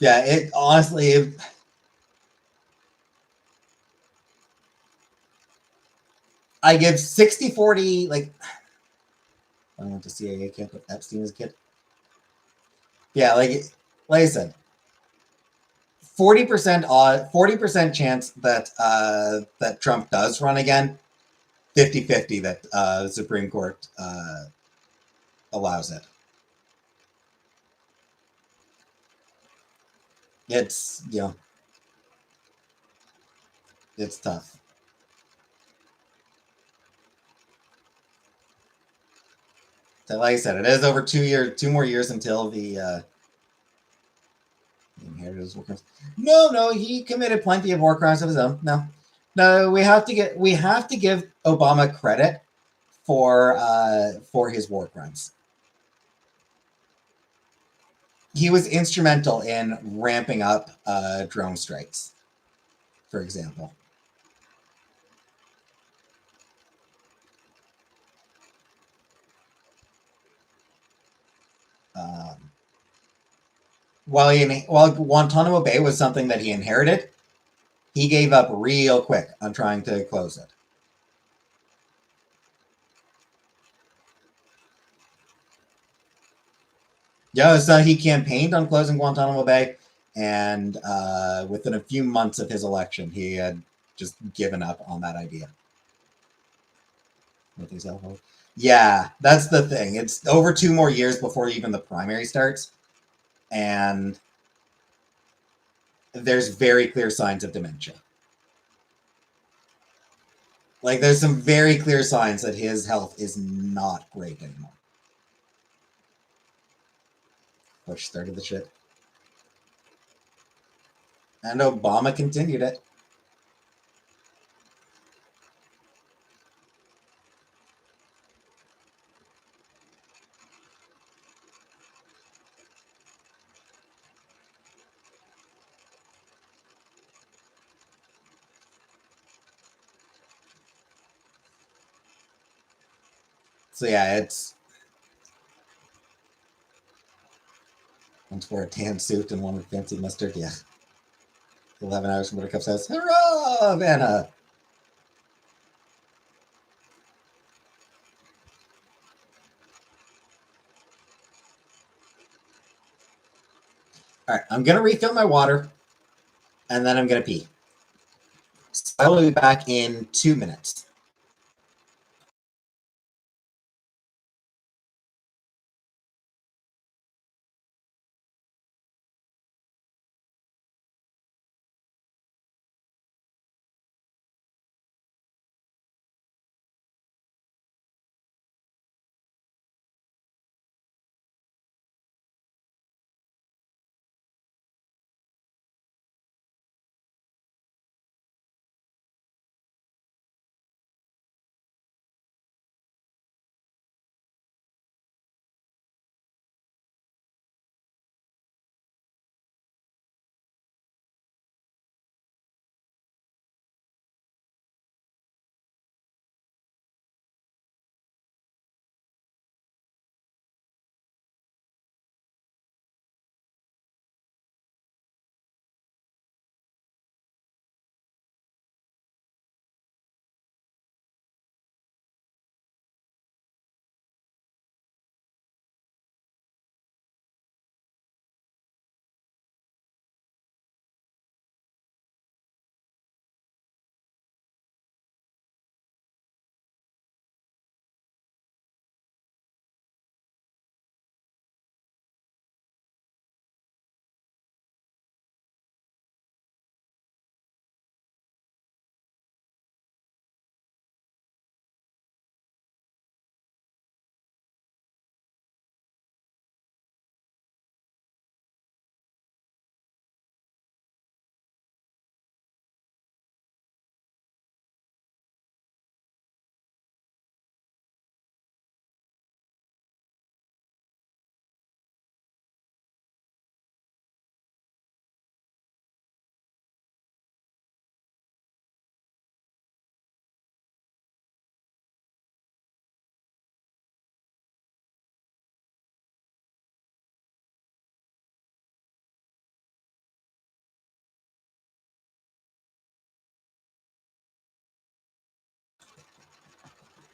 Yeah, it honestly, I give 60-40, like, I went to CIA kid, but Epstein is a kid. Yeah, like I said, 40% odd, 40% chance that that Trump does run again, 50-50 that the Supreme Court allows it. It's it's tough. like I said, it is over 2 more years until the inherited his war crimes. No, he committed plenty of war crimes of his own. No, we have to give Obama credit for his war crimes. He was instrumental in ramping up drone strikes, for example. While Guantanamo Bay was something that he inherited, he gave up real quick on trying to close it. Yeah, so he campaigned on closing Guantanamo Bay, and within a few months of his election, he had just given up on that idea. Yeah, that's the thing. It's over 2 more years before even the primary starts, and there's very clear signs of dementia. Like, there's some very clear signs that his health is not great anymore. Bush started the shit. And Obama continued it. So yeah, it's once wore a tan suit and one with fancy mustard. Yeah. 11 hours from Buttercup's house. Hurrah, Vanna! All right, I'm going to refill my water, and then I'm going to pee. So I will be back in 2 minutes.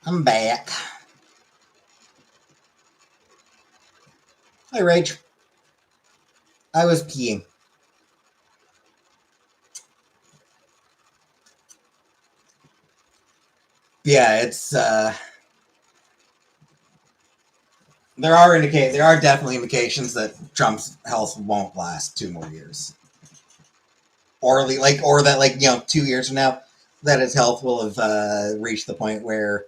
I'm back. Hi, Rach. I was peeing. Yeah, it's there are definitely indications that Trump's health won't last 2 more years, or that 2 years from now, that his health will have reached the point where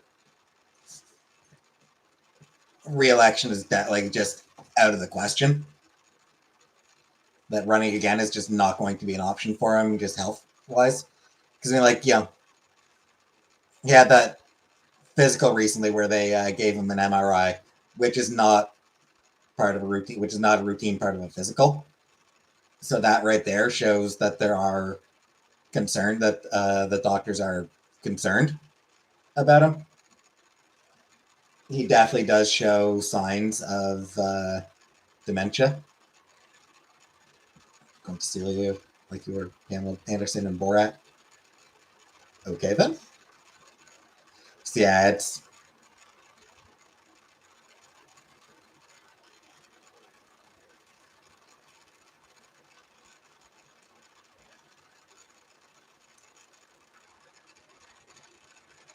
re-election is like just out of the question. That running again is just not going to be an option for him, just health wise. Because like he had that physical recently where they gave him an MRI, which is not part of a routine, which is not a routine part of a physical. So that right there shows that there are concerned that the doctors are concerned about him. He definitely does show signs of dementia. Going to steal you like you were Pamela Anderson and Borat. Okay then. So yeah, it's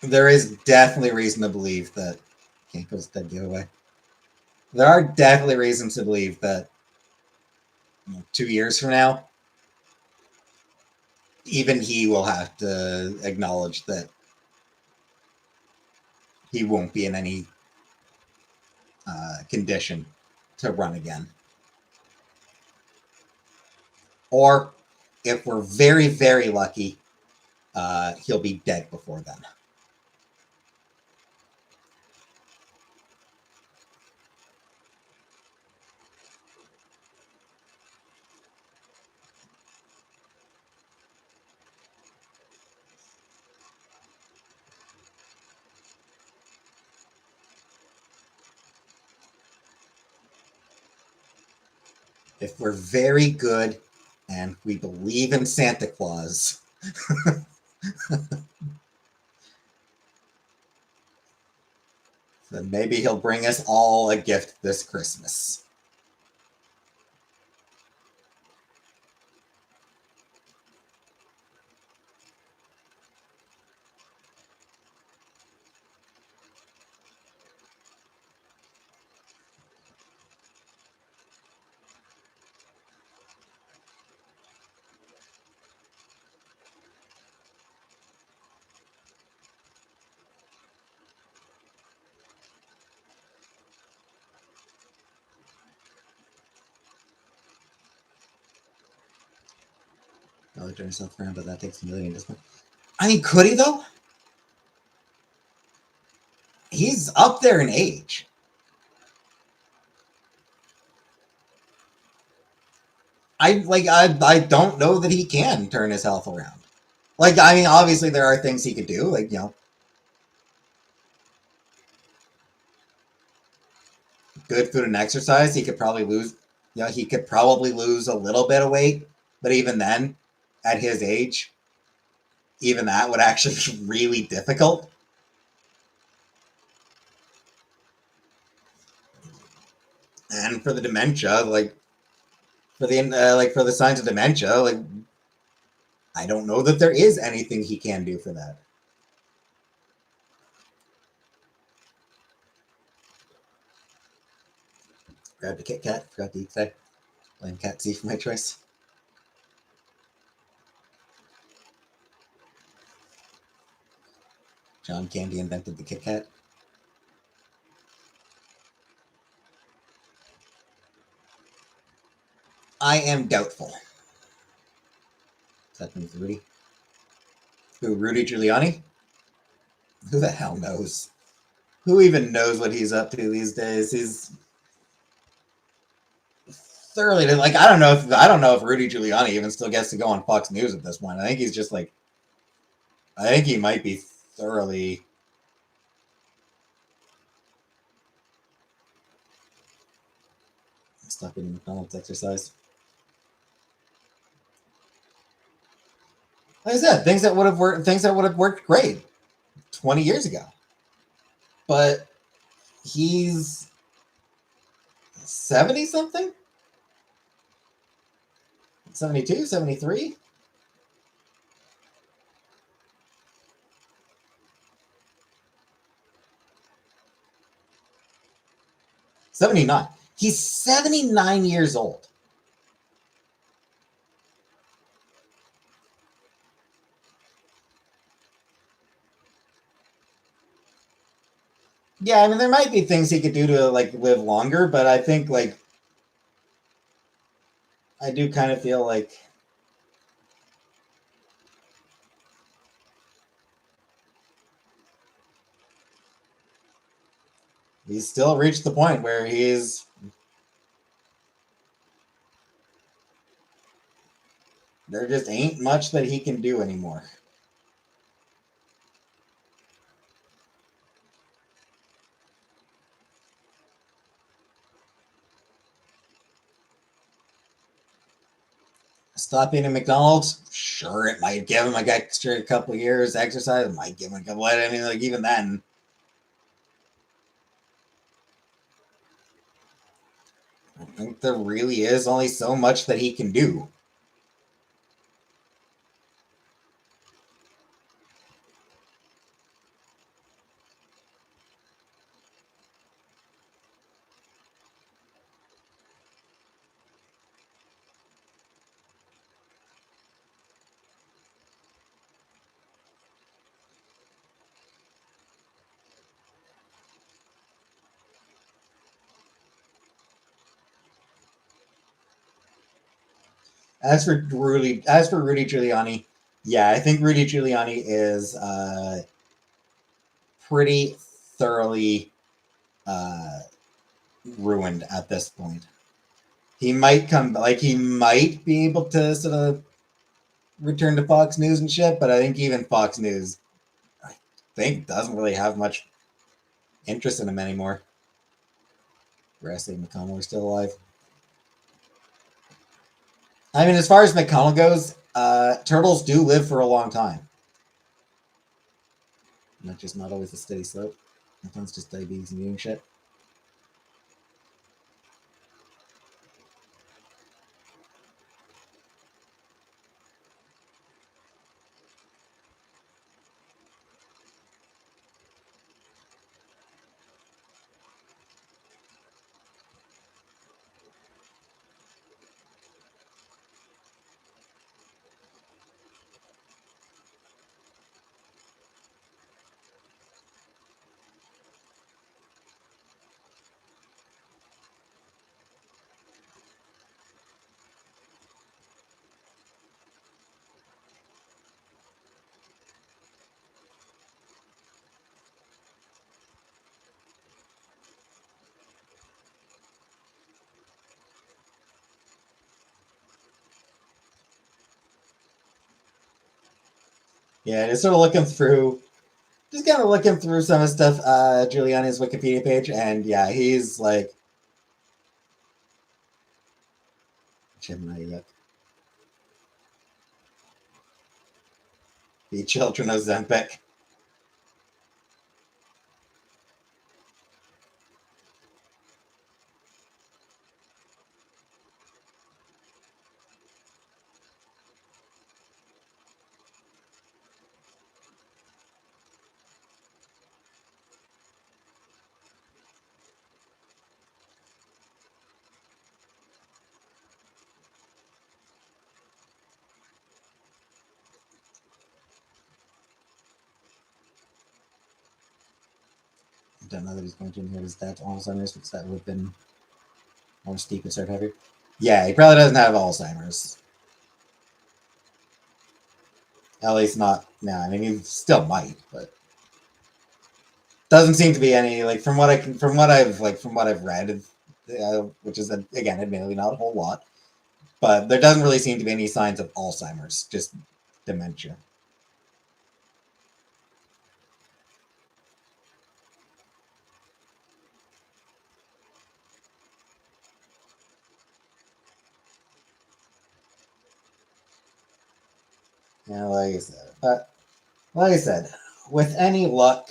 there is definitely reason to believe that Kanko's dead giveaway. There are definitely reasons to believe that 2 years from now, even he will have to acknowledge that he won't be in any condition to run again. Or if we're very, very lucky, he'll be dead before then. If we're very good and we believe in Santa Claus, then maybe he'll bring us all a gift this Christmas. Probably turn yourself around, but that takes a million. I mean, could he though? He's up there in age. I don't know that he can turn his health around. Like, I mean, obviously there are things he could do, like, good food and exercise. He could probably lose, he could probably lose a little bit of weight, but even then, at his age, even that would actually be really difficult. And for the dementia, for the signs of dementia, like I don't know that there is anything he can do for that. Grabbed a Kit Kat, forgot to eat today. Blame Cat C for my choice. John Candy invented the Kit Kat. I am doubtful. That means Rudy. Who, Rudy Giuliani? Who the hell knows? Who even knows what he's up to these days? He's thoroughly like I don't know if Rudy Giuliani even still gets to go on Fox News at this point. I think he's just like I think he might be thoroughly stuck in McDonald's exercise. Like I said, things that would have worked great 20 years ago. But he's 70 something? 72, 73? 79. He's 79 years old. Yeah, I mean, there might be things he could do to like live longer, but I think like I do kind of feel like he's still reached the point where there just ain't much that he can do anymore. Stop eating McDonald's, sure, it might give him like extra couple years exercise. It might give him a couple. I mean, like even then, I think there really is only so much that he can do. As for Rudy Giuliani, yeah, I think Rudy Giuliani is pretty thoroughly uh, ruined at this point. He might come like he might be able to sort of return to Fox News and shit, but I think even Fox News, I think, doesn't really have much interest in him anymore. Wesley McConnell is still alive. I mean, as far as McConnell goes, turtles do live for a long time. Not just not always a steady slope. Sometimes just diabetes and eating shit. Yeah, just sort of looking through, just kind of looking through some of the stuff, Giuliani's Wikipedia page, and yeah, he's like, the children of Zempic. I don't know that he's going to inherit his dad's Alzheimer's because that would have been more steep and start heavier. Yeah, he probably doesn't have Alzheimer's. At least not now. I mean, he still might, but doesn't seem to be any like from what I've read, which is again, admittedly not a whole lot, but there doesn't really seem to be any signs of Alzheimer's, just dementia. Yeah, like I said, but like I said, with any luck,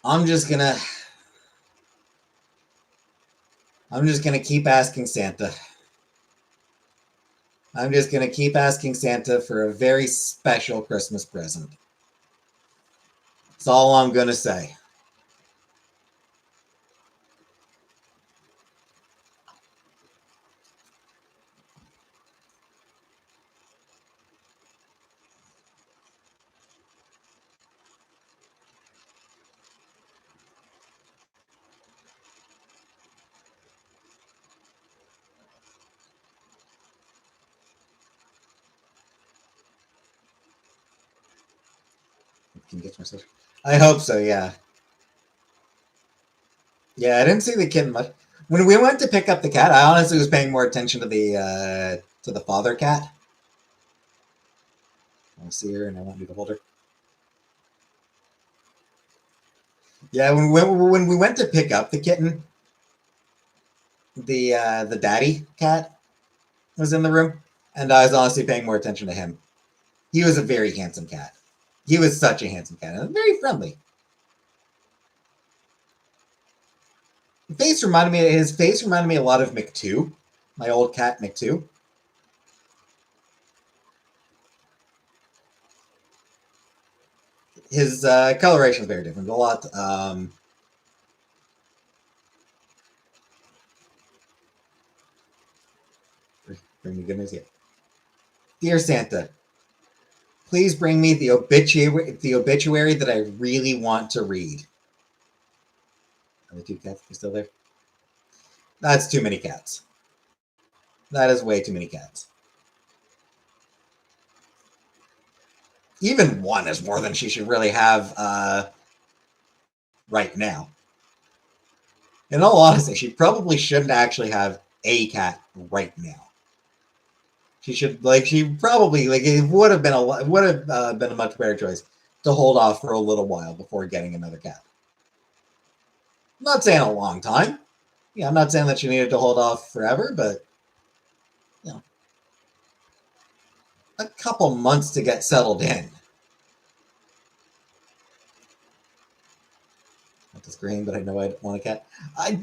I'm just gonna I'm just gonna keep asking Santa. I'm just gonna keep asking Santa for a very special Christmas present. That's all I'm gonna say. Can you get my social? I hope so. Yeah. Yeah, I didn't see the kitten much. When we went to pick up the cat, I honestly was paying more attention to the father cat. I want to see her, and I want you to hold her. Yeah, when we went to pick up the kitten, the daddy cat was in the room, and I was honestly paying more attention to him. He was a very handsome cat. He was such a handsome cat, and very friendly. His face reminded me a lot of McTwo, my old cat McTwo. His coloration is very different. A lot. Bring me good news yet. Dear Santa, please bring me the obituary that I really want to read. Are the two cats still there? That's too many cats. That is way too many cats. Even one is more than she should really have right now. In all honesty, she probably shouldn't actually have a cat right now. She probably it would have been a much better choice to hold off for a little while before getting another cat. I'm not saying a long time. Yeah, I'm not saying that she needed to hold off forever, but you know, a couple months to get settled in. Not this green, but I know I don't want a cat. I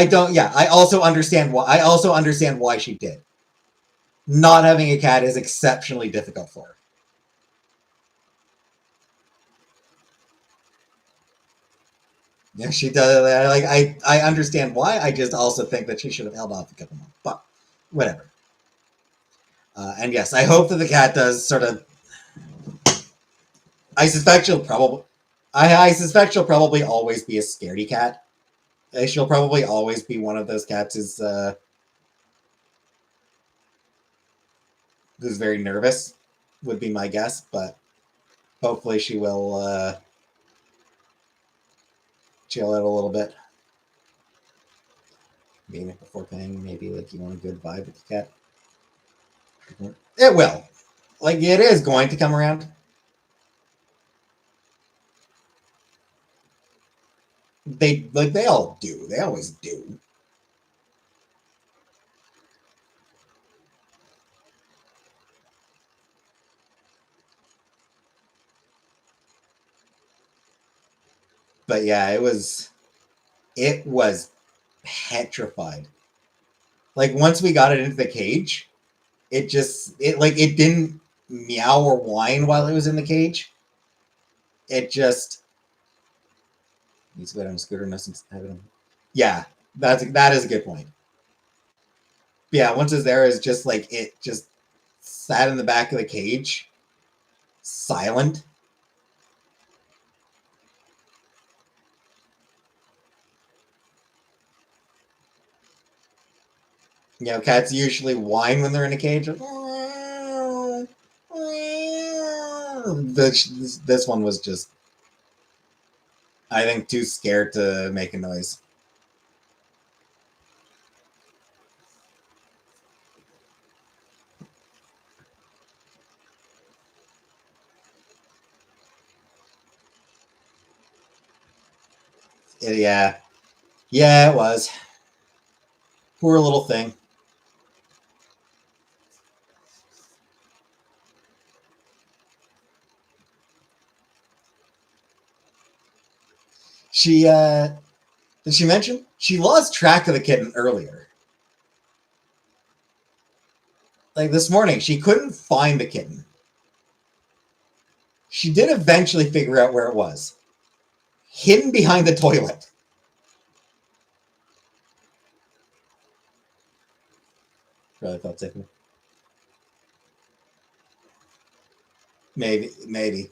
don't. Yeah, I also understand why. I also understand why she did. Not having a cat is exceptionally difficult for her. Yeah, she does. I understand why. I just also think that she should have held off a couple months. But whatever. And yes, I hope that the cat does sort of. I suspect she'll probably. I suspect she'll probably always be a scaredy cat. She'll probably always be one of those cats who's very nervous. Would be my guess, but hopefully she will chill out a little bit. Maybe before paying, maybe like you want a good vibe with the cat. It will. Like it is going to come around. They all do. They always do. But yeah, it was petrified. Like once we got it into the cage, it didn't meow or whine while it was in the cage. It just needs to go on a scooter. Yeah, that is a good point. But yeah, once it's there, is just like it just sat in the back of the cage, silent. You know, cats usually whine when they're in a cage. This one was just, I think, too scared to make a noise. Yeah. Yeah, it was. Poor little thing. She, did she mention? She lost track of the kitten earlier. Like this morning, she couldn't find the kitten. She did eventually figure out where it was. Hidden behind the toilet. Really felt sick. Maybe.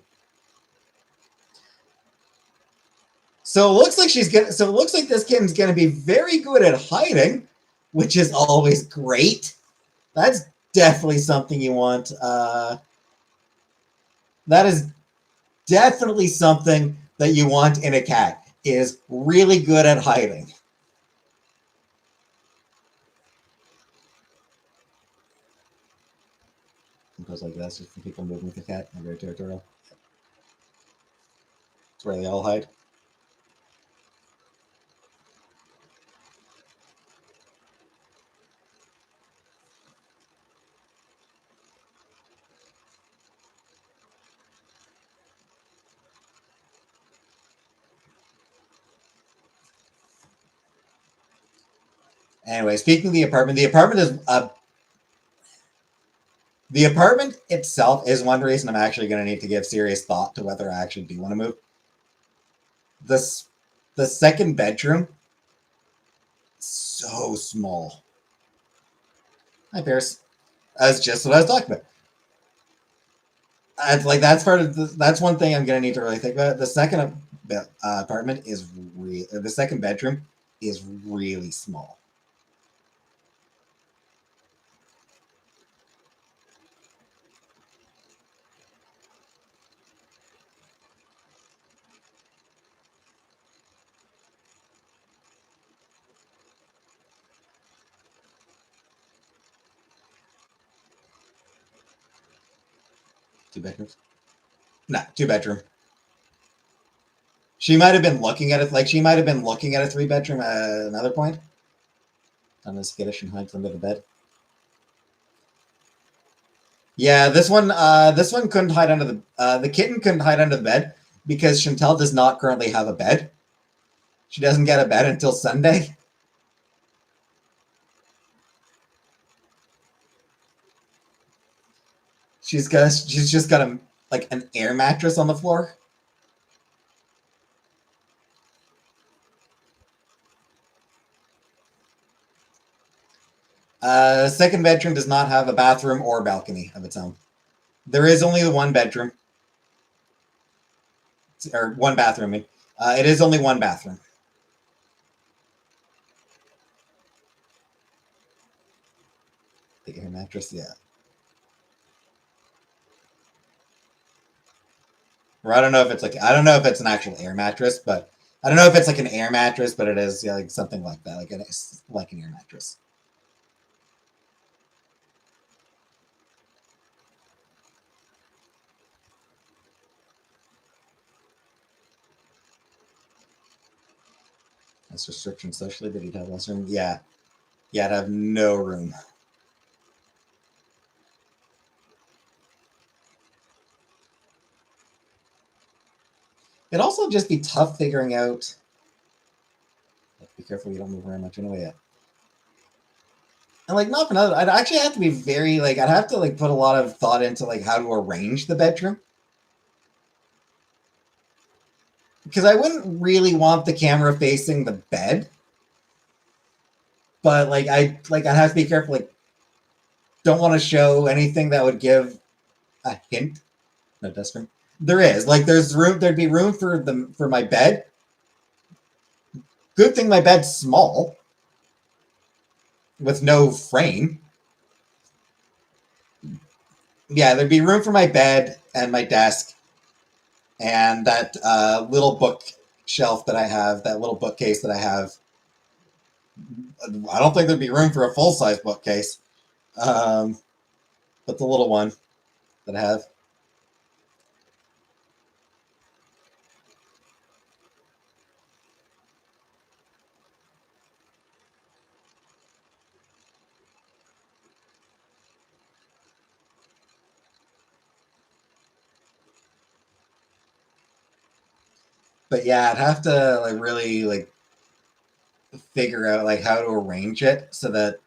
So it looks like So it looks like this kitten's gonna be very good at hiding, which is always great. That's definitely something you want. That is definitely something that you want in a cat, is really good at hiding. It goes like this, just for people moving with the cat. I'm very territorial. It's where they all hide. Anyway, speaking of the apartment is the apartment itself is one reason I'm actually going to need to give serious thought to whether I actually do want to move. This the second bedroom, so small. Hi, Pierce. That's just what I was talking about. Like that's part of that's one thing I'm going to need to really think about. The second apartment is the second bedroom is really small. Two bedrooms? No, two bedroom. She might have been looking at it like she might have been looking at a three bedroom at another point. On this skittish and hides under the bed. Yeah, this one couldn't hide under the kitten couldn't hide under the bed because Chantel does not currently have a bed. She doesn't get a bed until Sunday. She's just got a like an air mattress on the floor. Second bedroom does not have a bathroom or balcony of its own. There is only the one bedroom. Or one bathroom. It is only one bathroom. The air mattress, yeah. Or I don't know if it's an actual air mattress, but I don't know if it's like an air mattress, but it is like something like that, like an air mattress. That's restriction socially, but you'd have less room. Yeah, yeah, I'd have no room. It'd also just be tough figuring out. Be careful you don't move around much anyway. Yeah. And like not for another, I'd actually have to be very like I'd have to like put a lot of thought into like how to arrange the bedroom. Because I wouldn't really want the camera facing the bed. But I'd have to be careful, like don't want to show anything that would give a hint. No desk room. There is. Like there'd be room for my bed. Good thing my bed's small. With no frame. Yeah, there'd be room for my bed and my desk and that little bookshelf that I have, that little bookcase that I have. I don't think there'd be room for a full-size bookcase, but the little one that I have. But yeah, I'd have to like really like figure out like how to arrange it so that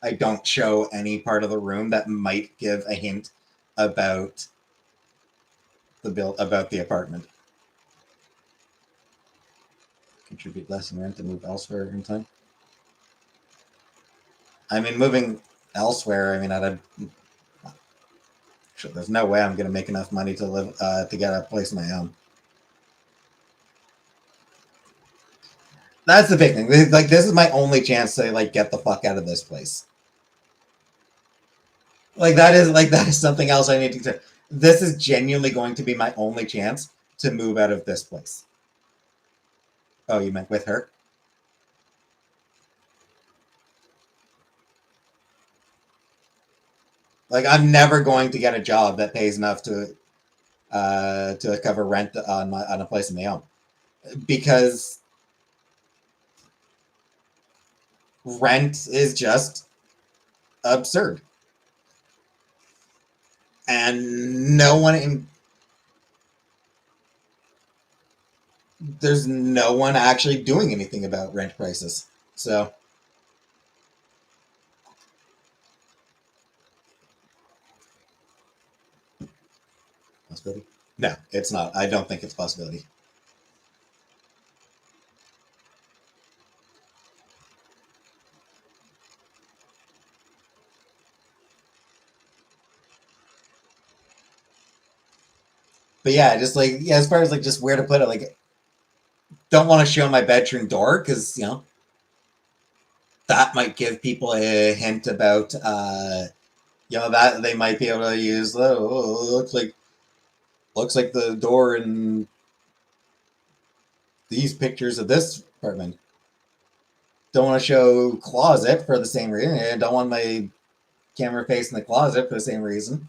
I don't show any part of the room that might give a hint about about the apartment. Contribute less in rent and move elsewhere in time. I mean, moving elsewhere. I mean, there's no way I'm going to make enough money to live to get a place of my own. That's the big thing. Like, this is my only chance to like get the fuck out of this place. Like that is something else I need to. this is genuinely going to be my only chance to move out of this place. Oh, you meant with her? Like, I'm never going to get a job that pays enough to cover rent on a place in my own, because rent is just absurd, and no one in there's no one actually doing anything about rent prices. So, possibility? No, it's not. I don't think it's a possibility. But yeah, just like yeah, as far as like just where to put it, like don't want to show my bedroom door because that might give people a hint about that they might be able to use. Oh, looks like the door in these pictures of this apartment. Don't want to show closet for the same reason. I don't want my camera facing the closet for the same reason.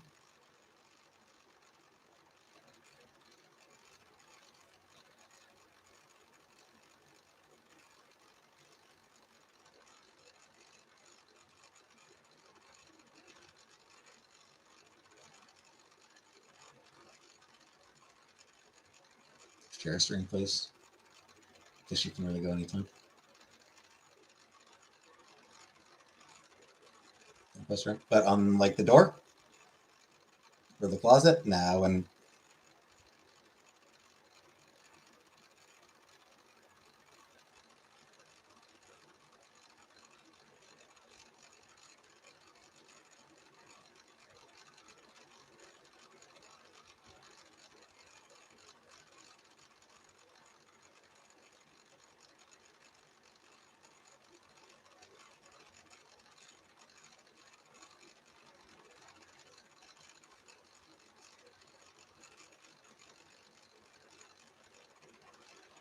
Share string, please. Guess you can really go anytime. But on like the door for the closet, no. And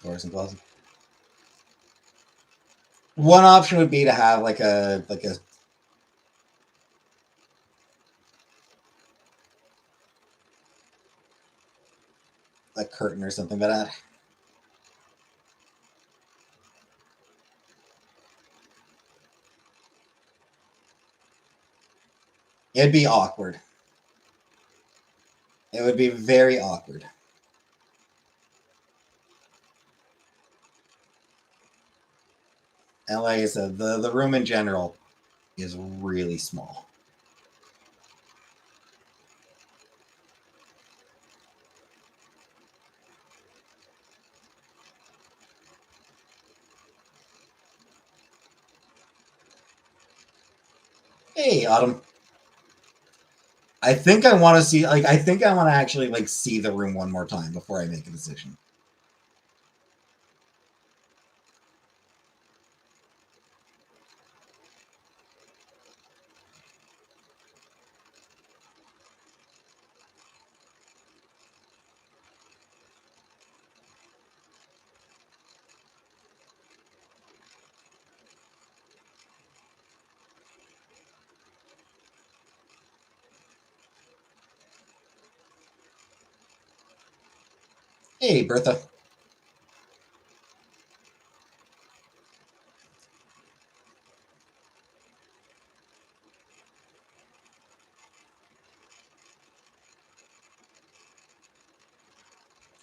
doors and closet. One option would be to have a curtain or something, but it'd be awkward. It would be very awkward. And like I said, the room in general is really small. Hey, Autumn. I think I want to see I think I want to actually like see the room one more time before I make a decision. Hey, Bertha.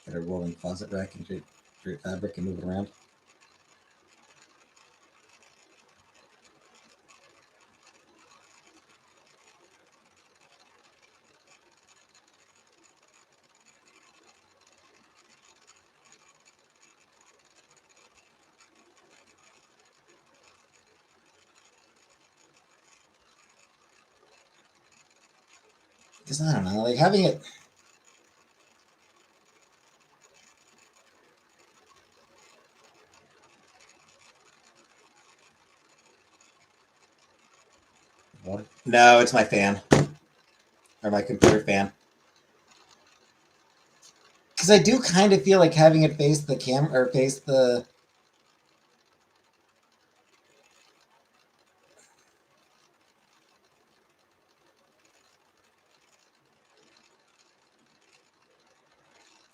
Got a rolling closet rack and create fabric and move it around. Because I don't know, like having it. What? No, it's my fan or my computer fan. because I do kind of feel like having it face the camera or face the.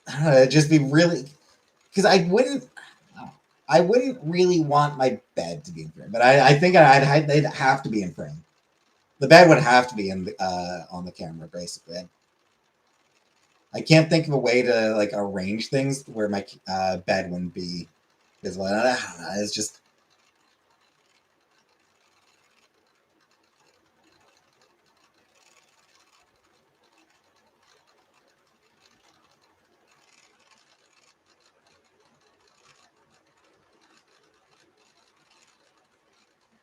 I don't know, it'd just be really because I wouldn't really want my bed to be in frame, but I think they'd have to be in frame. The bed would have to be in the, on the camera, basically. I can't think of a way to like arrange things where my bed wouldn't be visible. I don't know, it's just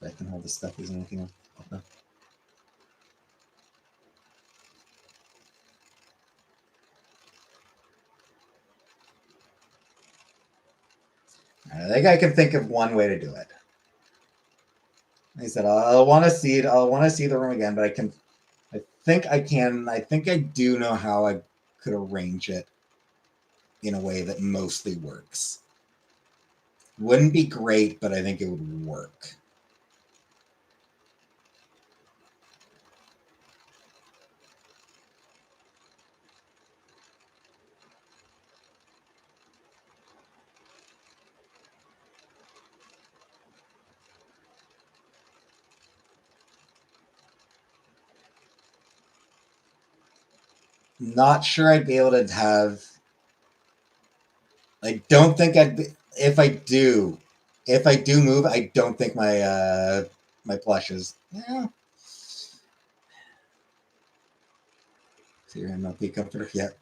I can hold this stuff isn't anything else. I think I can think of one way to do it. Like I said I'll want to see it. I'll want to see the room again, but I can. I think I can. I think I do know how I could arrange it in a way that mostly works. Wouldn't be great, but I think it would work. Not sure I'd be able to have. I don't think I'd be, if I do move, I don't think my plushes. Yeah. So you're not be comfortable yet.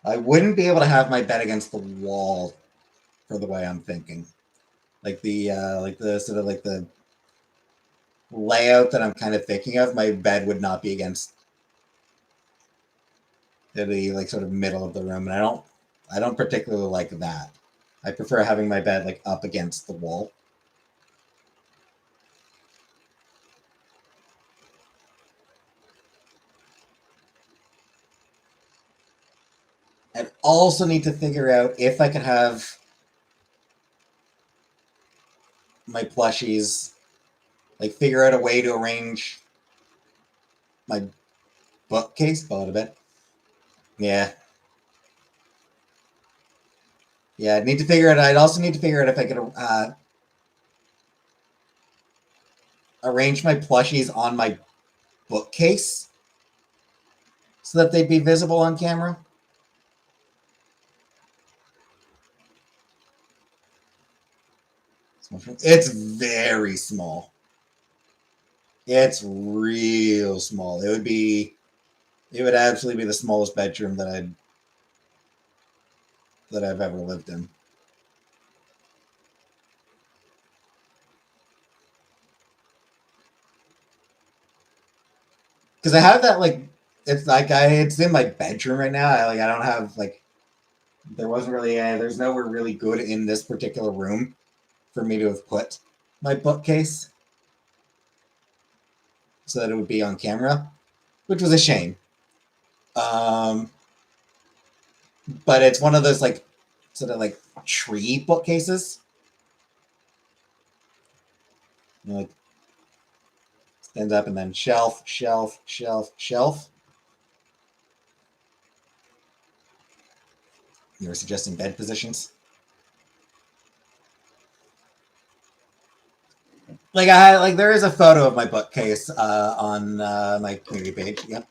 I wouldn't be able to have my bed against the wall for the way I'm thinking. Like the sort of like the layout that I'm kind of thinking of, my bed would not be against the like sort of middle of the room, and I don't particularly like that. I prefer having my bed like up against the wall. I'd also need to figure out if I could have my plushies, like figure out a way to arrange my bookcase below a bit. Yeah, yeah. I'd need to figure it. I'd also need to figure out if I could arrange my plushies on my bookcase so that they'd be visible on camera. It's very small. It's real small. It would be. It would absolutely be the smallest bedroom that I've ever lived in. Because I have that like it's like it's in my bedroom right now. I don't have like there wasn't really there's nowhere really good in this particular room for me to have put my bookcase so that it would be on camera, which was a shame. Um, but it's one of those like sort of like tree bookcases. You know, like stand up and then shelf, shelf, shelf, shelf. You were suggesting bed positions. Like there is a photo of my bookcase on my community page. Yep.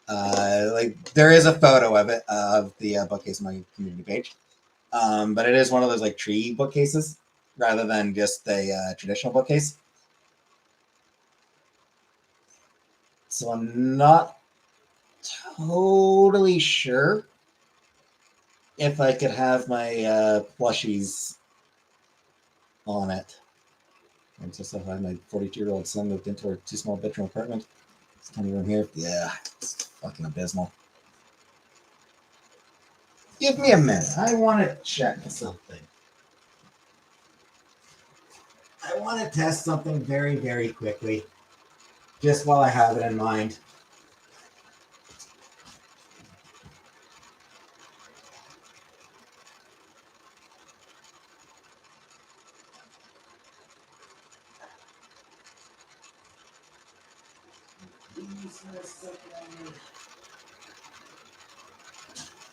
Like there is a photo of it of the bookcase on my community page. But it is one of those like tree bookcases rather than just a traditional bookcase. So I'm not totally sure if I could have my plushies on it. And just have my 42-year-old son moved into our two small bedroom apartment. It's tiny room here. Yeah, it's fucking abysmal. Give me a minute. I want to check something. I want to test something very, very quickly, just while I have it in mind.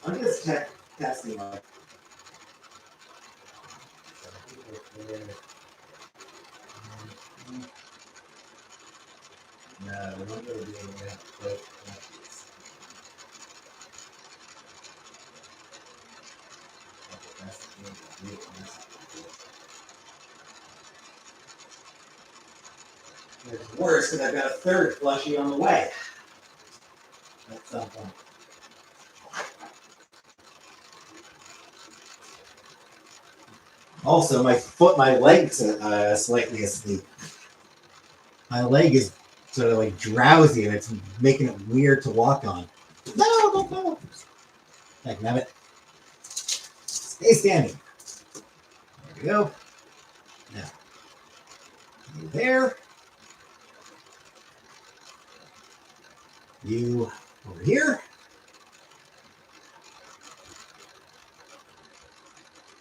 I'm just testing. No, we're not really doing that. It's worse because I've got a third plushie on the way at some point. Also, my leg's slightly asleep. My leg is sort of like drowsy and it's making it weird to walk on. No, don't go. Like, damn it. Stay standing. There we go. Now, you there. You over here.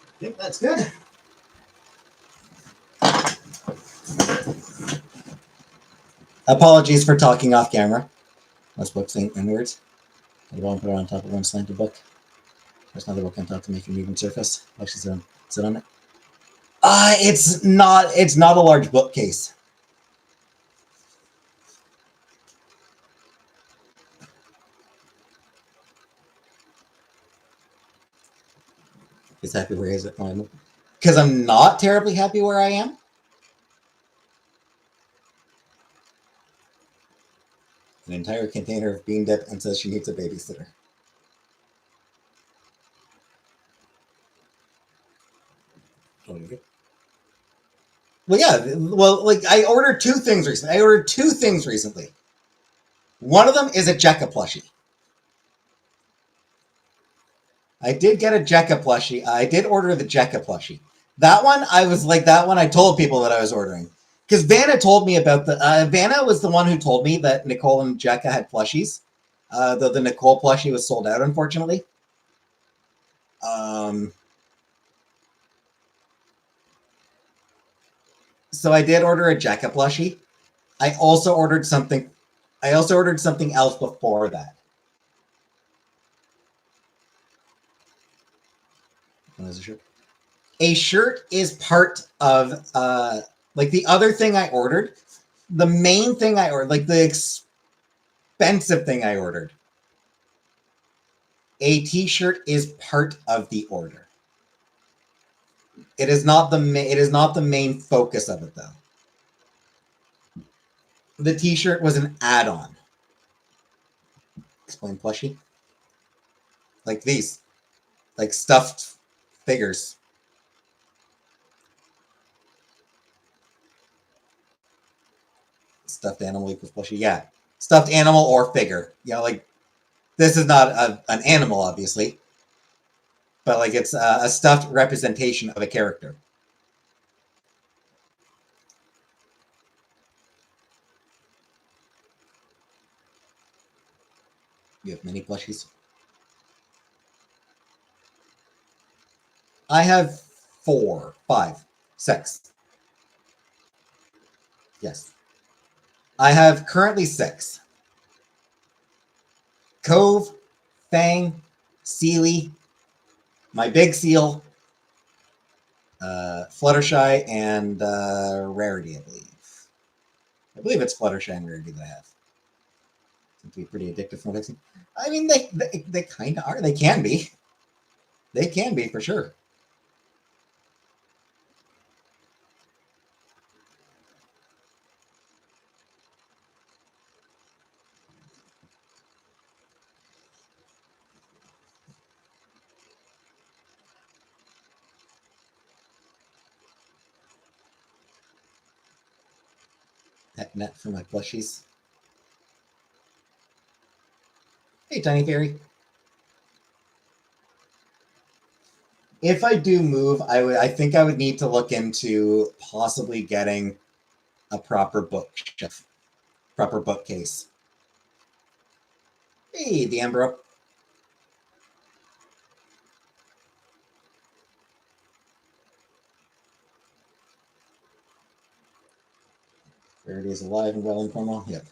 I think that's good. Apologies for talking off camera. Most books inwards. I won't put it on top of one slanted book. There's another book on top to make an even surface. Actually, sit on it. It's not a large bookcase. He's happy where he is at the moment. Because I'm not terribly happy where I am. An entire container of bean dip and says she needs a babysitter. Well, yeah. Well, like I ordered two things recently. One of them is a Jekka plushie. I did get a Jekka plushie. I did order the Jekka plushie. That one, I was like, that one I told people that I was ordering. Because Vanna told me about the... Vanna was the one who told me that Nicole and Jekka had plushies. Though the Nicole plushie was sold out, unfortunately. So I did order a Jekka plushie. I also ordered something else before that. What is a shirt? A shirt is part of like the other thing I ordered. The main thing I ordered, like the expensive thing I ordered. A t-shirt is part of the order. It is not the main focus of it though. The t-shirt was an add-on. Explain plushie. Like these. Like stuffed figures. Stuffed animal equals plushie. Yeah. Stuffed animal or figure. You know, like this is not an animal, obviously. But like it's a stuffed representation of a character. You have many plushies? I have 4, 5, 6. Yes. I have currently 6. Cove, Fang, Sealy, my big seal, Fluttershy, and Rarity, I believe. I believe it's Fluttershy and Rarity that I have. Seem to be pretty addictive from what I've seen. I mean, they kind of are. They can be. They can be, for sure. Pet net for my plushies. Hey, Tiny Fairy. if I do move, I think I would need to look into possibly getting a proper bookshelf, proper bookcase. Hey, the Ambro. Rarity is alive and well in Cornwall. Yep.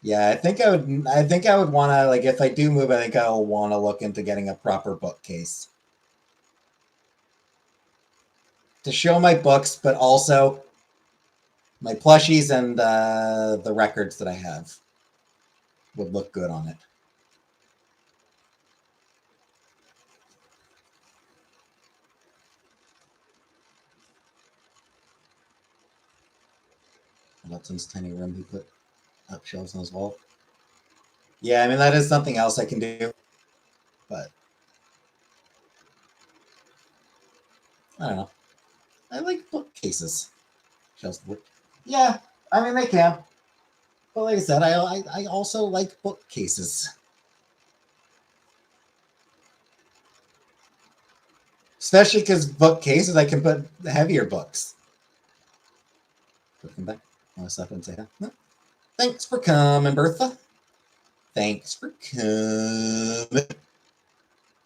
Yeah, I think I would. I think I would want to like if I do move. I think I'll want to look into getting a proper bookcase to show my books, but also my plushies and the records that I have would look good on it. Watson's tiny room. He put up shelves on his wall. Yeah, I mean that is something else I can do, but I don't know. I like bookcases. Shelves. Yeah, I mean they can. But like I said, I also like bookcases. Especially because bookcases, I can put heavier books. Welcome back. I want to stop and say hi. No. Thanks for coming, Bertha. Thanks for coming.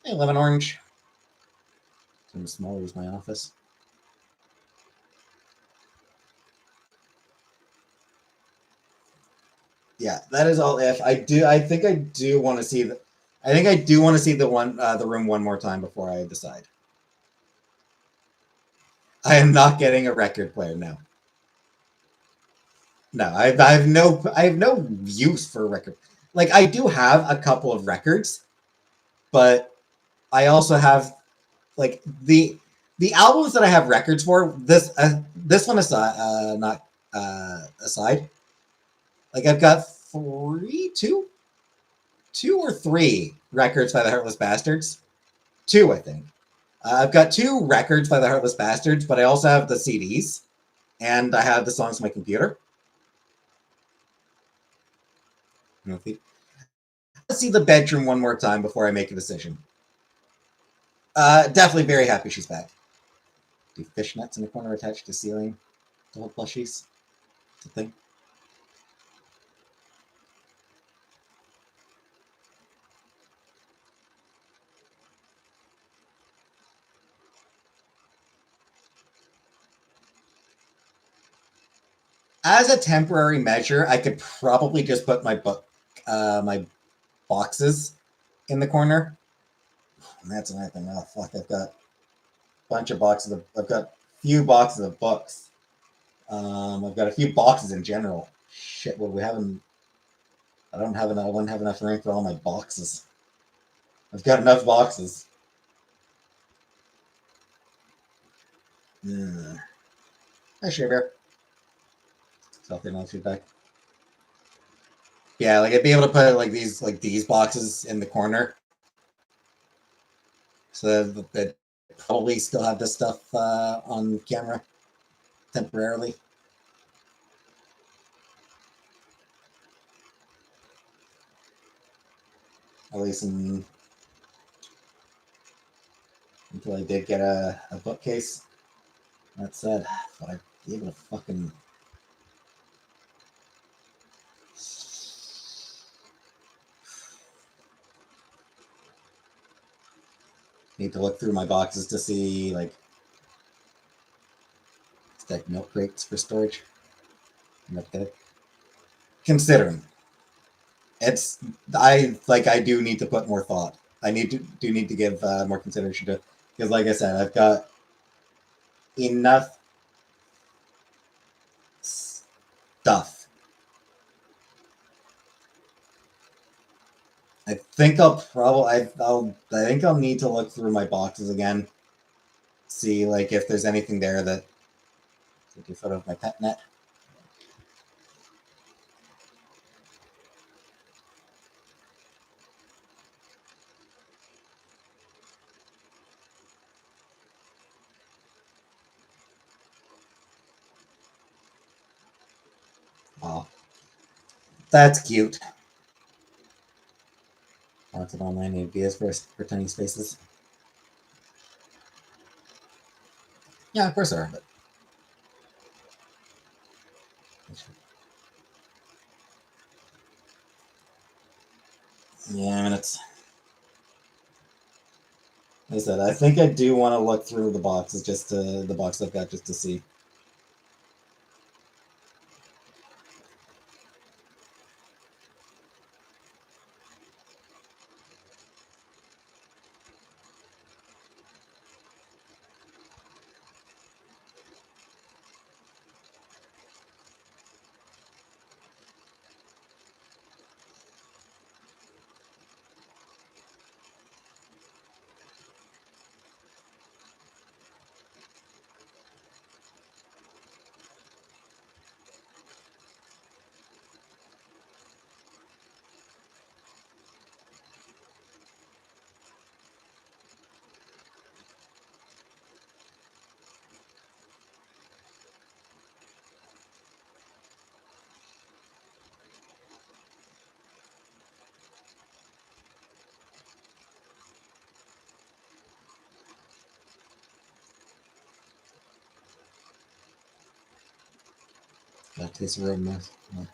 Hey, Lemon Orange. Something smaller is my office. Yeah, that is all. If I do, I think I do want to see the. I think I do want to see the room one more time before I decide. I am not getting a record player now. No, I have no use for a record. Like I do have a couple of records, but I also have like the albums that I have records for. This one aside, not aside. Like I've got two or three records by the Heartless Bastards. Two, I think. I've got two records by the Heartless Bastards, but I also have the CDs and I have the songs on my computer. Let's see the bedroom one more time before I make a decision. Definitely very happy she's back. Do fishnets in the corner attached to ceiling to hold plushies? It's a thing. As a temporary measure, I could probably just put my boxes in the corner. And that's another thing. Oh fuck! I've got a bunch of boxes. I've got few boxes of books. I've got a few boxes in general. Shit, well, we haven't. I don't have enough. I wouldn't have enough room for all my boxes. I've got enough boxes. Hi, Share Bear. Something else feedback. Yeah, like I'd be able to put like these boxes in the corner, so that probably still have this stuff on camera temporarily. At least until I did get a bookcase. That said, but I'd be able to fucking. Need to look through my boxes to see like stack milk crates for storage. Okay. Considering it's I do need to put more thought. I need to give more consideration to because like I said, I've got enough stuff. I think I think I'll need to look through my boxes again, see like if there's anything there that take a photo of my pet net. Oh, that's cute. Lots of online ideas for tiny spaces. Yeah, of course there are, but yeah, I mean it's. Like I said, I think I do want to look through the boxes, just to the box I've got, just to see. That tastes real nice. Yeah.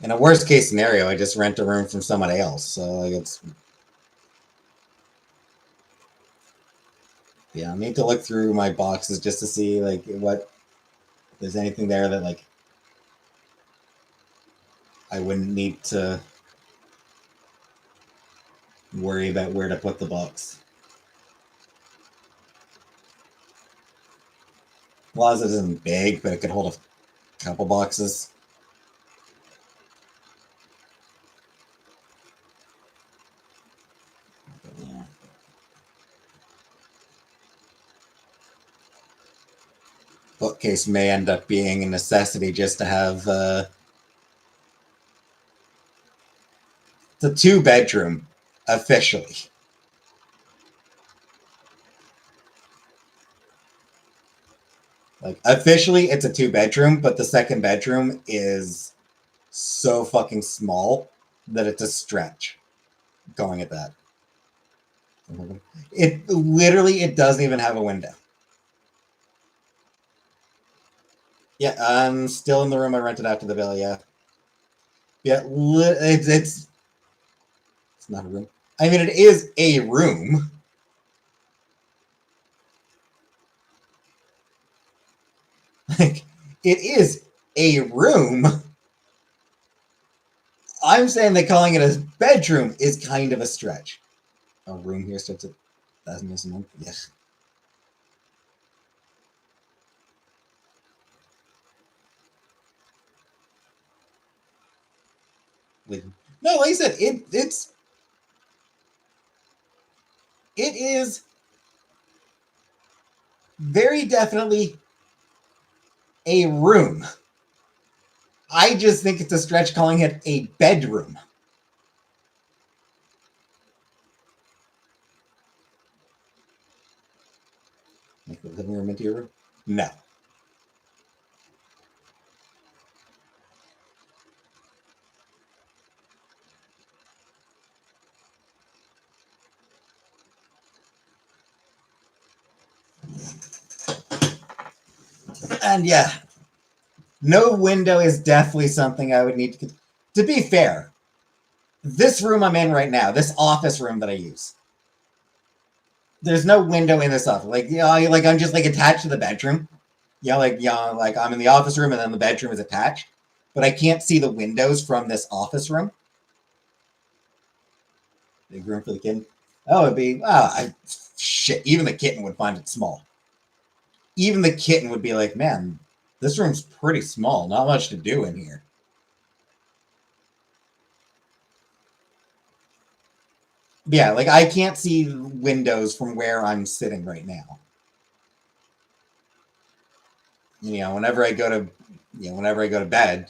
In a worst case scenario, I just rent a room from somebody else. So like it's yeah. I need to look through my boxes just to see like what if there's anything there that like I wouldn't need to worry about where to put the box. Closet isn't big, but it could hold a couple boxes. Yeah. Bookcase may end up being a necessity just to have. It's a two-bedroom officially. Like officially, it's a two-bedroom, but the second bedroom is so fucking small that it's a stretch. Going at that, it literally it doesn't even have a window. Yeah, I'm still in the room I rented after the bill. Yeah, yeah, it's not a room. I mean, it is a room. Like it is a room. I'm saying that calling it a bedroom is kind of a stretch. A room here starts at 1,000 a month. Yes. Like, no, like I said, it is very definitely a room. I just think it's a stretch calling it a bedroom. Like the living room into your room? No. And yeah, no window is definitely something I would need to. To be fair, this room I'm in right now, this office room that I use, there's no window in this office. Like like I'm just like attached to the bedroom. Like I'm in the office room and then the bedroom is attached, but I can't see the windows from this office room. Big room for the kitten. Oh, it'd be shit. Even the kitten would find it small. Even the kitten would be like, "Man, this room's pretty small. Not much to do in here." Yeah, like I can't see windows from where I'm sitting right now. Whenever I go to, whenever I go to bed,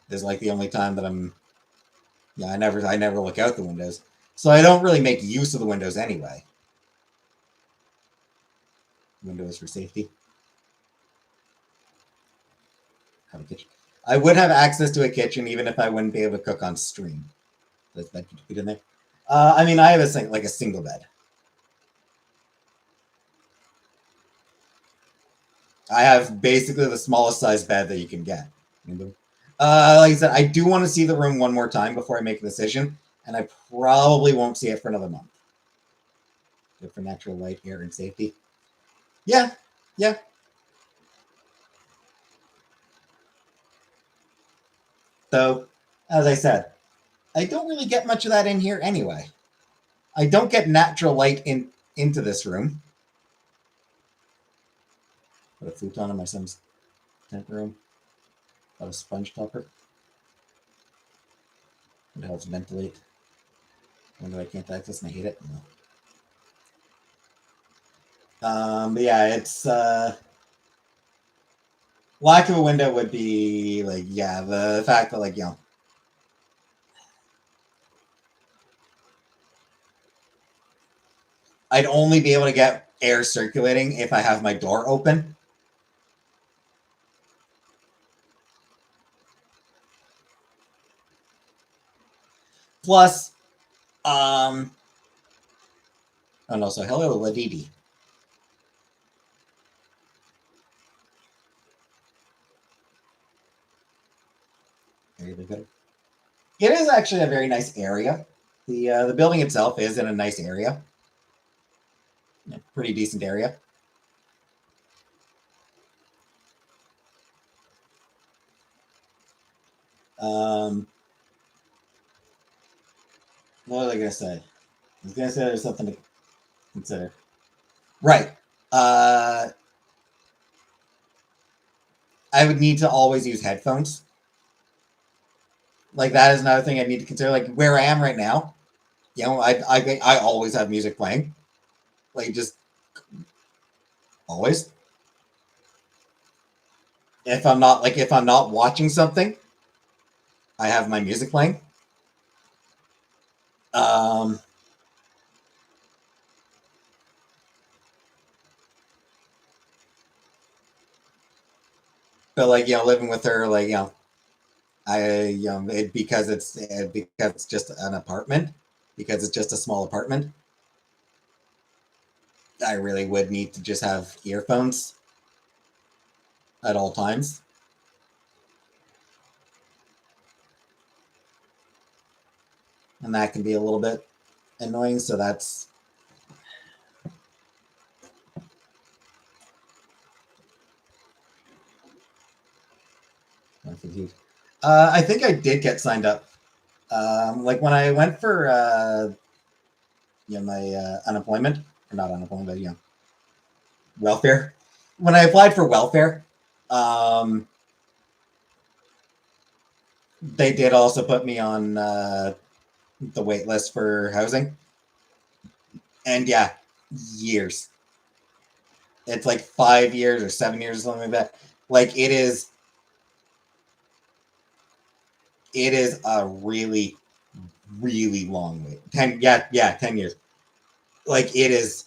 is like the only time that I'm Yeah, I never look out the windows, so I don't really make use of the windows anyway. Windows for safety. Have a kitchen. I would have access to a kitchen even if I wouldn't be able to cook on stream. Does that fit in there? I mean, I have like a single bed. I have basically the smallest size bed that you can get. Like I said, I do want to see the room one more time before I make a decision, and I probably won't see it for another month. Good for natural light, air, and safety. Yeah, yeah. So, as I said, I don't really get much of that in here anyway. I don't get natural light into this room. Put a futon in my son's tent room. Got a sponge topper. It helps ventilate. When I can't access and I hate it. No. But yeah, it's lack of a window would be like, yeah, the fact that, like, I'd only be able to get air circulating if I have my door open. Plus, and also, hello, Ladidi. It is actually a very nice area. The building itself is in a nice area, pretty decent area. What was I gonna say? I was gonna say there's something to consider. Right. Uh, I would need to always use headphones. Like that is another thing I need to consider. Like where I am right now, I always have music playing. Like just always. If I'm not watching something, I have my music playing. Um, but like living with her, like because it's just an apartment, because it's just a small apartment. I really would need to just have earphones at all times, and that can be a little bit annoying. So that's I think I did get signed up. Like when I went for my unemployment, or not unemployment, but welfare. When I applied for welfare, um, they did also put me on the wait list for housing, and yeah, years. It's like 5 years or 7 years or something like that. Like it is a really, really long wait. 10 years. Like it is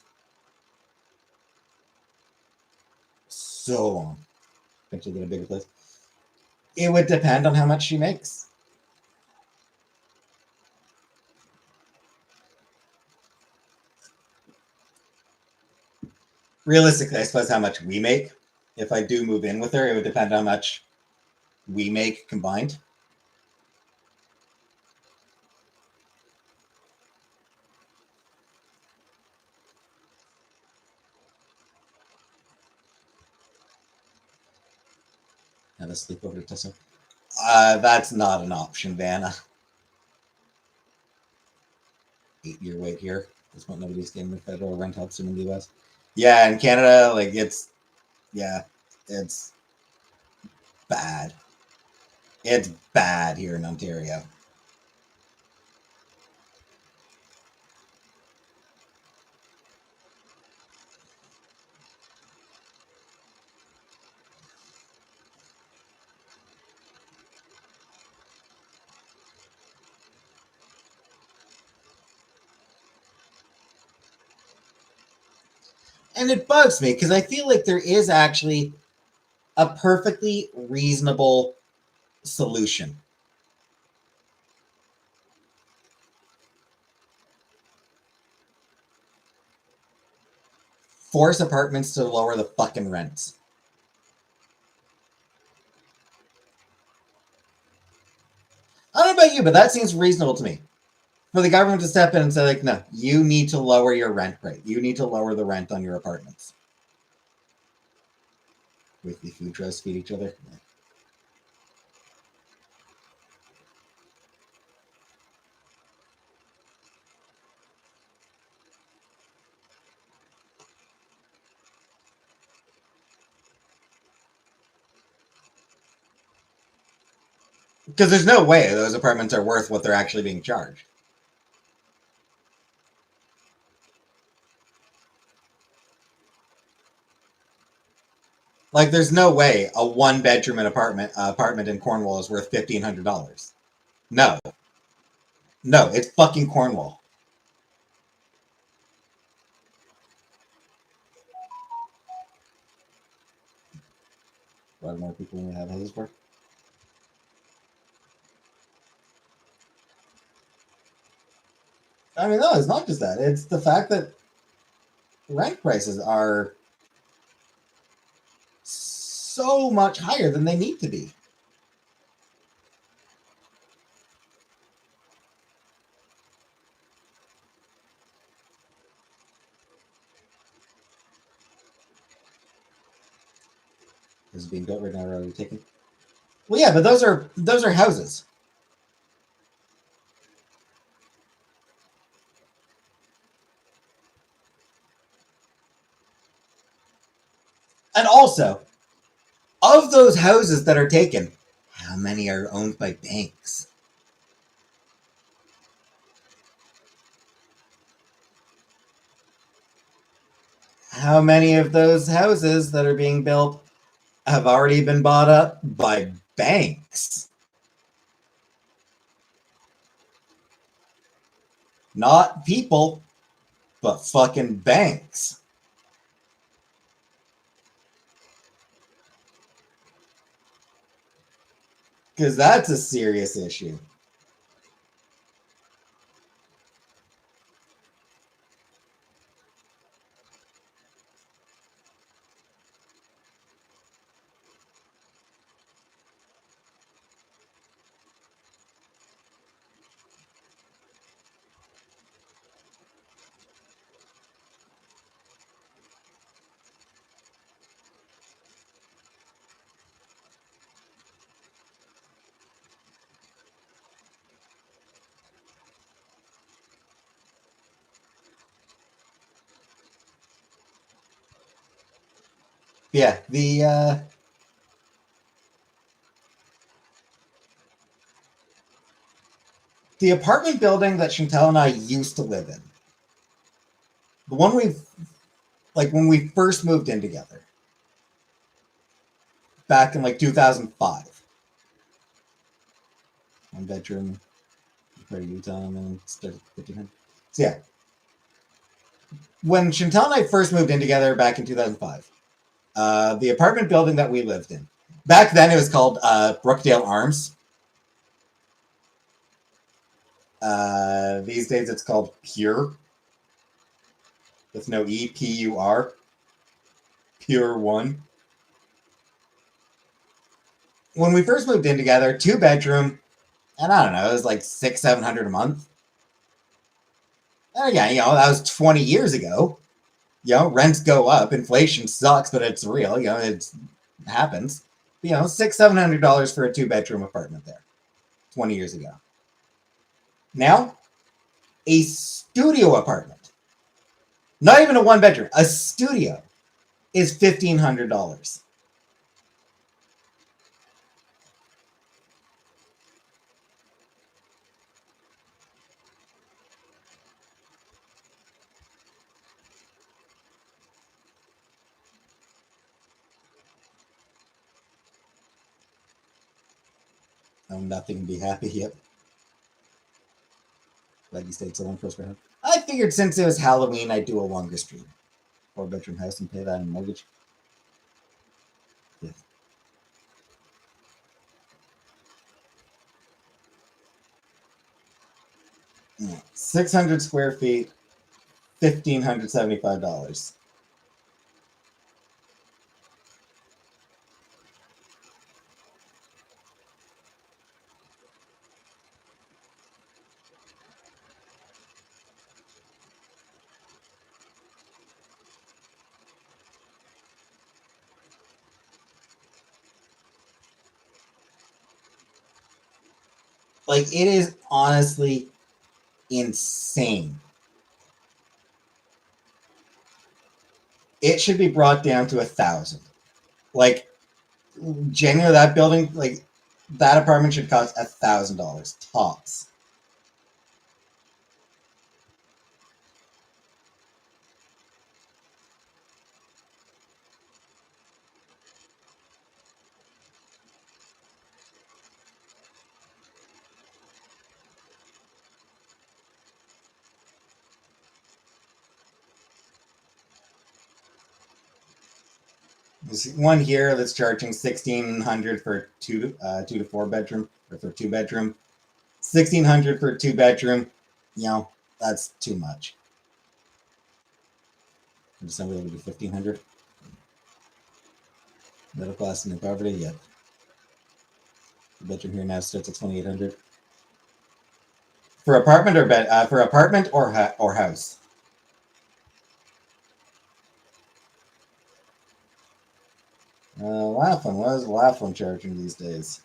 so long. Eventually get a bigger place. It would depend on how much she makes. Realistically, I suppose how much we make. If I do move in with her, it would depend on how much we make combined. Have a sleepover to Tessa. That's not an option, Vanna. 8-year wait here. That's what nobody's getting the federal rent help soon in the US. Yeah, in Canada, like it's bad. It's bad here in Ontario. And it bugs me because I feel like there is actually a perfectly reasonable solution. Force apartments to lower the fucking rents. I don't know about you, but that seems reasonable to me. For the government to step in and say, like, no, you need to lower your rent rate. You need to lower the rent on your apartments. Weekly food trusts feed each other. Because there's no way those apartments are worth what they're actually being charged. Like, there's no way a one-bedroom apartment in Cornwall is worth $1,500. No, no, it's fucking Cornwall. A lot more people than we have houses for. I mean, no, it's not just that. It's the fact that rent prices are so much higher than they need to be. Is being built right now or already taken? Well, yeah, but those are houses. And also, of those houses that are taken, how many are owned by banks? How many of those houses that are being built have already been bought up by banks? Not people, but fucking banks. Because that's a serious issue. Yeah, the apartment building that Chantel and I used to live in, the one we like when we first moved in together back in like 2005, one bedroom, part of Utah, and then started 1500. So yeah, when Chantel and I first moved in together back in 2005, the apartment building that we lived in, back then it was called Brookdale Arms. These days it's called Pure, with no E, Pur, Pure One. When we first moved in together, 2 bedroom, and I don't know, it was like 700 a month. And again, that was 20 years ago. Rents go up, inflation sucks, but it's real. It happens. $600-700 for a 2 bedroom apartment there, 20 years ago. Now, a studio apartment, not even a 1 bedroom, a studio is $1,500. Oh, nothing be happy. Yep. Glad you stayed so long for us. I figured since it was Halloween, I'd do a longer stream. 4-bedroom house and pay that in mortgage. Yeah. 600 square feet, $1,575. Like, it is honestly insane. It should be brought down to 1,000. Like, genuinely, that building, like, that apartment should cost $1,000 tops. There's one here that's charging 1,600 for two to 4 bedroom, or for 2 bedroom. 1,600 for 2 bedroom. You know, that's too much. Does somebody able to do 1,500? Middle class and in poverty, yep. The bedroom here now starts at 2,800 for apartment or bed. For apartment or house. Laughlin, what is Laughlin charging these days?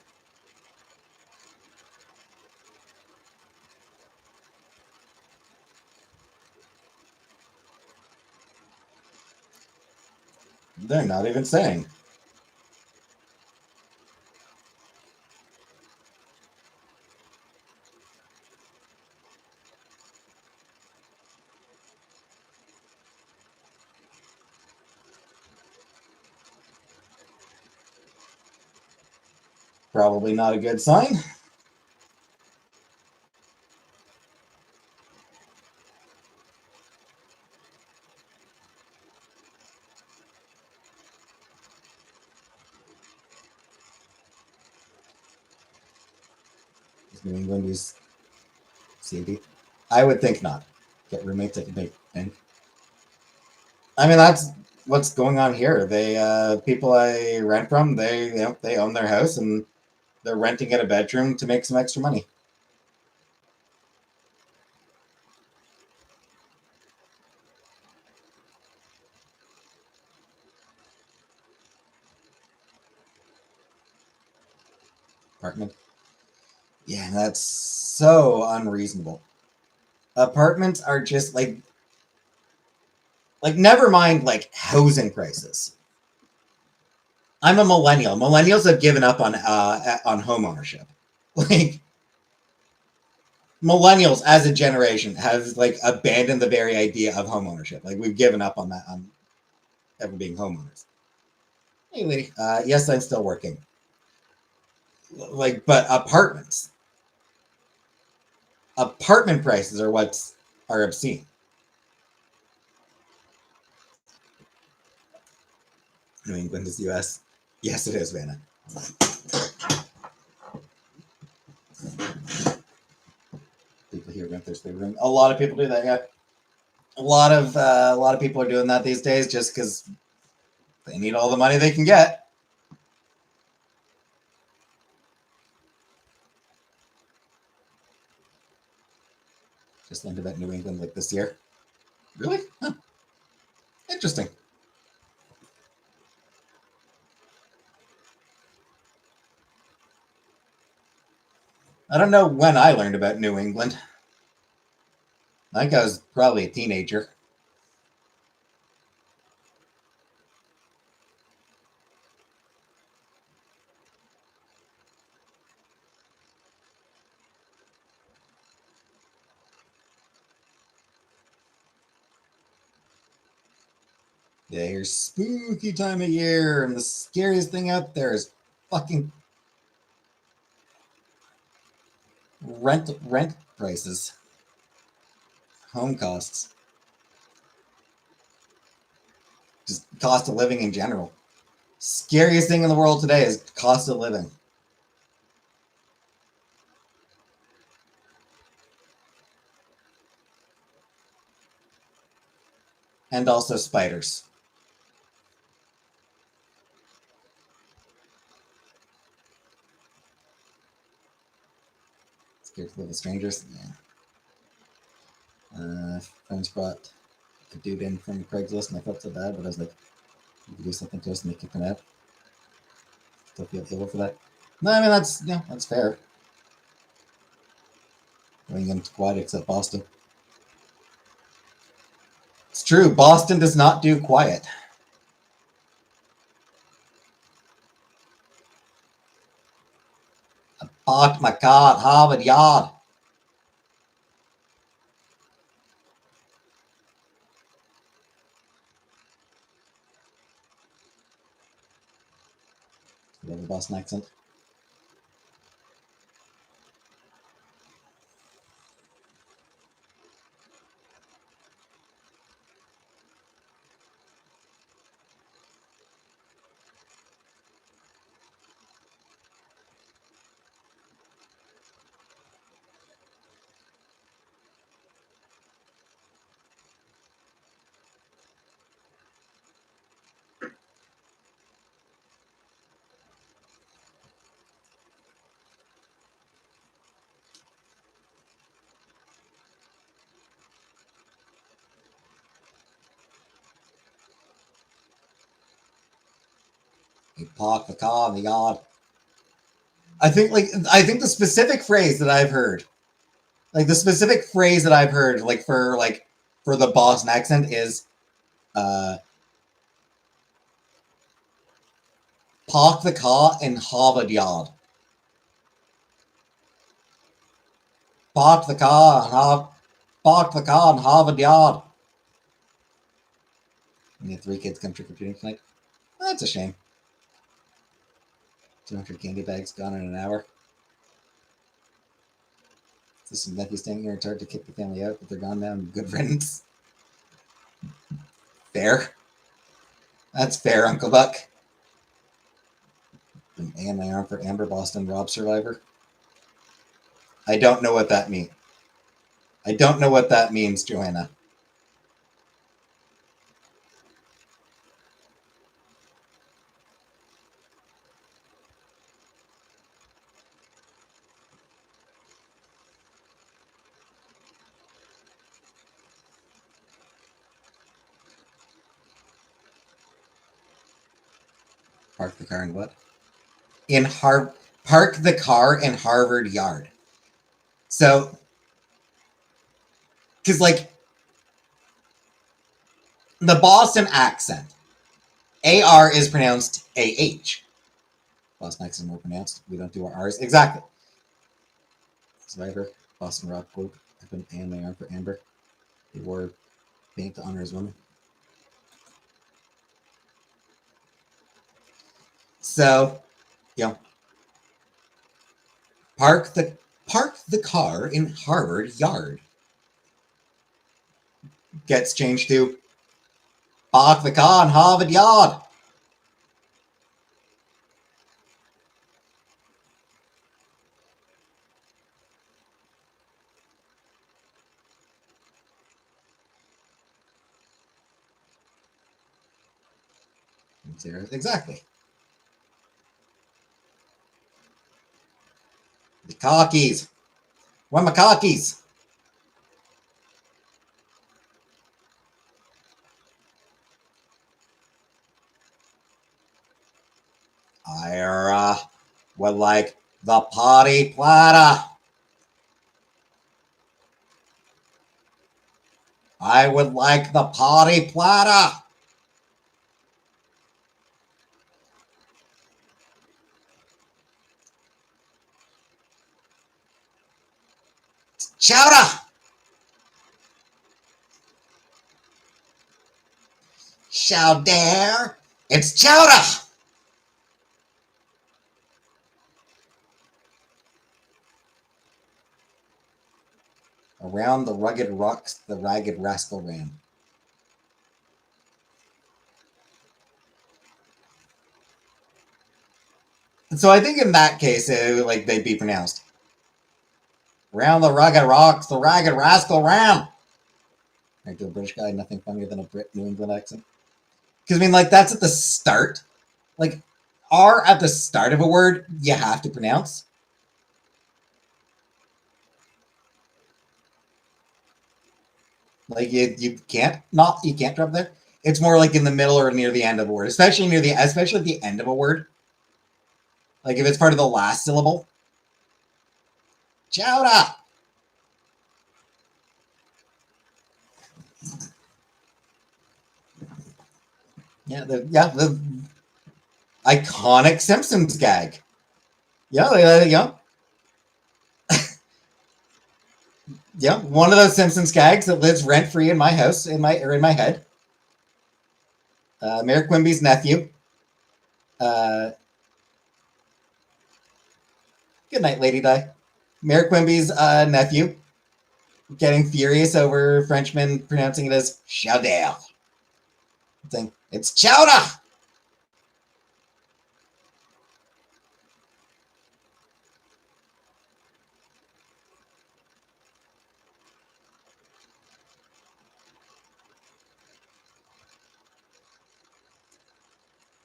They're not even saying. Probably not a good sign. Is New England use CB? I would think not. Get roommates that can make bank. I mean, that's what's going on here. They people I rent from, they own their house and they're renting out a bedroom to make some extra money. Apartment. Yeah, that's so unreasonable. Apartments are just like never mind like housing prices. I'm a millennial. Millennials have given up on home ownership. Like millennials as a generation have like abandoned the very idea of home ownership. Like we've given up on that on ever being homeowners. Hey, lady. Yes, I'm still working. Like, but apartment prices are what's are obscene. New England is U.S. Yes, it is, Vanna. People here rent their spare room. A lot of people do that. Yeah, a lot of people are doing that these days just because they need all the money they can get. Just learned about New England like this year. Really? Huh. Interesting. I don't know when I learned about New England. I think I was probably a teenager. Yeah, here's spooky time of year, and the scariest thing out there is fucking rent prices, home costs. cost of living in general. Scariest thing in the world today is cost of living. And also spiders. Scared of little strangers? Yeah. Friends brought a dude in from Craigslist and I felt so bad, but I was like, you could do something to us and they kick him out. Don't feel able for that. No, I mean, that's fair. Going into quad except Boston. It's true, Boston does not do quiet. I parked my car at Harvard Yard. You have a Boston accent? You park the car in the yard. I think the specific phrase that I've heard, like for the Boston accent is uh park the car in Harvard Yard. Park the car in Harvard Yard. And you have 3 kids come trick or treating tonight. That's a shame. 200 candy bags gone in an hour. This is nephew staying here. It's hard to kick the family out, but they're gone now. And good riddance. Fair. That's fair, Uncle Buck. An A in my arm for Amber Boston Rob survivor. I don't know what that means. I don't know what that means, Joanna. Park the car in what? Park the car in Harvard Yard. So, because like the Boston accent, AR is pronounced AH. Boston accent is more pronounced. We don't do our R's. Exactly. Survivor, Boston Rock quote. I put an A in my arm for Amber. He wore paint to honor his woman. So, park the car in Harvard Yard. Gets changed to park the car in Harvard Yard. Exactly. The car keys. Where are my car keys? I would like the party platter. I would like the party platter. Chowder. Chowder. It's chowder. Around the rugged rocks, the ragged rascal ran. So I think in that case, like they'd be pronounced round the rugged rocks, the ragged rascal round. Right to a British guy, nothing funnier than a Brit New England accent. Because I mean, like that's at the start. Like R at the start of a word, you have to pronounce. Like you can't not you can't drop there. It's more like in the middle or near the end of a word, especially at the end of a word. Like if it's part of the last syllable. Chowda. The iconic Simpsons gag. Yeah. Yeah, one of those Simpsons gags that lives rent free in my house, in my head. Mayor Quimby's nephew. Uh, Good night, Lady Di. Mayor Quimby's nephew getting furious over Frenchmen pronouncing it as Chowder. Saying, it's Chowder!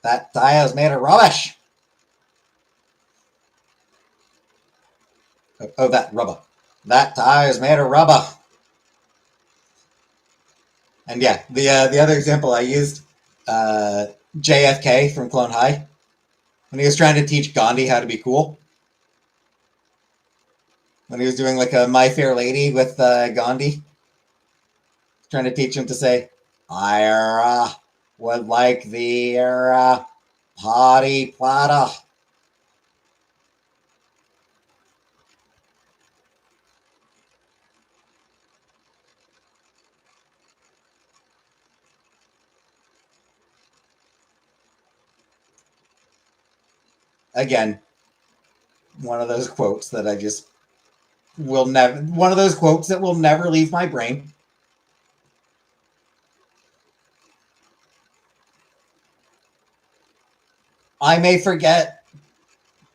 That tile's made of rubbish. Oh, that rubber. That tile's made of rubber. And yeah, the other example I used, uh, JFK from Clone High, when he was trying to teach Gandhi how to be cool. When he was doing like a My Fair Lady with Gandhi, trying to teach him to say, I would like the potty platter. Again, one of those quotes that I just will never, one of those quotes that will never leave my brain. I may forget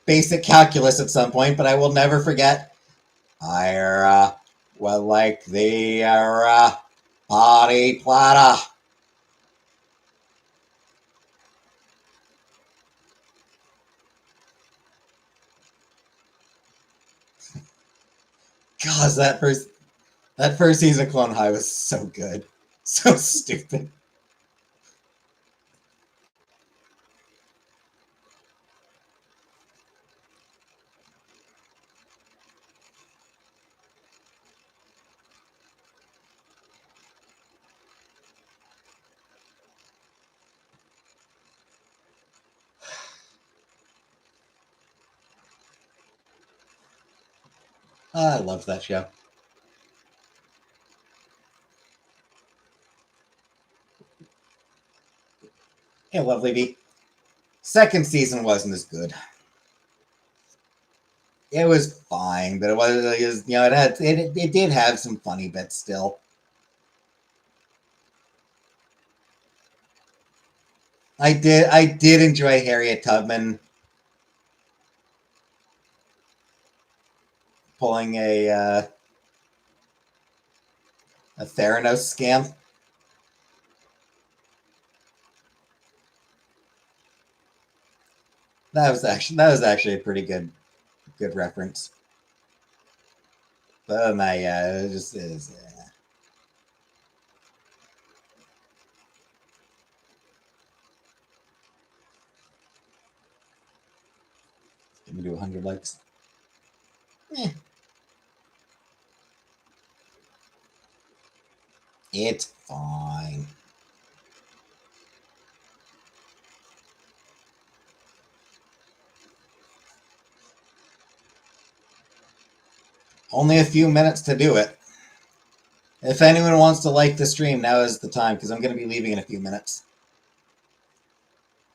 basic calculus at some point, but I will never forget. I would like the potty platter. God, that first season of Clone High was so good, so stupid. I love that show. Yeah, lovely V. Second season wasn't as good. It was fine, but it was it did have some funny bits still. I did enjoy Harriet Tubman pulling a Theranos scam. That was actually a pretty good reference. But my it just is. Give me to 100 likes. Eh, it's fine. Only a few minutes to do it. If anyone wants to like the stream, now is the time because I'm going to be leaving in a few minutes.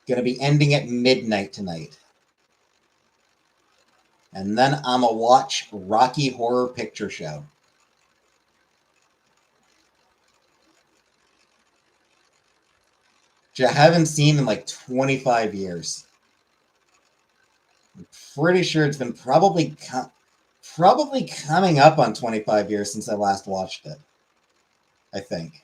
Going to be ending at midnight tonight. And then I'm going to watch Rocky Horror Picture Show. Which I haven't seen in like 25 years. I'm pretty sure it's been probably coming up on 25 years since I last watched it. I think.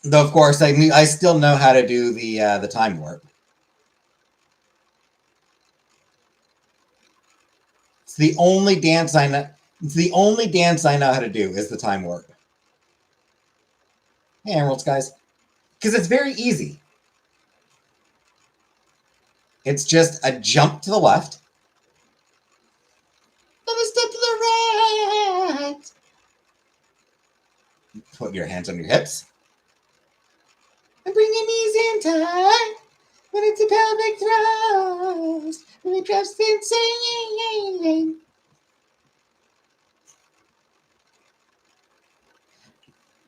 Though of course I still know how to do the time warp. It's the only dance I know. It's the only dance I know how to do is the time warp. Hey, Emeralds, guys, because it's very easy. It's just a jump to the left, then a step to the right. Put your hands on your hips and bring your knees in tight. When it's a pelvic thrust, when it drops insane.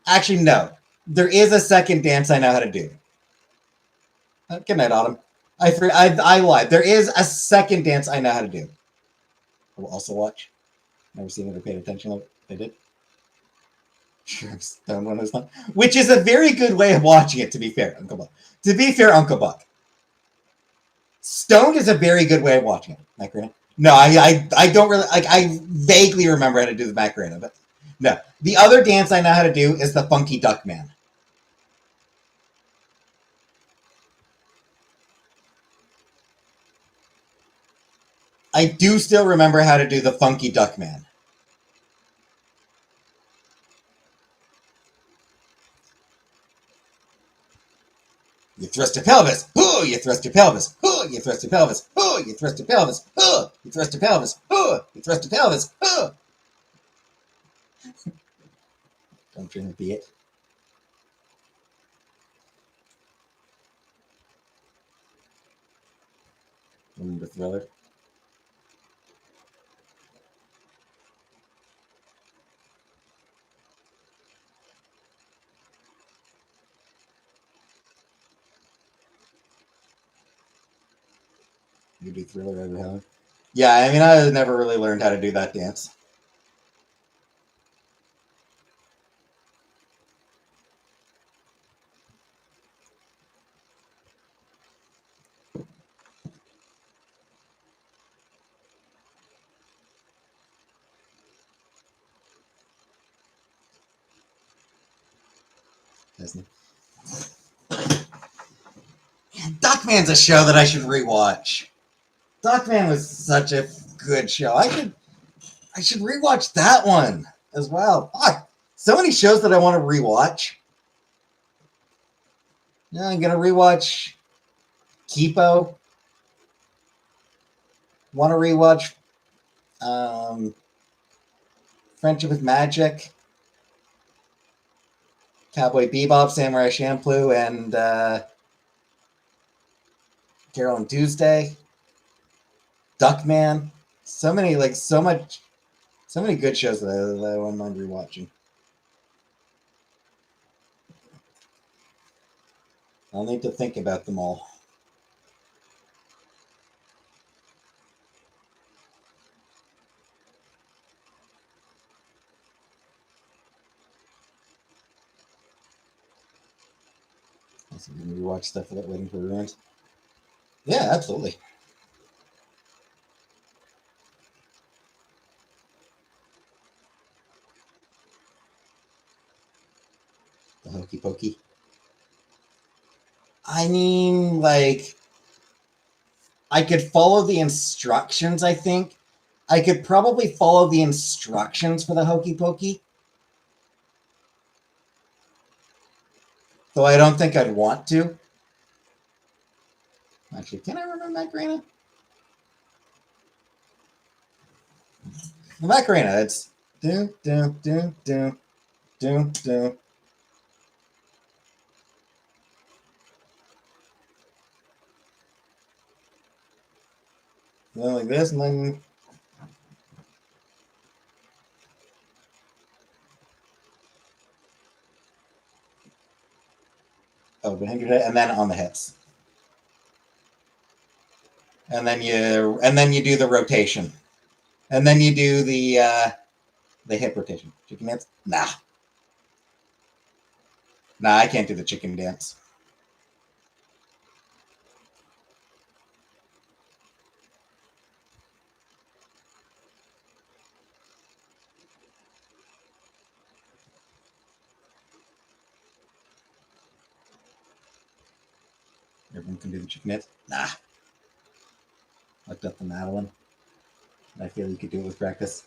Actually, no. There is a second dance I know how to do. Good night, Autumn. I lied. There is a second dance I know how to do. I will also watch. Never seen it or paid attention like I did. Sure, I'm stoned when it's not. Which is a very good way of watching it, to be fair, Uncle Buck. To be fair, Uncle Buck. Stoned is a very good way of watching it. Macarena? No, I don't really like. I vaguely remember how to do the Macarena, but no. The other dance I know how to do is the Funky Duck Man. I do still remember how to do the Funky Duck Man. You thrust your pelvis. Ooh, you thrust your pelvis. Ooh, you thrust your pelvis. Ooh, you thrust your pelvis. Ooh, you thrust your pelvis. Ooh, you thrust your pelvis. Ooh. Don't dream of be it. Remember Thriller? You do Thriller every time. Yeah, I mean, I never really learned how to do that dance. Duckman's a show that I should rewatch. Duckman was such a good show. I should rewatch that one as well. Fuck. So many shows that I want to rewatch. Yeah, I'm gonna rewatch Kipo. Want to rewatch um, Friendship with Magic, Cowboy Bebop, Samurai Champloo, and Carol and Tuesday, Duckman. So many, like so many good shows that I wouldn't mind rewatching. I'll need to think about them all. So we can rewatch stuff without waiting for reruns. Yeah, absolutely. The Hokey Pokey. I mean, like, I could follow the instructions, I think. I could probably follow the instructions for the Hokey Pokey. Though I don't think I'd want to. Actually, can I remember Macarena? The Macarena, it's do, do, do, do, do, do. Then like this, and then behind your head, and then on the hips. and then you do the rotation, and then you do the hip rotation. Chicken dance? Nah, I can't do the chicken dance. Everyone can do the chicken dance? Nah. Looked up the Madeline. I feel you could do it with practice.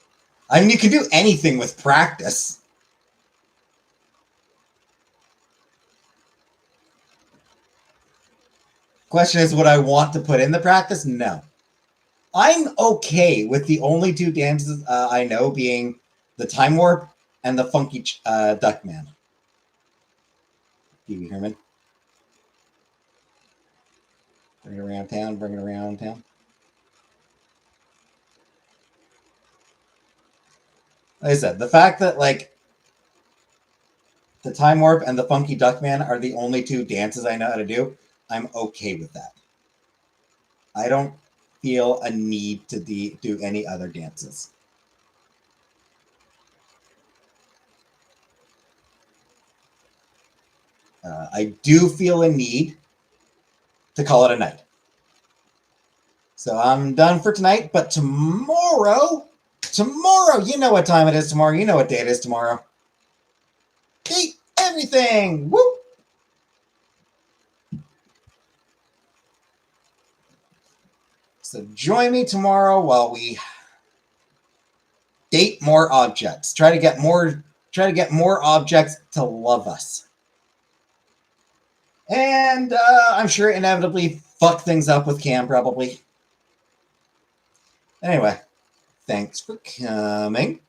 I mean, you can do anything with practice. Question is, would I want to put in the practice? No. I'm okay with the only two dances I know being the time warp and the funky Duckman. Pee Wee Herman. Bring it around town, bring it around town. Like I said, the fact that like the time warp and the funky Duckman are the only two dances I know how to do, I'm okay with that. I don't feel a need to do any other dances. I do feel a need to call it a night. So I'm done for tonight, but tomorrow, you know what time it is tomorrow. You know what day it is tomorrow. Eat everything. Woo! So join me tomorrow while we date more objects. Try to get more objects to love us. And I'm sure inevitably fuck things up with Cam probably. Anyway, thanks for coming.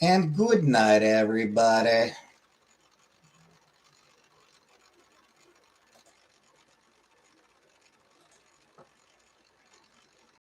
And good night, everybody.